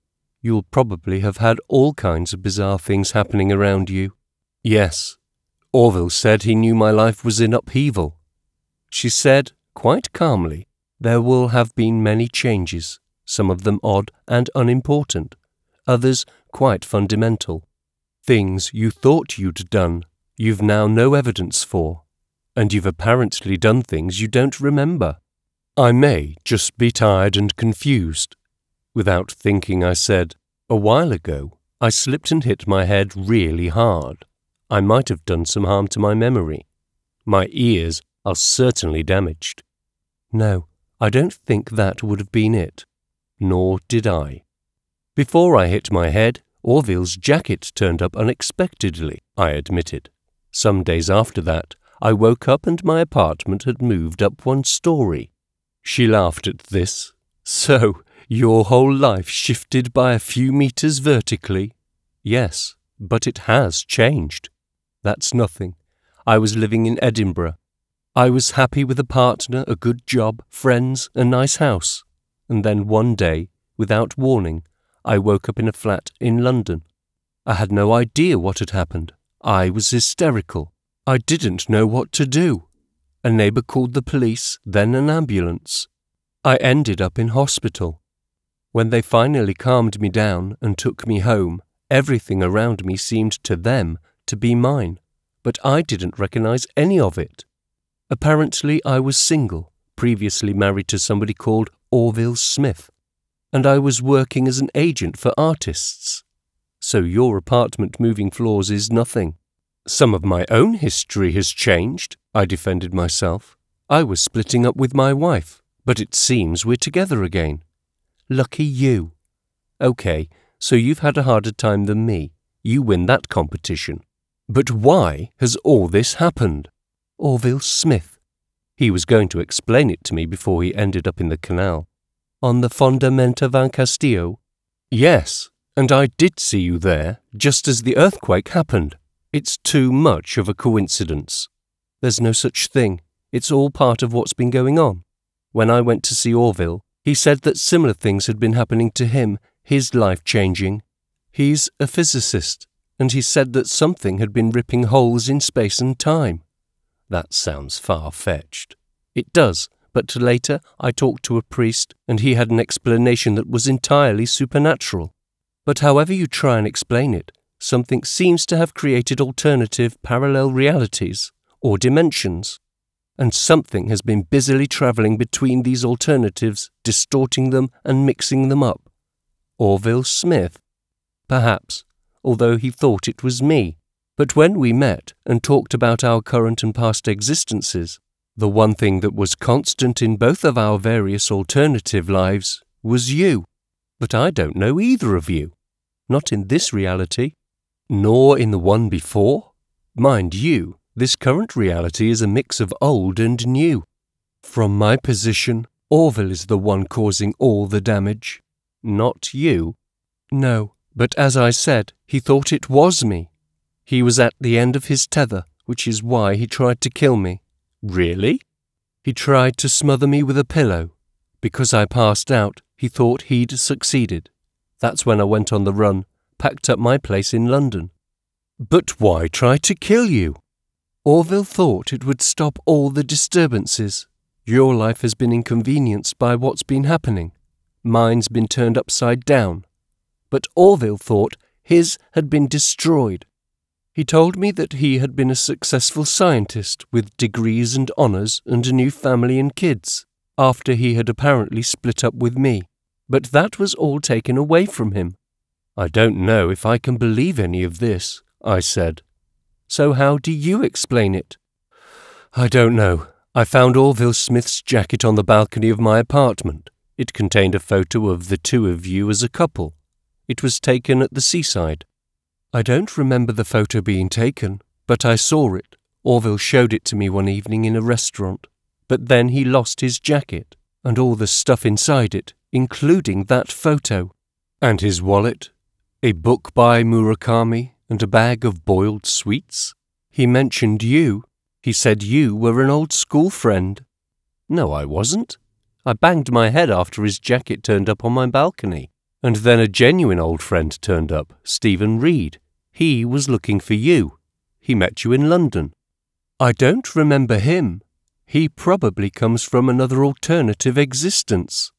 "You'll probably have had all kinds of bizarre things happening around you." "Yes. Orville said he knew my life was in upheaval." She said, quite calmly, "There will have been many changes, some of them odd and unimportant, others quite fundamental. Things you thought you'd done, you've now no evidence for, and you've apparently done things you don't remember. I may just be tired and confused." Without thinking, I said, "A while ago, I slipped and hit my head really hard. I might have done some harm to my memory. My ears are certainly damaged." "No, I don't think that would have been it." Nor did I. "Before I hit my head, Orville's jacket turned up unexpectedly," I admitted. "Some days after that, I woke up and my apartment had moved up 1 story." She laughed at this. "So, your whole life shifted by a few meters vertically?" "Yes, but it has changed." "That's nothing. I was living in Edinburgh. I was happy with a partner, a good job, friends, a nice house. And then one day, without warning, I woke up in a flat in London. I had no idea what had happened. I was hysterical. I didn't know what to do. A neighbour called the police, then an ambulance. I ended up in hospital. When they finally calmed me down and took me home, everything around me seemed to them to be mine, but I didn't recognize any of it. Apparently I was single, previously married to somebody called Orville Smith, and I was working as an agent for artists. So your apartment moving floors is nothing." "Some of my own history has changed," I defended myself. "I was splitting up with my wife, but it seems we're together again." "Lucky you." "Okay, so you've had a harder time than me. You win that competition. But why has all this happened?" "Orville Smith." He was going to explain it to me before he ended up in the canal. "On the Fondamenta van Castillo?" "Yes, and I did see you there, just as the earthquake happened. It's too much of a coincidence." "There's no such thing. It's all part of what's been going on. When I went to see Orville, he said that similar things had been happening to him, his life changing. He's a physicist, and he said that something had been ripping holes in space and time." "That sounds far-fetched." "It does, but later I talked to a priest, and he had an explanation that was entirely supernatural. But however you try and explain it, something seems to have created alternative parallel realities, or dimensions, and something has been busily travelling between these alternatives, distorting them and mixing them up. Orville Smith? Perhaps, although he thought it was me. But when we met and talked about our current and past existences, the one thing that was constant in both of our various alternative lives was you. But I don't know either of you. Not in this reality. Nor in the one before? Mind you, this current reality is a mix of old and new. From my position, Orville is the one causing all the damage. Not you. No, but as I said, he thought it was me. He was at the end of his tether, which is why he tried to kill me. Really? He tried to smother me with a pillow. Because I passed out, he thought he'd succeeded. That's when I went on the run, packed up my place in London. But why try to kill you? Orville thought it would stop all the disturbances. Your life has been inconvenienced by what's been happening. Mine's been turned upside down. But Orville thought his had been destroyed. He told me that he had been a successful scientist with degrees and honours and a new family and kids, after he had apparently split up with me. But that was all taken away from him. I don't know if I can believe any of this, I said. So how do you explain it? I don't know. I found Orville Smith's jacket on the balcony of my apartment. It contained a photo of the two of you as a couple. It was taken at the seaside. I don't remember the photo being taken, but I saw it. Orville showed it to me one evening in a restaurant. But then he lost his jacket, and all the stuff inside it, including that photo. And his wallet, a book by Murakami, and a bag of boiled sweets. He mentioned you. He said you were an old school friend. No, I wasn't. I banged my head after his jacket turned up on my balcony. And then a genuine old friend turned up, Stephen Reed. He was looking for you. He met you in London. I don't remember him. He probably comes from another alternative existence.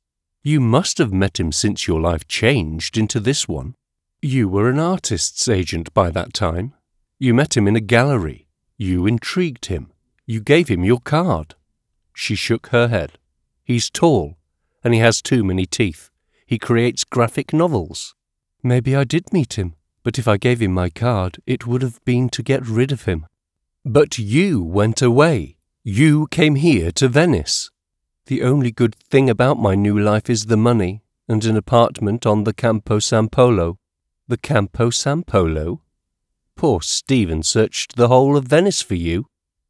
You must have met him since your life changed into this one. You were an artist's agent by that time. You met him in a gallery. You intrigued him. You gave him your card. She shook her head. He's tall, and he has too many teeth. He creates graphic novels. Maybe I did meet him, but if I gave him my card, it would have been to get rid of him. But you went away. You came here to Venice. The only good thing about my new life is the money and an apartment on the Campo San Polo. The Campo San Polo? Poor Stephen searched the whole of Venice for you.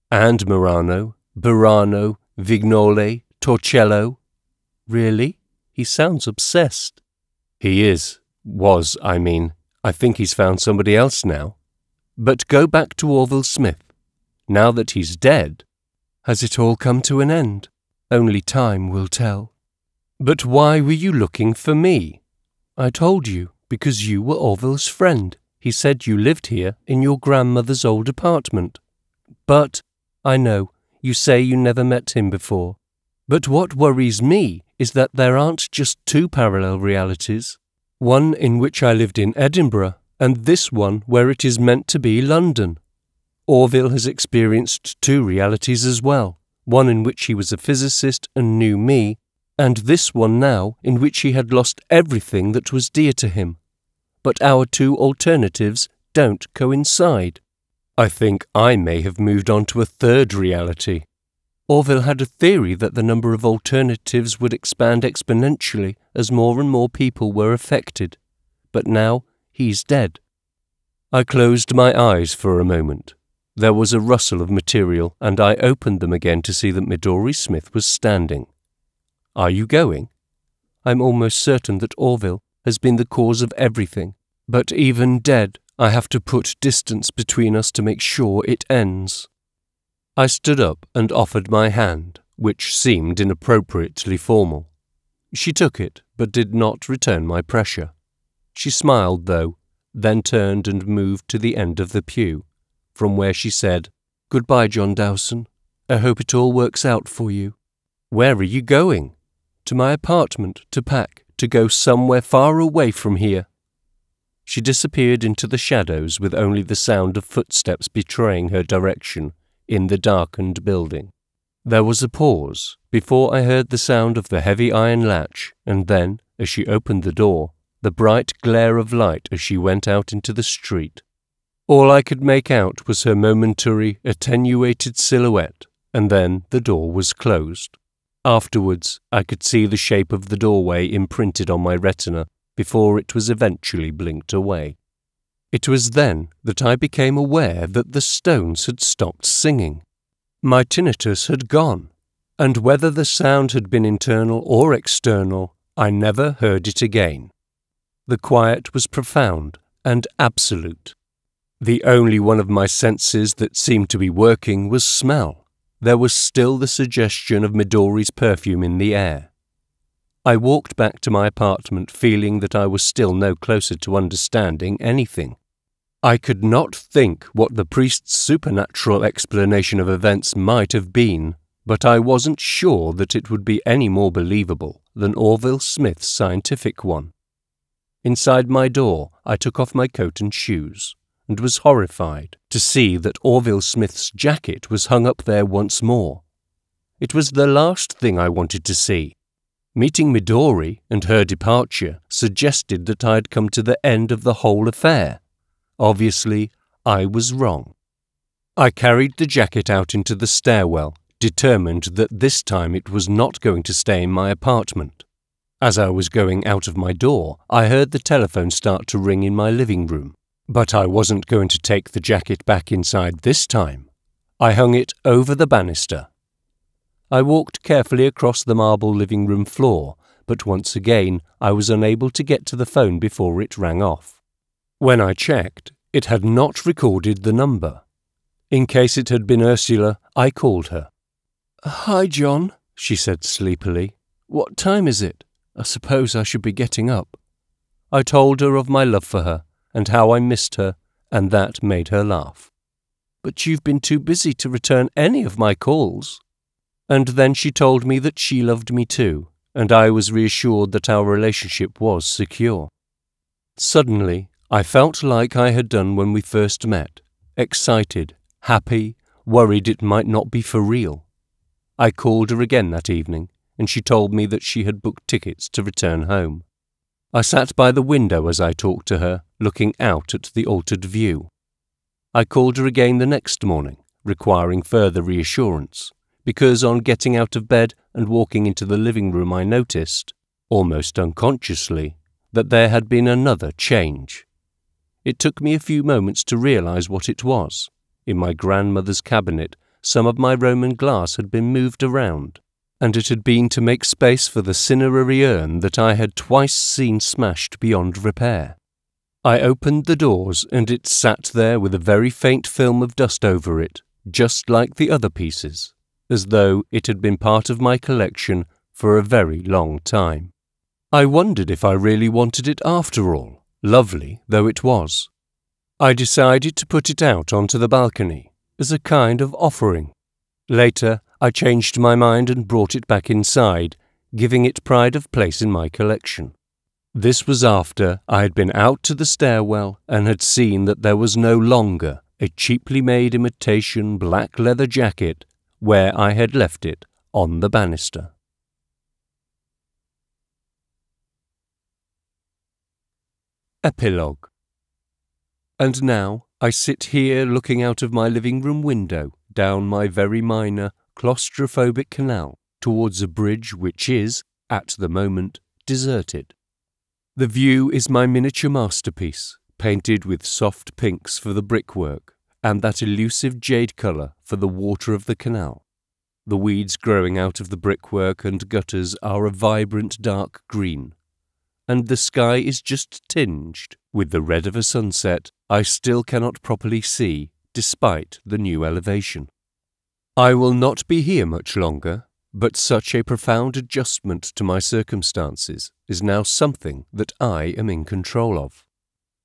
And Murano, Burano, Vignole, Torcello. Really? He sounds obsessed. He is. Was, I mean. I think he's found somebody else now. But go back to Orville Smith. Now that he's dead, has it all come to an end? Only time will tell. But why were you looking for me? I told you, because you were Orville's friend. He said you lived here in your grandmother's old apartment. But, I know, you say you never met him before. But what worries me is that there aren't just two parallel realities. One in which I lived in Edinburgh, and this one where it is meant to be London. Orville has experienced two realities as well, one in which he was a physicist and knew me, and this one now in which he had lost everything that was dear to him. But our two alternatives don't coincide. I think I may have moved on to a third reality. Orville had a theory that the number of alternatives would expand exponentially as more and more people were affected. But now he's dead. I closed my eyes for a moment. There was a rustle of material, and I opened them again to see that Midori Smith was standing. Are you going? I'm almost certain that Orville has been the cause of everything, but even dead, I have to put distance between us to make sure it ends. I stood up and offered my hand, which seemed inappropriately formal. She took it, but did not return my pressure. She smiled, though, then turned and moved to the end of the pew, from where she said, "Goodbye, John Dowson. I hope it all works out for you." "Where are you going?" "To my apartment, to pack, to go somewhere far away from here." She disappeared into the shadows with only the sound of footsteps betraying her direction in the darkened building. There was a pause before I heard the sound of the heavy iron latch, and then, as she opened the door, the bright glare of light as she went out into the street. All I could make out was her momentary, attenuated silhouette, and then the door was closed. Afterwards, I could see the shape of the doorway imprinted on my retina before it was eventually blinked away. It was then that I became aware that the stones had stopped singing. My tinnitus had gone, and whether the sound had been internal or external, I never heard it again. The quiet was profound and absolute. The only one of my senses that seemed to be working was smell. There was still the suggestion of Midori's perfume in the air. I walked back to my apartment feeling that I was still no closer to understanding anything. I could not think what the priest's supernatural explanation of events might have been, but I wasn't sure that it would be any more believable than Orville Smith's scientific one. Inside my door, I took off my coat and shoes, and was horrified to see that Orville Smith's jacket was hung up there once more. It was the last thing I wanted to see. Meeting Midori and her departure suggested that I had come to the end of the whole affair. Obviously, I was wrong. I carried the jacket out into the stairwell, determined that this time it was not going to stay in my apartment. As I was going out of my door, I heard the telephone start to ring in my living room. But I wasn't going to take the jacket back inside this time. I hung it over the banister. I walked carefully across the marble living room floor, but once again I was unable to get to the phone before it rang off. When I checked, it had not recorded the number. In case it had been Ursula, I called her. "Hi, John," she said sleepily. "What time is it? I suppose I should be getting up." I told her of my love for her, and how I missed her, and that made her laugh. "But you've been too busy to return any of my calls." And then she told me that she loved me too, and I was reassured that our relationship was secure. Suddenly, I felt like I had done when we first met, excited, happy, worried it might not be for real. I called her again that evening, and she told me that she had booked tickets to return home. I sat by the window as I talked to her, looking out at the altered view. I called her again the next morning, requiring further reassurance, because on getting out of bed and walking into the living room I noticed, almost unconsciously, that there had been another change. It took me a few moments to realize what it was. In my grandmother's cabinet, some of my Roman glass had been moved around, and it had been to make space for the cinerary urn that I had twice seen smashed beyond repair. I opened the doors, and it sat there with a very faint film of dust over it, just like the other pieces, as though it had been part of my collection for a very long time. I wondered if I really wanted it after all, lovely though it was. I decided to put it out onto the balcony, as a kind of offering. Later, I changed my mind and brought it back inside, giving it pride of place in my collection. This was after I had been out to the stairwell and had seen that there was no longer a cheaply made imitation black leather jacket where I had left it on the banister. Epilogue. And now I sit here looking out of my living room window down my very minor claustrophobic canal towards a bridge which is, at the moment, deserted. The view is my miniature masterpiece, painted with soft pinks for the brickwork and that elusive jade colour for the water of the canal. The weeds growing out of the brickwork and gutters are a vibrant dark green, and the sky is just tinged with the red of a sunset I still cannot properly see despite the new elevation. I will not be here much longer, but such a profound adjustment to my circumstances is now something that I am in control of.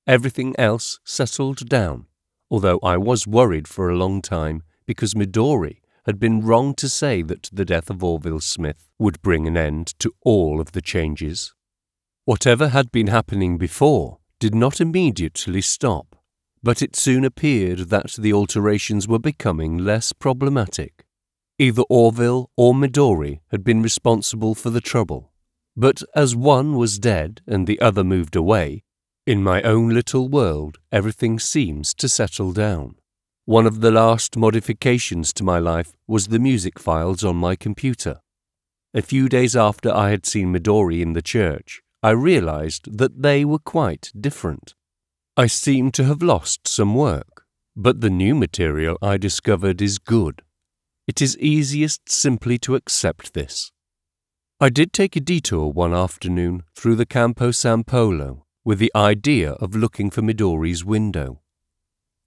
Everything else settled down, although I was worried for a long time because Midori had been wrong to say that the death of Orville Smith would bring an end to all of the changes. Whatever had been happening before did not immediately stop, but it soon appeared that the alterations were becoming less problematic. Either Orville or Midori had been responsible for the trouble, but as one was dead and the other moved away, in my own little world everything seems to settle down. One of the last modifications to my life was the music files on my computer. A few days after I had seen Midori in the church, I realized that they were quite different. I seem to have lost some work, but the new material I discovered is good. It is easiest simply to accept this. I did take a detour one afternoon through the Campo San Polo with the idea of looking for Midori's window.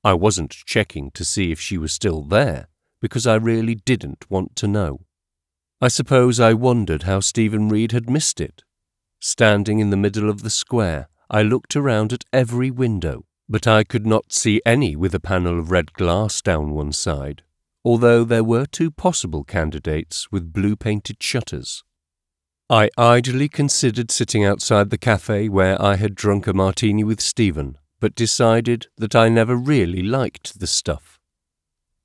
I wasn't checking to see if she was still there, because I really didn't want to know. I suppose I wondered how Stephen Reed had missed it. Standing in the middle of the square, I looked around at every window, but I could not see any with a panel of red glass down one side, although there were 2 possible candidates with blue-painted shutters. I idly considered sitting outside the cafe where I had drunk a martini with Stephen, but decided that I never really liked the stuff.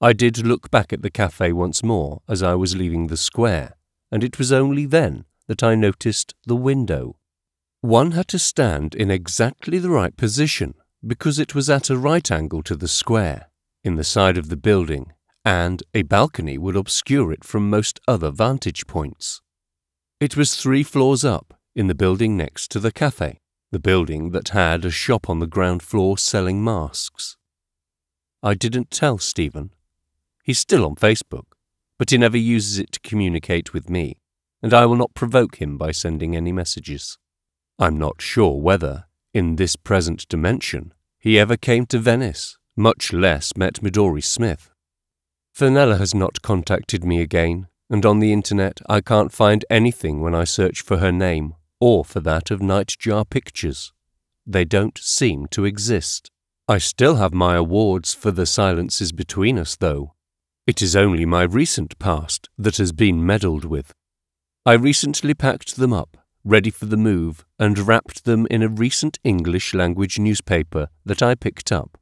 I did look back at the cafe once more as I was leaving the square, and it was only then that I noticed the window. One had to stand in exactly the right position, because it was at a right angle to the square, in the side of the building, and a balcony would obscure it from most other vantage points. It was 3 floors up, in the building next to the cafe, the building that had a shop on the ground floor selling masks. I didn't tell Stephen. He's still on Facebook, but he never uses it to communicate with me, and I will not provoke him by sending any messages. I'm not sure whether, in this present dimension, he ever came to Venice, much less met Midori Smith. Fenella has not contacted me again, and on the internet I can't find anything when I search for her name, or for that of Nightjar Pictures. They don't seem to exist. I still have my awards for the silences between us, though. It is only my recent past that has been meddled with. I recently packed them up, ready for the move, and wrapped them in a recent English-language newspaper that I picked up.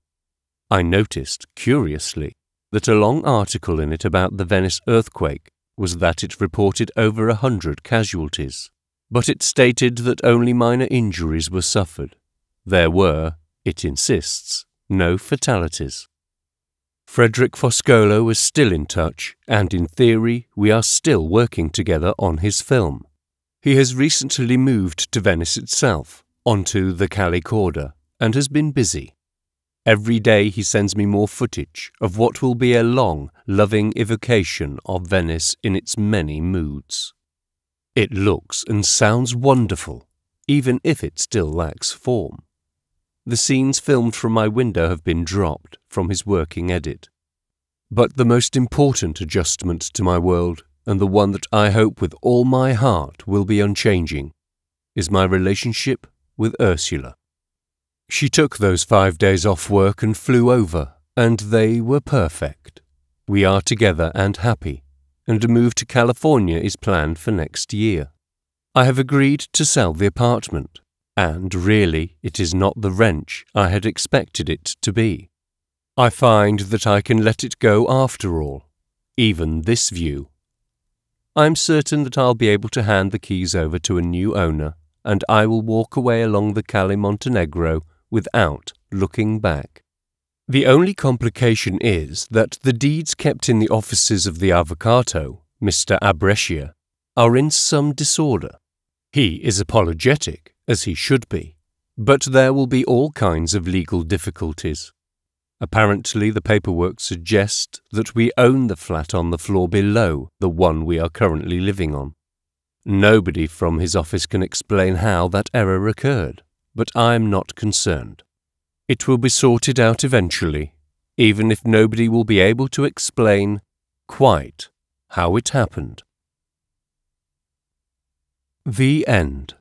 I noticed, curiously, that a long article in it about the Venice earthquake was that it reported over 100 casualties, but it stated that only minor injuries were suffered. There were, it insists, no fatalities. Frederick Foscolo is still in touch, and in theory we are still working together on his film. He has recently moved to Venice itself, onto the Calle Corda, and has been busy. Every day he sends me more footage of what will be a long, loving evocation of Venice in its many moods. It looks and sounds wonderful, even if it still lacks form. The scenes filmed from my window have been dropped from his working edit. But the most important adjustment to my world, and the one that I hope with all my heart will be unchanging, is my relationship with Ursula. She took those 5 days off work and flew over, and they were perfect. We are together and happy, and a move to California is planned for next year. I have agreed to sell the apartment, and really it is not the wrench I had expected it to be. I find that I can let it go after all, even this view. I'm certain that I'll be able to hand the keys over to a new owner, and I will walk away along the Calle Montenegro without looking back. The only complication is that the deeds kept in the offices of the Avvocato, Mr. Abrescia, are in some disorder. He is apologetic, as he should be, but there will be all kinds of legal difficulties. Apparently the paperwork suggests that we own the flat on the floor below the one we are currently living on. Nobody from his office can explain how that error occurred, but I'm not concerned. It will be sorted out eventually, even if nobody will be able to explain quite how it happened. The end.